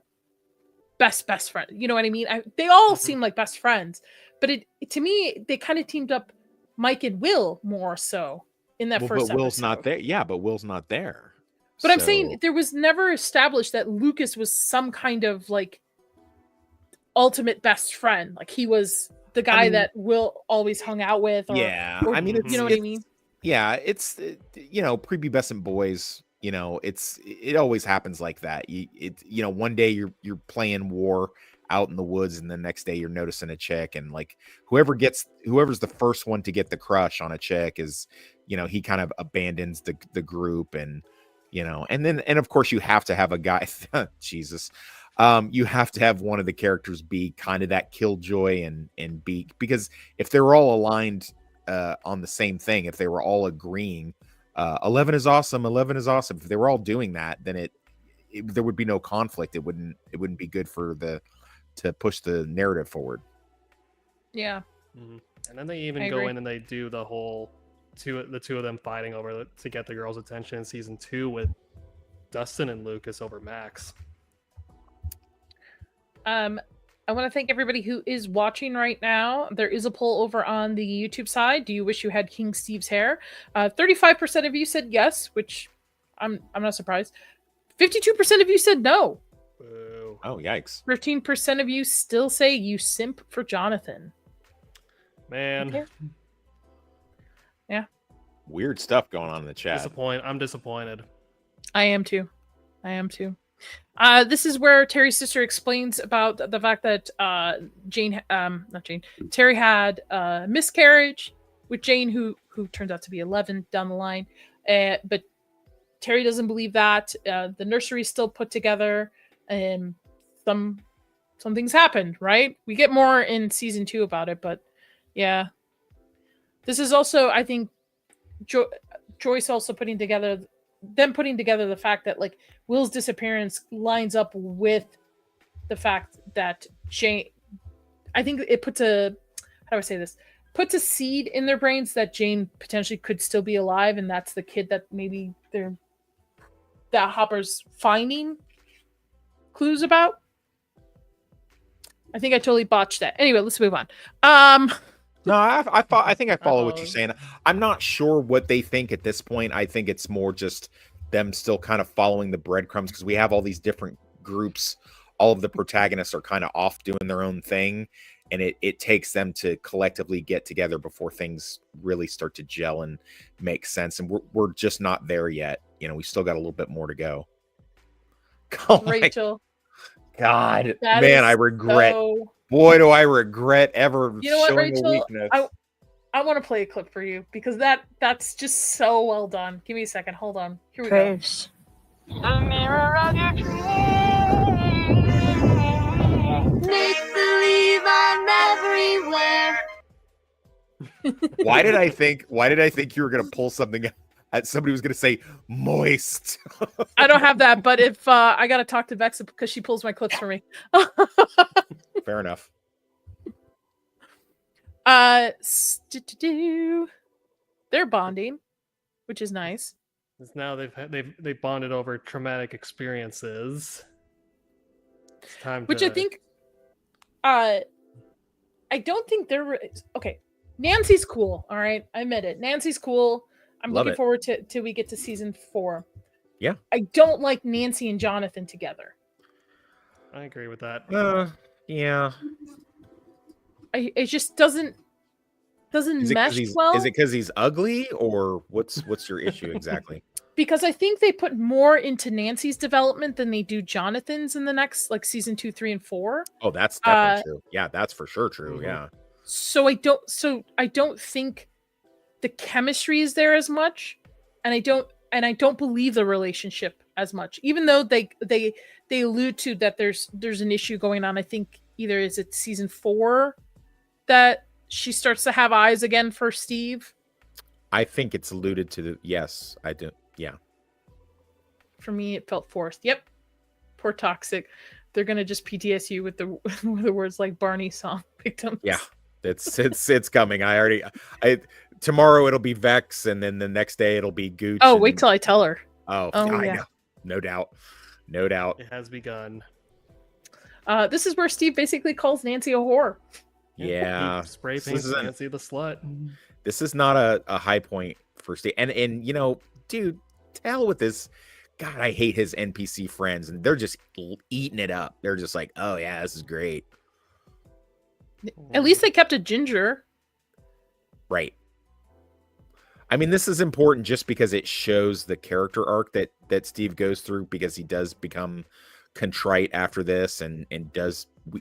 best friends. You know what I mean? They all seem like best friends, but to me they kind of teamed up Mike and Will more so in that first episode. But Will's not there. Yeah, but Will's not there. But I'm saying there was never established that Lucas was some kind of like ultimate best friend. Like he was the guy that Will always hung out with. I mean, you know what I mean? Yeah, it's prepubescent boys. It always happens like that. One day you're playing war out in the woods, and the next day you're noticing a chick, and like whoever's the first one to get the crush on a chick is, he kind of abandons the group, and and of course you have to have a guy. Jesus. You have to have one of the characters be kind of that killjoy and be, because if they were all aligned on the same thing, if they were all agreeing, 11 is awesome, if they were all doing that, then there would be no conflict. It wouldn't be good to push the narrative forward. Yeah. Mm-hmm. And then they even go in and they do the whole the two of them fighting over to get the girl's attention in season 2 with Dustin and Lucas over Max. I want to thank everybody who is watching right now. There is a poll over on the YouTube side. Do you wish you had King Steve's hair? 35% of you said yes, which I'm not surprised. 52% of you said no. Boo. Oh, yikes. 13% of you still say you simp for Jonathan. Man. Okay. Yeah. Weird stuff going on in the chat. I'm disappointed. I am too. This is where Terry's sister explains about the fact that Terry had a miscarriage with Jane, who turns out to be 11 down the line. But Terry doesn't believe that. The nursery is still put together, and some things happened, right? We get more in season 2 about it, but yeah. This is also, I think, Joyce also putting together the fact that like Will's disappearance lines up with the fact that Jane, I think it puts puts a seed in their brains that Jane potentially could still be alive, and that's the kid that maybe that Hopper's finding clues about. I think I totally botched that. Anyway, let's move on. No, I think I follow what you're saying. I'm not sure what they think at this point. I think it's more just them still kind of following the breadcrumbs because we have all these different groups. All of the protagonists are kind of off doing their own thing, and it takes them to collectively get together before things really start to gel and make sense. And we're just not there yet. You know, we still got a little bit more to go. Oh Rachel. God, man, I regret. So... Boy, do I regret ever you know what, showing Rachel? a weakness. I want to play a clip for you because that's just so well done. Give me a second. Hold on. Here we Graves. go. The mirror of your dreams. Make believe I'm everywhere. Why did I think you were gonna pull something at somebody was gonna say moist? I don't have that, but if I gotta talk to Vexa because she pulls my clips for me. Fair enough. They're bonding, which is nice. Now they've bonded over traumatic experiences. It's time Which to... I think, I don't think they're okay. Nancy's cool. All right, I admit it. Nancy's cool. I'm Love looking it. forward to till we get to season 4. Yeah. I don't like Nancy and Jonathan together. I agree with that. Yeah. It just doesn't mesh well. Is it because he's ugly, or what's your issue exactly? Because I think they put more into Nancy's development than they do Jonathan's in the next, like season 2, 3, and 4. Oh, that's definitely true. Yeah, that's for sure true. Yeah. So I don't think the chemistry is there as much, and I don't believe the relationship as much. Even though they allude to that there's an issue going on. I think either is it season 4 that she starts to have eyes again for Steve. I think it's alluded to the yes, I do. Yeah. For me, it felt forced. Yep. Poor Toxic. They're gonna just PTSU with the with the words like Barney song victims. Yeah. It's coming. Tomorrow it'll be Vex, and then the next day it'll be Gooch. Oh, wait till I tell her. Oh, Oh, I yeah. know. No doubt. No doubt. It has begun. This is where Steve basically calls Nancy a whore. Yeah. He spray This paints isn't- Nancy the slut. This is not a high point for Steve. And you know, dude, to hell with this. God, I hate his NPC friends, and they're just eating it up. They're just like, oh yeah, this is great. At least they kept a ginger. Right. I mean, this is important just because it shows the character arc that Steve goes through, because he does become contrite after this, and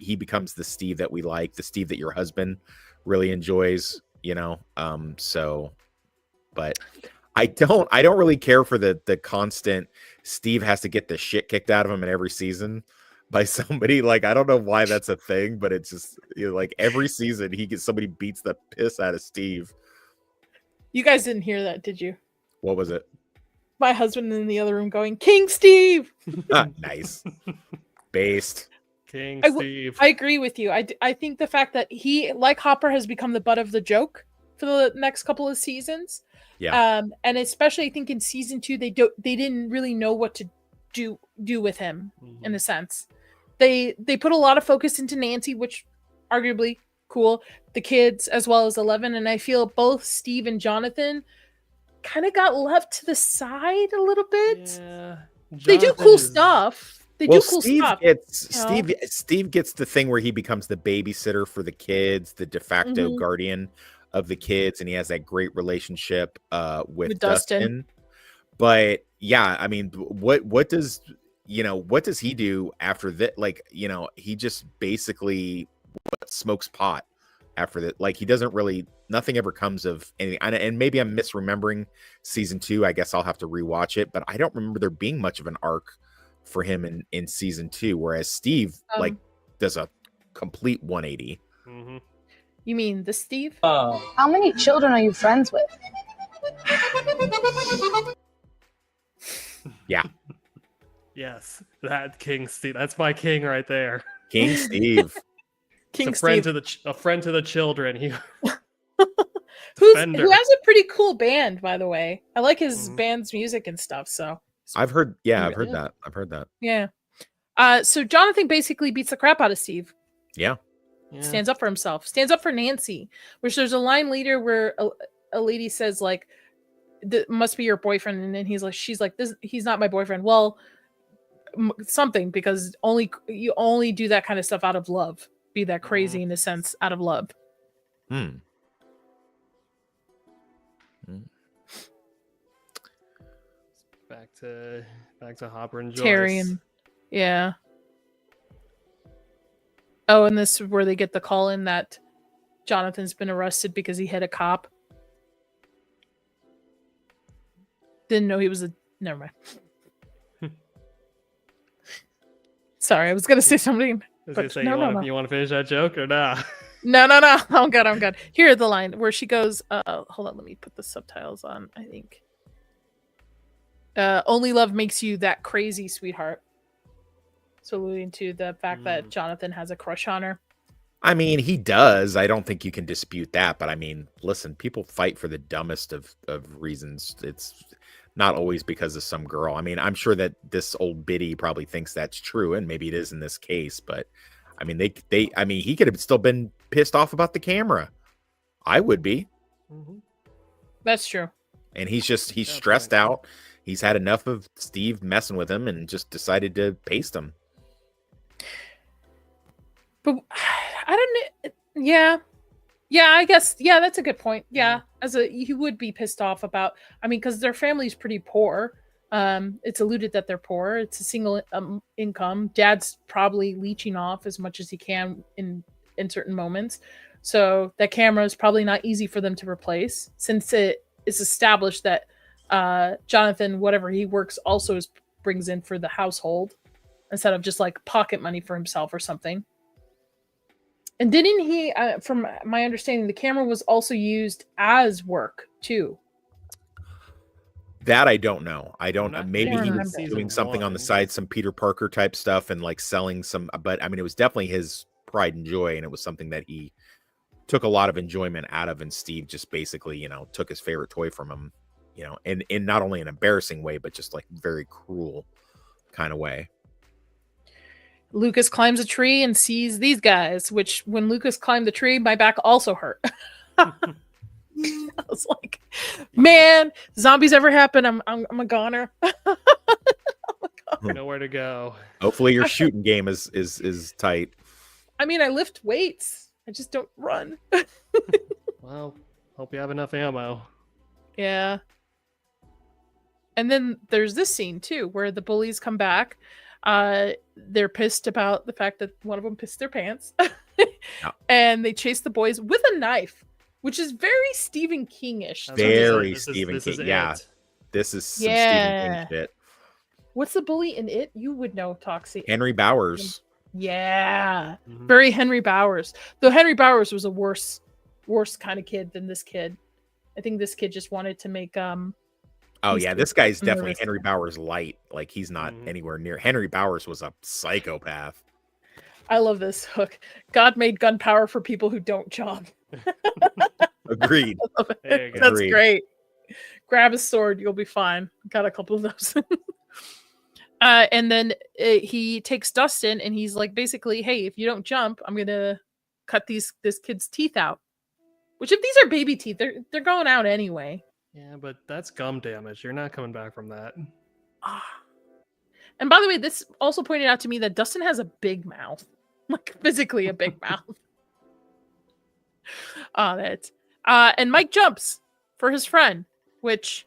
he becomes the Steve that we like, the Steve that your husband really enjoys, you know. But I don't really care for the constant Steve has to get the shit kicked out of him in every season by somebody. Like, I don't know why that's a thing, but it's just, you know, like every season somebody beats the piss out of Steve. You guys didn't hear that, did you? What was it? My husband in the other room going, King Steve! Nice. Based. King I Steve. I agree with you. I think the fact that he, like Hopper, has become the butt of the joke for the next couple of seasons. Yeah. And especially I think in season 2, they didn't really know what to do with him, in a sense. They put a lot of focus into Nancy, which arguably cool, the kids as well as 11, and I feel both Steve and Jonathan kind of got left to the side a little bit. Yeah. They do cool stuff. They do cool Steve stuff. Steve gets the thing where he becomes the babysitter for the kids, the de facto guardian of the kids, and he has that great relationship with Dustin. But yeah, I mean, what does he do after that? Like, you know, he just basically smokes pot after that. Like, he doesn't really, nothing ever comes of anything. And maybe I'm misremembering season 2. I guess I'll have to rewatch it, but I don't remember there being much of an arc for him in season 2, whereas Steve like does a complete 180. You mean the Steve? How many children are you friends with? Yeah. Yes, that King Steve. That's my king right there. King Steve. King a friend Steve. to the children. He Who Fender. has a pretty cool band, by the way. I like his Mhm. band's music and stuff. So I've heard Yeah. that. I've heard that. yeah. So Jonathan basically beats the crap out of Steve. Yeah. Yeah. Stands up for himself. Stands up for Nancy. Which there's a line later where a lady says like, "Must be your boyfriend," and then she's like, "This, he's not my boyfriend." Well, something, because you only do that kind of stuff out of love. Be that crazy in a sense out of love. Hmm. Back to Hopper and Joyce. Terry and yeah. Oh, and this is where they get the call in that Jonathan's been arrested because he hit a cop. Didn't know he was a. Never mind. Sorry, I was gonna say something. Does But it say no, no, no. you want to finish that joke or not? No. I'm good. Here's the line where she goes, hold on, let me put the subtitles on, I think. Only love makes you that crazy, sweetheart. So alluding to the fact that Jonathan has a crush on her. I mean, he does. I don't think you can dispute that. But I mean, listen, people fight for the dumbest of reasons. It's not always because of some girl. I mean, I'm sure that this old biddy probably thinks that's true, and maybe it is in this case. But I mean, he could have still been pissed off about the camera. I would be. Mhm. That's true. And he's stressed out. He's had enough of Steve messing with him and just decided to paste him. But I don't know. Yeah, I guess. Yeah, that's a good point. Yeah, he would be pissed off about. I mean, because their family's pretty poor. It's alluded that they're poor. It's a single income. Dad's probably leeching off as much as he can in certain moments. So that camera is probably not easy for them to replace, since it is established that Jonathan, whatever he works, also brings in for the household instead of just like pocket money for himself or something. And didn't he, from my understanding, the camera was also used as work too? That I don't know. I don't. Maybe I he don't was remember. doing something on the side, some Peter Parker type stuff, and like selling some. But I mean, it was definitely his pride and joy, and it was something that he took a lot of enjoyment out of. And Steve just basically, took his favorite toy from him, in not only an embarrassing way, but just like very cruel kind of way. Lucas climbs a tree and sees these guys, which when Lucas climbed the tree, my back also hurt. I was like, man, zombies ever happen? I'm a goner. Nowhere to go. Hopefully your shooting game is tight. I mean, I lift weights. I just don't run. Well, hope you have enough ammo. Yeah. And then there's this scene too, where the bullies come back. They're pissed about the fact that one of them pissed their pants. And they chase the boys with a knife, which is very Stephen King-ish. Very This Stephen is King. Yeah. it. This is some Stephen King shit. What's the bully in it? You would know, Toxie. Henry Bowers. Yeah. Mhm. Very Henry Bowers. Though Henry Bowers was a worse kind of kid than this kid. I think this kid just wanted to make Oh He's yeah, this guy's nervous. definitely Henry Bowers light. Like he's not anywhere near. Henry Bowers was a psychopath. I love this hook. God made gun power for people who don't jog. Agreed. I love it. There you go. That's Agreed. great. Grab a sword, you'll be fine. Got a couple of those. And then he takes Dustin and he's like, basically, hey, if you don't jump, I'm gonna cut this kid's teeth out. Which, if these are baby teeth, they're going out anyway. Yeah, but that's gum damage. You're not coming back from that. And by the way, this also pointed out to me that Dustin has a big mouth, like physically a big mouth. And Mike jumps for his friend, which,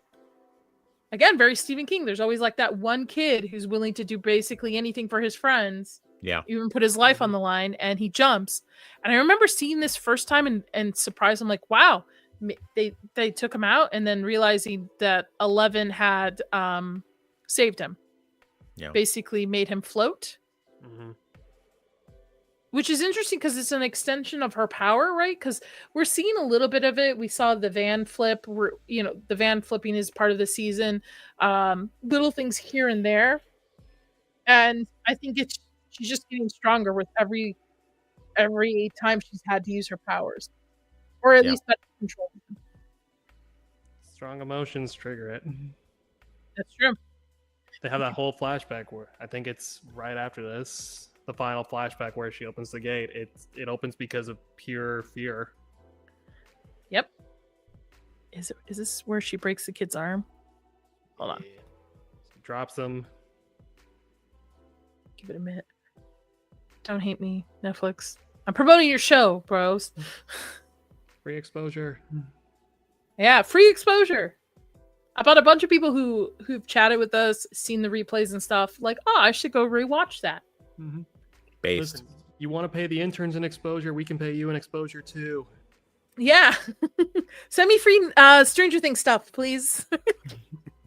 again, very Stephen King. There's always like that one kid who's willing to do basically anything for his friends. Yeah. Even put his life on the line, and he jumps. And I remember seeing this first time and surprised. I'm like, wow, they took him out, and then realizing that 11 had saved him. Yeah. Basically made him float. Mm-hmm. Which is interesting because it's an extension of her power, right? Because we're seeing a little bit of it. We saw the van flip. The van flipping is part of the season. Little things here and there, and I think she's just getting stronger with every time she's had to use her powers. or at Yeah. least better control. Strong emotions trigger it. That's true. They have that whole flashback where I think it's right after this, the final flashback where she opens the gate. It opens because of pure fear. Yep. Is this where she breaks the kid's arm? Hold on. She drops them. Give it a minute. Don't hate me, Netflix. I'm promoting your show, bros. Free exposure. Yeah, free exposure. About a bunch of people who've chatted with us, seen the replays and stuff, like, oh, I should go rewatch that. Mm-hmm. Based. Listen, you want to pay the interns an exposure? We can pay you an exposure too. Yeah. Send me free Stranger Things stuff, please.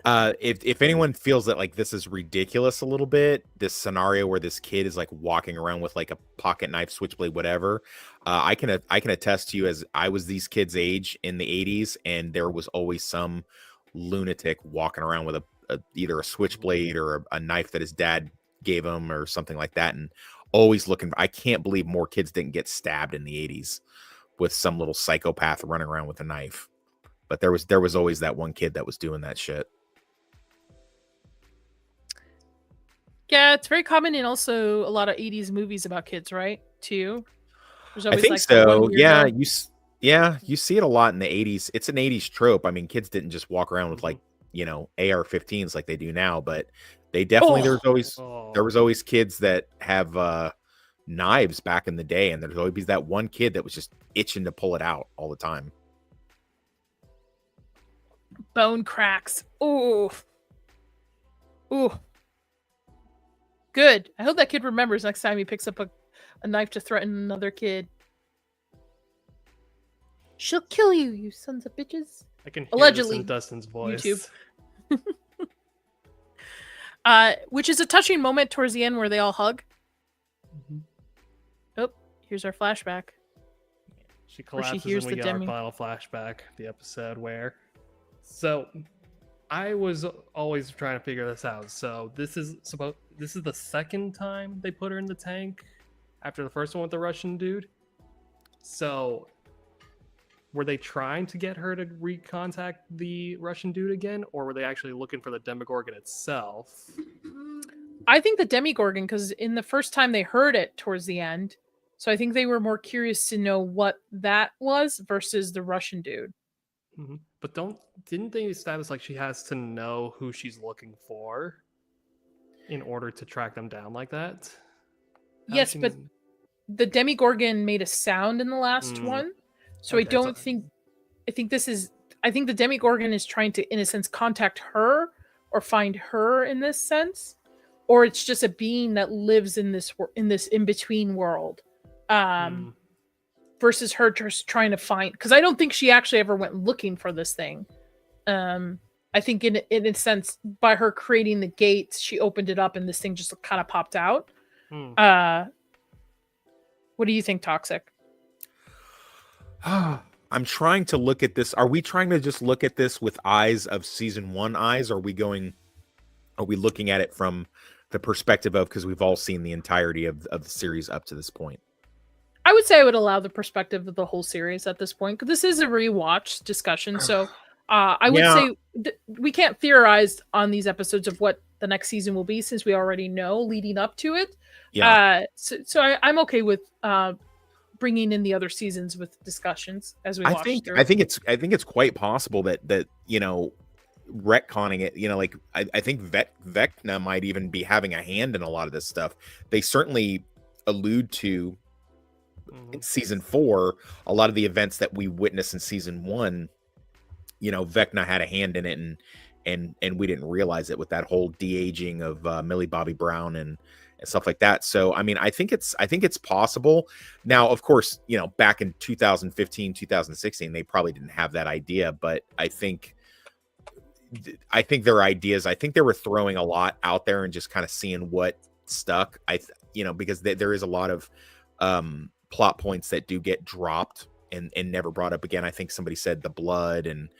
If anyone feels that like this is ridiculous a little bit, this scenario where this kid is like walking around with like a pocket knife, switchblade, whatever, I can attest to you, as I was these kids' age in the 80s, and there was always some lunatic walking around with either a switchblade or a knife that his dad gave him or something like that, and always looking. I can't believe more kids didn't get stabbed in the 80s with some little psychopath running around with a knife. But there was always that one kid that was doing that shit. Yeah, it's very common in also a lot of 80s movies about kids, right? Too. There's I think that so. one Yeah, weirdo. you see it a lot in the 80s. It's an 80s trope. I mean, kids didn't just walk around with like, AR-15s like they do now, but they definitely there was always kids that have knives back in the day, and there's always that one kid that was just itching to pull it out all the time. Bone cracks. Ooh. Good. I hope that kid remembers next time he picks up a knife to threaten another kid. She'll kill you, you sons of bitches. I can hear Allegedly, this in Dustin's voice. YouTube. Which is a touching moment towards the end where they all hug. Mm-hmm. Oh, here's our flashback. She Where she collapses hears and we the get our demi- final flashback, the episode where... So, I was always trying to figure this out. So, this is the second time they put her in the tank after the first one with the Russian dude. So, were they trying to get her to recontact the Russian dude again, or were they actually looking for the Demogorgon itself? I think the Demogorgon, because in the first time they heard it towards the end, so I think they were more curious to know what that was versus the Russian dude. Mm-hmm. But didn't they establish like she has to know who she's looking for in order to track them down like that? Yes, but the Demogorgon made a sound in the last one, so Okay, I think the Demogorgon is trying to, in a sense, contact her or find her in this sense, or it's just a being that lives in this in between world, versus her just trying to find. Because I don't think she actually ever went looking for this thing. I think in a sense, by her creating the gates, she opened it up and this thing just kind of popped out. What do you think, Toxic? I'm trying to look at this. Are we trying to just look at this with eyes of season 1 eyes? Or are we looking at it from the perspective of, because we've all seen the entirety of the series up to this point? I would say I would allow the perspective of the whole series at this point, because this is a rewatch discussion. So I would say we can't theorize on these episodes of what the next season will be, since we already know leading up to it. Yeah. So I'm okay with bringing in the other seasons with discussions as we watch through. I think it's quite possible that retconning it, like I think Vecna might even be having a hand in a lot of this stuff. They certainly allude to in season 4 a lot of the events that we witnessed in season 1. Vecna had a hand in it, and we didn't realize it with that whole de-aging of Millie Bobby Brown and stuff like that. So I mean, I think it's possible. Now, of course, back in 2015, 2016, they probably didn't have that idea, but I think their ideas, I think they were throwing a lot out there and just kind of seeing what stuck. Because there is a lot of plot points that do get dropped and never brought up again. I think somebody said the blood and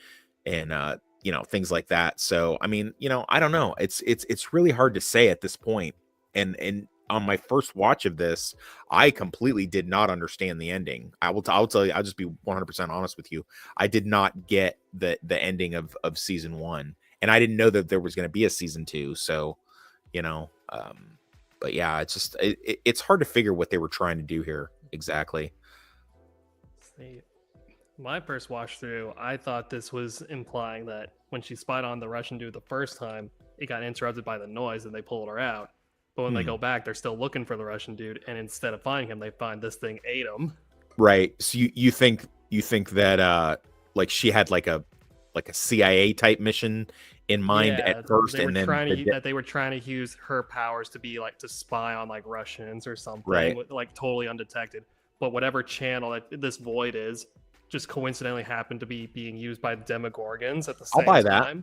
things like that. So I mean, I don't know. It's really hard to say at this point. And on my first watch of this, I completely did not understand the ending. I'll tell you, I'll just be 100% honest with you. I did not get the ending of season 1, and I didn't know that there was going to be a season 2. So, but yeah, it's just it's hard to figure what they were trying to do here exactly. See, my first watch through, I thought this was implying that when she spied on the Russian dude the first time, it got interrupted by the noise and they pulled her out. But when they go back, they're still looking for the Russian dude, and instead of finding him, they find this thing ate him. Right. So you think that like she had like a CIA type mission in mind at first, and then they were trying to use her powers to be like to spy on like Russians or something, right? Like totally undetected. But whatever channel that this void is, just coincidentally happened to be being used by the Demogorgons at the same time. I'll buy that.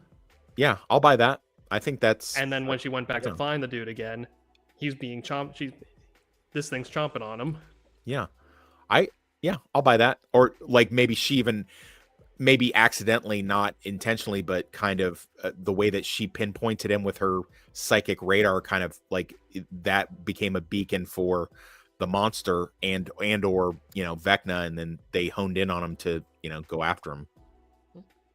Yeah, I'll buy that. I think that's. And then when she went back to find the dude again, he's being chomped. This thing's chomping on him. Yeah, I'll buy that. Or like maybe she even, maybe accidentally, not intentionally, but kind of the way that she pinpointed him with her psychic radar, kind of like that became a beacon for the monster and or Vecna, and then they honed in on him to go after him.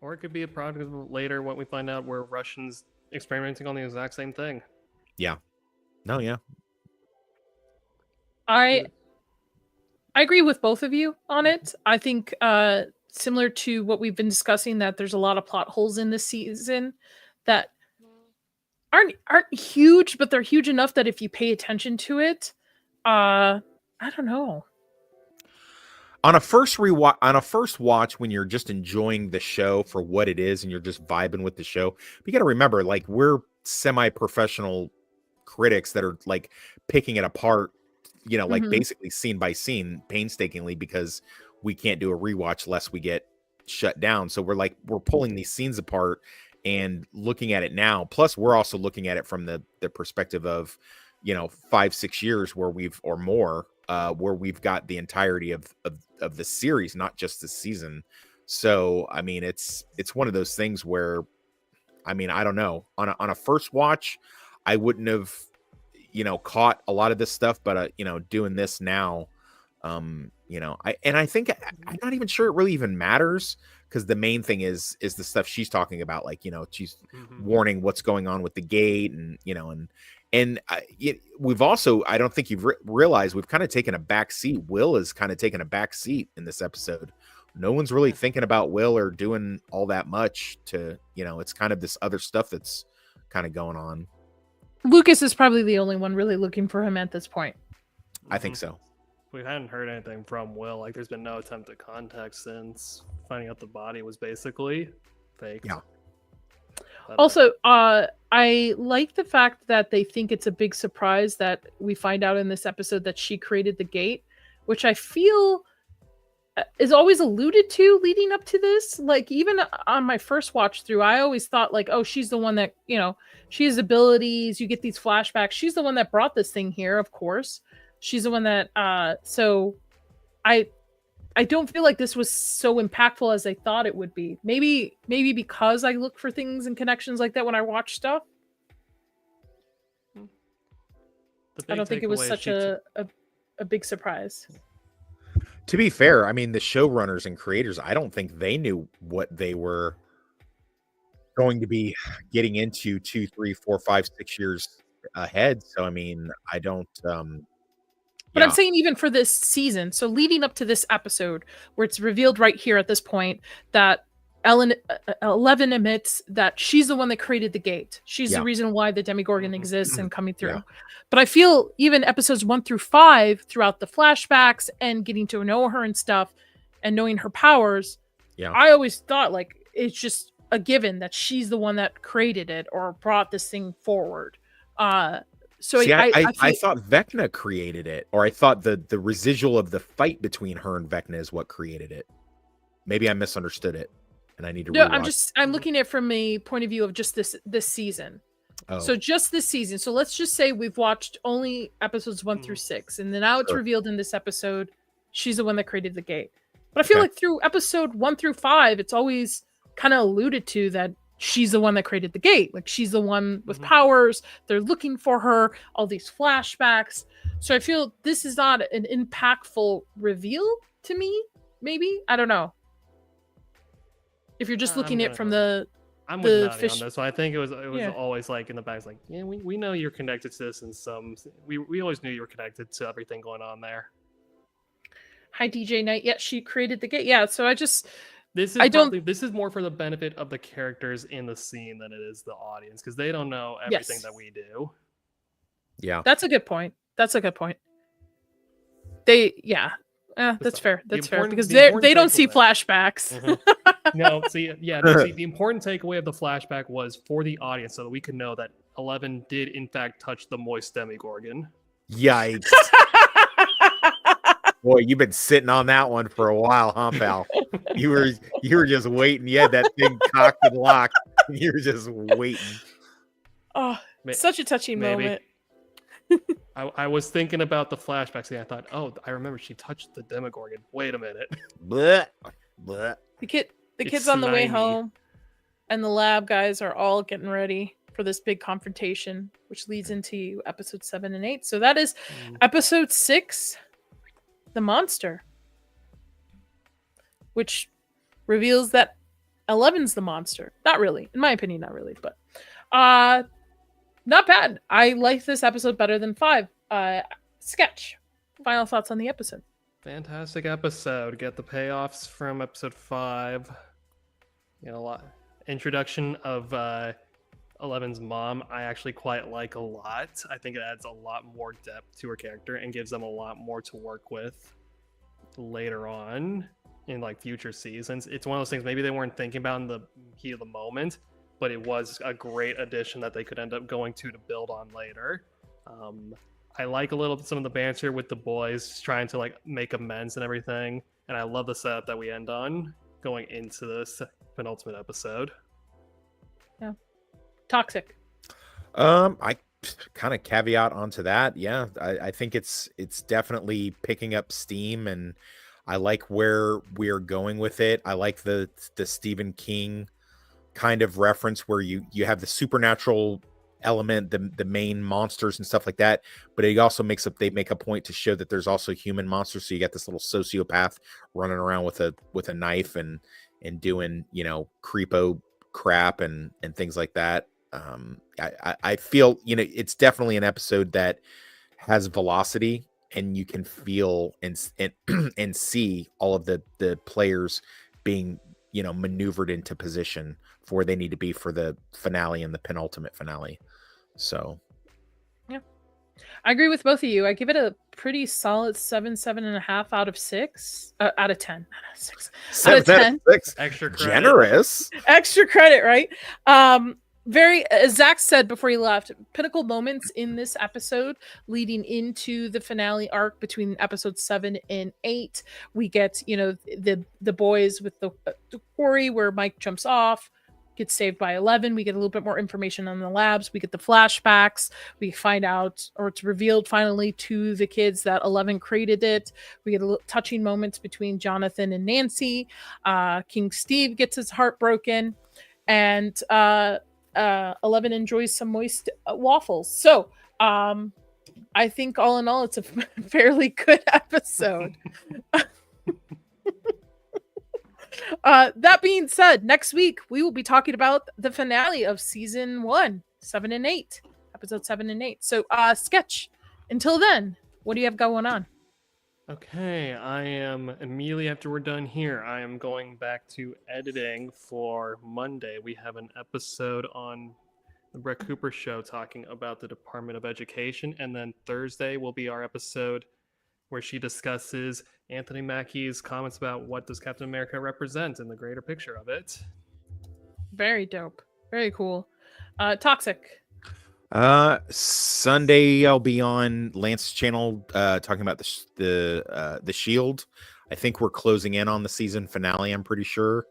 Or it could be a product of later what we find out where Russians experimenting on the exact same thing. Yeah. No, yeah. I agree with both of you on it. I think similar to what we've been discussing, that there's a lot of plot holes in this season that aren't huge, but they're huge enough that if you pay attention to it, I don't know. On a first watch, when you're just enjoying the show for what it is and you're just vibing with the show, you got to remember, like, we're semi-professional critics that are like picking it apart, like basically scene by scene painstakingly, because we can't do a rewatch lest we get shut down. So we're pulling these scenes apart and looking at it now. Plus we're also looking at it from the perspective of 5-6 years where we've got the entirety of the series, not just this season. So I mean, it's one of those things where, I mean, I don't know, on a first watch I wouldn't have caught a lot of this stuff, but doing this now, I think I'm not even sure it really even matters, because the main thing is the stuff she's talking about, like she's warning what's going on with the gate, and we've also, I don't think you've realized, we've kind of taken a back seat. Will is kind of taking a back seat in this episode. No one's really thinking about Will or doing all that much to, it's kind of this other stuff that's kind of going on. Lucas is probably the only one really looking for him at this point. I think so. We hadn't heard anything from Will. Like, there's been no attempt at contact since finding out the body was basically fake. Yeah. Also, I like the fact that they think it's a big surprise that we find out in this episode that she created the gate, which I feel is always alluded to leading up to this. Like, even on my first watch through, I always thought like, oh, she's the one that, she has abilities. You get these flashbacks. She's the one that brought this thing here, of course. She's the one that, so I don't feel like this was so impactful as I thought it would be. Maybe because I look for things and connections like that when I watch stuff. I don't think it was such a big surprise. To be fair, I mean, the showrunners and creators, I don't think they knew what they were going to be getting into 2, 3, 4, 5, 6 years ahead. So, I mean, I don't... But I'm saying even for this season, so leading up to this episode, where it's revealed right here at this point that Eleven admits that she's the one that created the gate. She's the reason why the Demogorgon exists and coming through. Yeah. But I feel even episodes 1 through 5, throughout the flashbacks and getting to know her and stuff and knowing her powers, I always thought like it's just a given that she's the one that created it or brought this thing forward. So see, I thought Vecna created it, or I thought the residual of the fight between her and Vecna is what created it. Maybe I misunderstood it, and I need to. No, I'm looking at it from a point of view of just this season. Oh. So just this season. So let's just say we've watched only episodes 1 through 6, and then now it's revealed in this episode she's the one that created the gate. But I feel like through episode 1 through 5, it's always kind of alluded to that she's the one that created the gate. Like she's the one with Mhm. powers. They're looking for her, all these flashbacks. So I feel this is not an impactful reveal to me, maybe. I don't know. If you're just looking at it from I'm the with Nani fish- on this. So I think it was Yeah. always like in the back, it's like, yeah, we know you're connected to this in some. We always knew you were connected to everything going on there. Hi DJ Knight. Yeah, she created the gate. Yeah, so I just This is I don't- probably, this is more for the benefit of the characters in the scene than it is the audience, because they don't know everything Yes. that we do. Yeah. that's a good point. That's a good point. That's the- fair. the That's fair important- because the they important don't see takeaway- flashbacks. No, see, the important takeaway of the flashback was for the audience, so that we could know that 11 did in fact touch the moist Demogorgon. Yikes. Boy, you've been sitting on that one for a while, huh, pal? You were just waiting. You had that thing cocked and locked. You were just waiting. Oh, Ma- such a touching maybe. moment. I was thinking about the flashbacks, and I thought, oh, I remember she touched the Demogorgon. Wait a minute. Blech, blech. The kids It's on the way slimy. home, and the lab guys are all getting ready for this big confrontation, which leads into episode 7 and 8. So that is episode 6, the monster, which reveals that 11's the monster. Not really, in my opinion, not really, but not bad. I like this episode better than 5. Sketch. Final thoughts on the episode. Fantastic episode. Get the payoffs from episode 5. You know, a lot. Introduction of 11's mom, I actually quite like a lot. I think it adds a lot more depth to her character and gives them a lot more to work with later on in like future seasons. It's one of those things maybe they weren't thinking about in the heat of the moment, but it was a great addition that they could end up going to build on later. I like a little some of the banter with the boys trying to like make amends and everything, and I love the setup that we end on going into this penultimate episode. Toxic. I kind of caveat onto that. Yeah, I think it's definitely picking up steam, and I like where we're going with it. I like the Stephen King kind of reference where you have the supernatural element, the main monsters and stuff like that, but it also they make a point to show that there's also human monsters. So you got this little sociopath running around with a knife and doing, you know, creepo crap and things like that. I feel, you know, it's definitely an episode that has velocity, and you can feel and see all of the players being, you know, maneuvered into position for where they need to be for the finale and the penultimate finale. So yeah, I agree with both of you. I give it a pretty solid 7.5 out of 6 out of 10. 6 out of 10. 6. Extra credit. Generous. Extra credit, right? Very, as Zach said before he left, pinnacle moments in this episode leading into the finale arc between episodes 7 and 8. We get, you know, the boys with the quarry where Mike jumps off, gets saved by 11. We get a little bit more information on the labs. We get the flashbacks. We find out, or it's revealed finally to the kids that 11 created it. We get a little touching moments between Jonathan and Nancy. King Steve gets his heart broken, and 11 enjoys some moist waffles. So I think all in all, it's a fairly good episode. That being said, next week we will be talking about the finale of season 1, 7 and 8, episode 7 and 8. So Sketch, until then, what do you have going on? Okay, I am immediately after we're done here, I am going back to editing for Monday. We have an episode on the Brett Cooper show talking about the Department of Education, and then Thursday will be our episode where she discusses Anthony Mackie's comments about what does Captain America represent in the greater picture of it. Very dope. Very cool. Toxic. Sunday I'll be on Lance's channel talking about the Shield. I think we're closing in on the season finale, I'm pretty sure.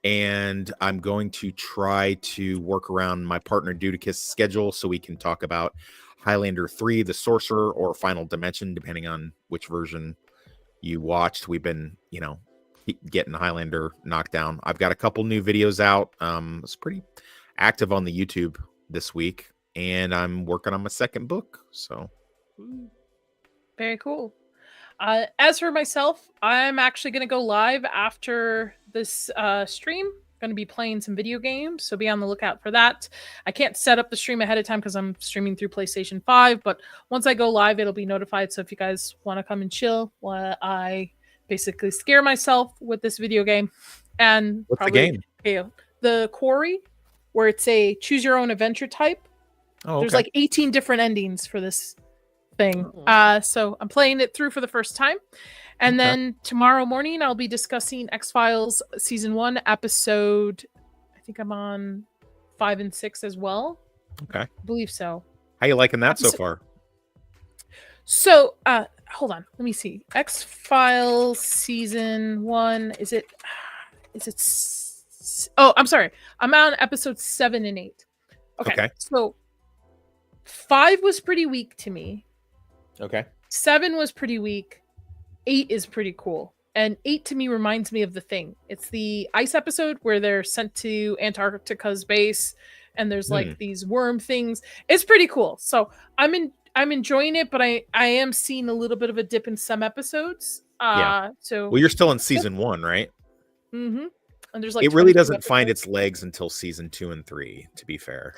And I'm going to try to work around my partner Dudicus' schedule so we can talk about Highlander 3, The Sorcerer, or Final Dimension, depending on which version you watched. We've been, you know, getting Highlander knocked down. I've got a couple new videos out. I was pretty active on the YouTube this week, and I'm working on my second book. So Very cool. As for myself, I'm actually going to go live after this stream. Going to be playing some video games, so be on the lookout for that. I can't set up the stream ahead of time because I'm streaming through PlayStation 5, but once I go live, it'll be notified. So if you guys want to come and chill while I basically scare myself with this video game, and what's the game? The Quarry, where it's a choose your own adventure type. Oh, okay. There's like 18 different endings for this thing. So I'm playing it through for the first time. And then tomorrow morning, I'll be discussing X-Files Season 1, episode, I think I'm on 5 and 6 as well. Okay. I believe so. How you liking that so far? So, hold on. Let me see. X-Files Season 1, is it... Oh, I'm sorry. I'm on episode 7 and 8. Okay. So, 5 was pretty weak to me. Okay. 7 was pretty weak. 8 is pretty cool. And 8 to me reminds me of The Thing. It's the ice episode where they're sent to Antarctica's base and there's like these worm things. It's pretty cool. So I'm enjoying it, but I am seeing a little bit of a dip in some episodes. So well, you're still in season 1, right? Mm-hmm. And there's like it really doesn't find its legs until season 2 and 3, to be fair.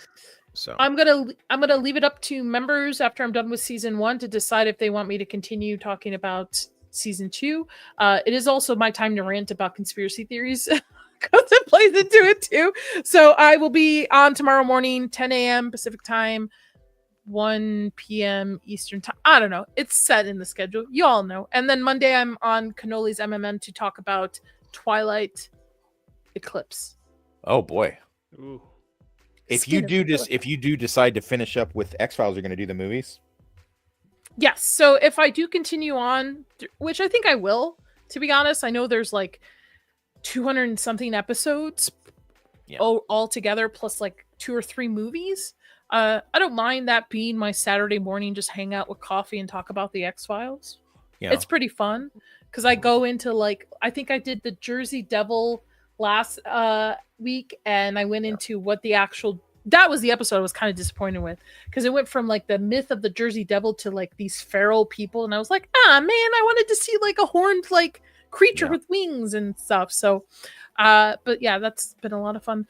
So I'm gonna leave it up to members after I'm done with season 1 to decide if they want me to continue talking about season 2. It is also my time to rant about conspiracy theories because it plays into it too. So I will be on tomorrow morning, 10 a.m. Pacific time, 1 p.m. Eastern time. I don't know. It's set in the schedule. You all know. And then Monday I'm on Cannoli's MMM to talk about Twilight Eclipse. Oh boy. Ooh. If you do decide to finish up with X-Files, you're going to do the movies? Yes. So if I do continue on, which I think I will, to be honest, I know there's like 200 and something episodes all together, plus like 2 or 3 movies. I don't mind that being my Saturday morning, just hang out with coffee and talk about the X-Files. Yeah. It's pretty fun because I go into like, I think I did the Jersey Devil last week, and I went into what the actual... That was the episode I was kind of disappointed with because it went from like the myth of the Jersey Devil to like these feral people, and I was like, man, I wanted to see like a horned like creature with wings and stuff. So but yeah, that's been a lot of fun.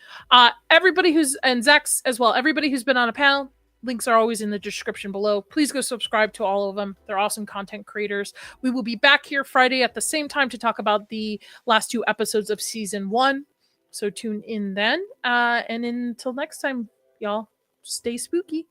Everybody who's, and Zach's as well, everybody who's been on a panel, links are always in the description below. Please go subscribe to all of them. They're awesome content creators. We will be back here Friday at the same time to talk about the last 2 episodes of season 1. So tune in then. And until next time, y'all, stay spooky.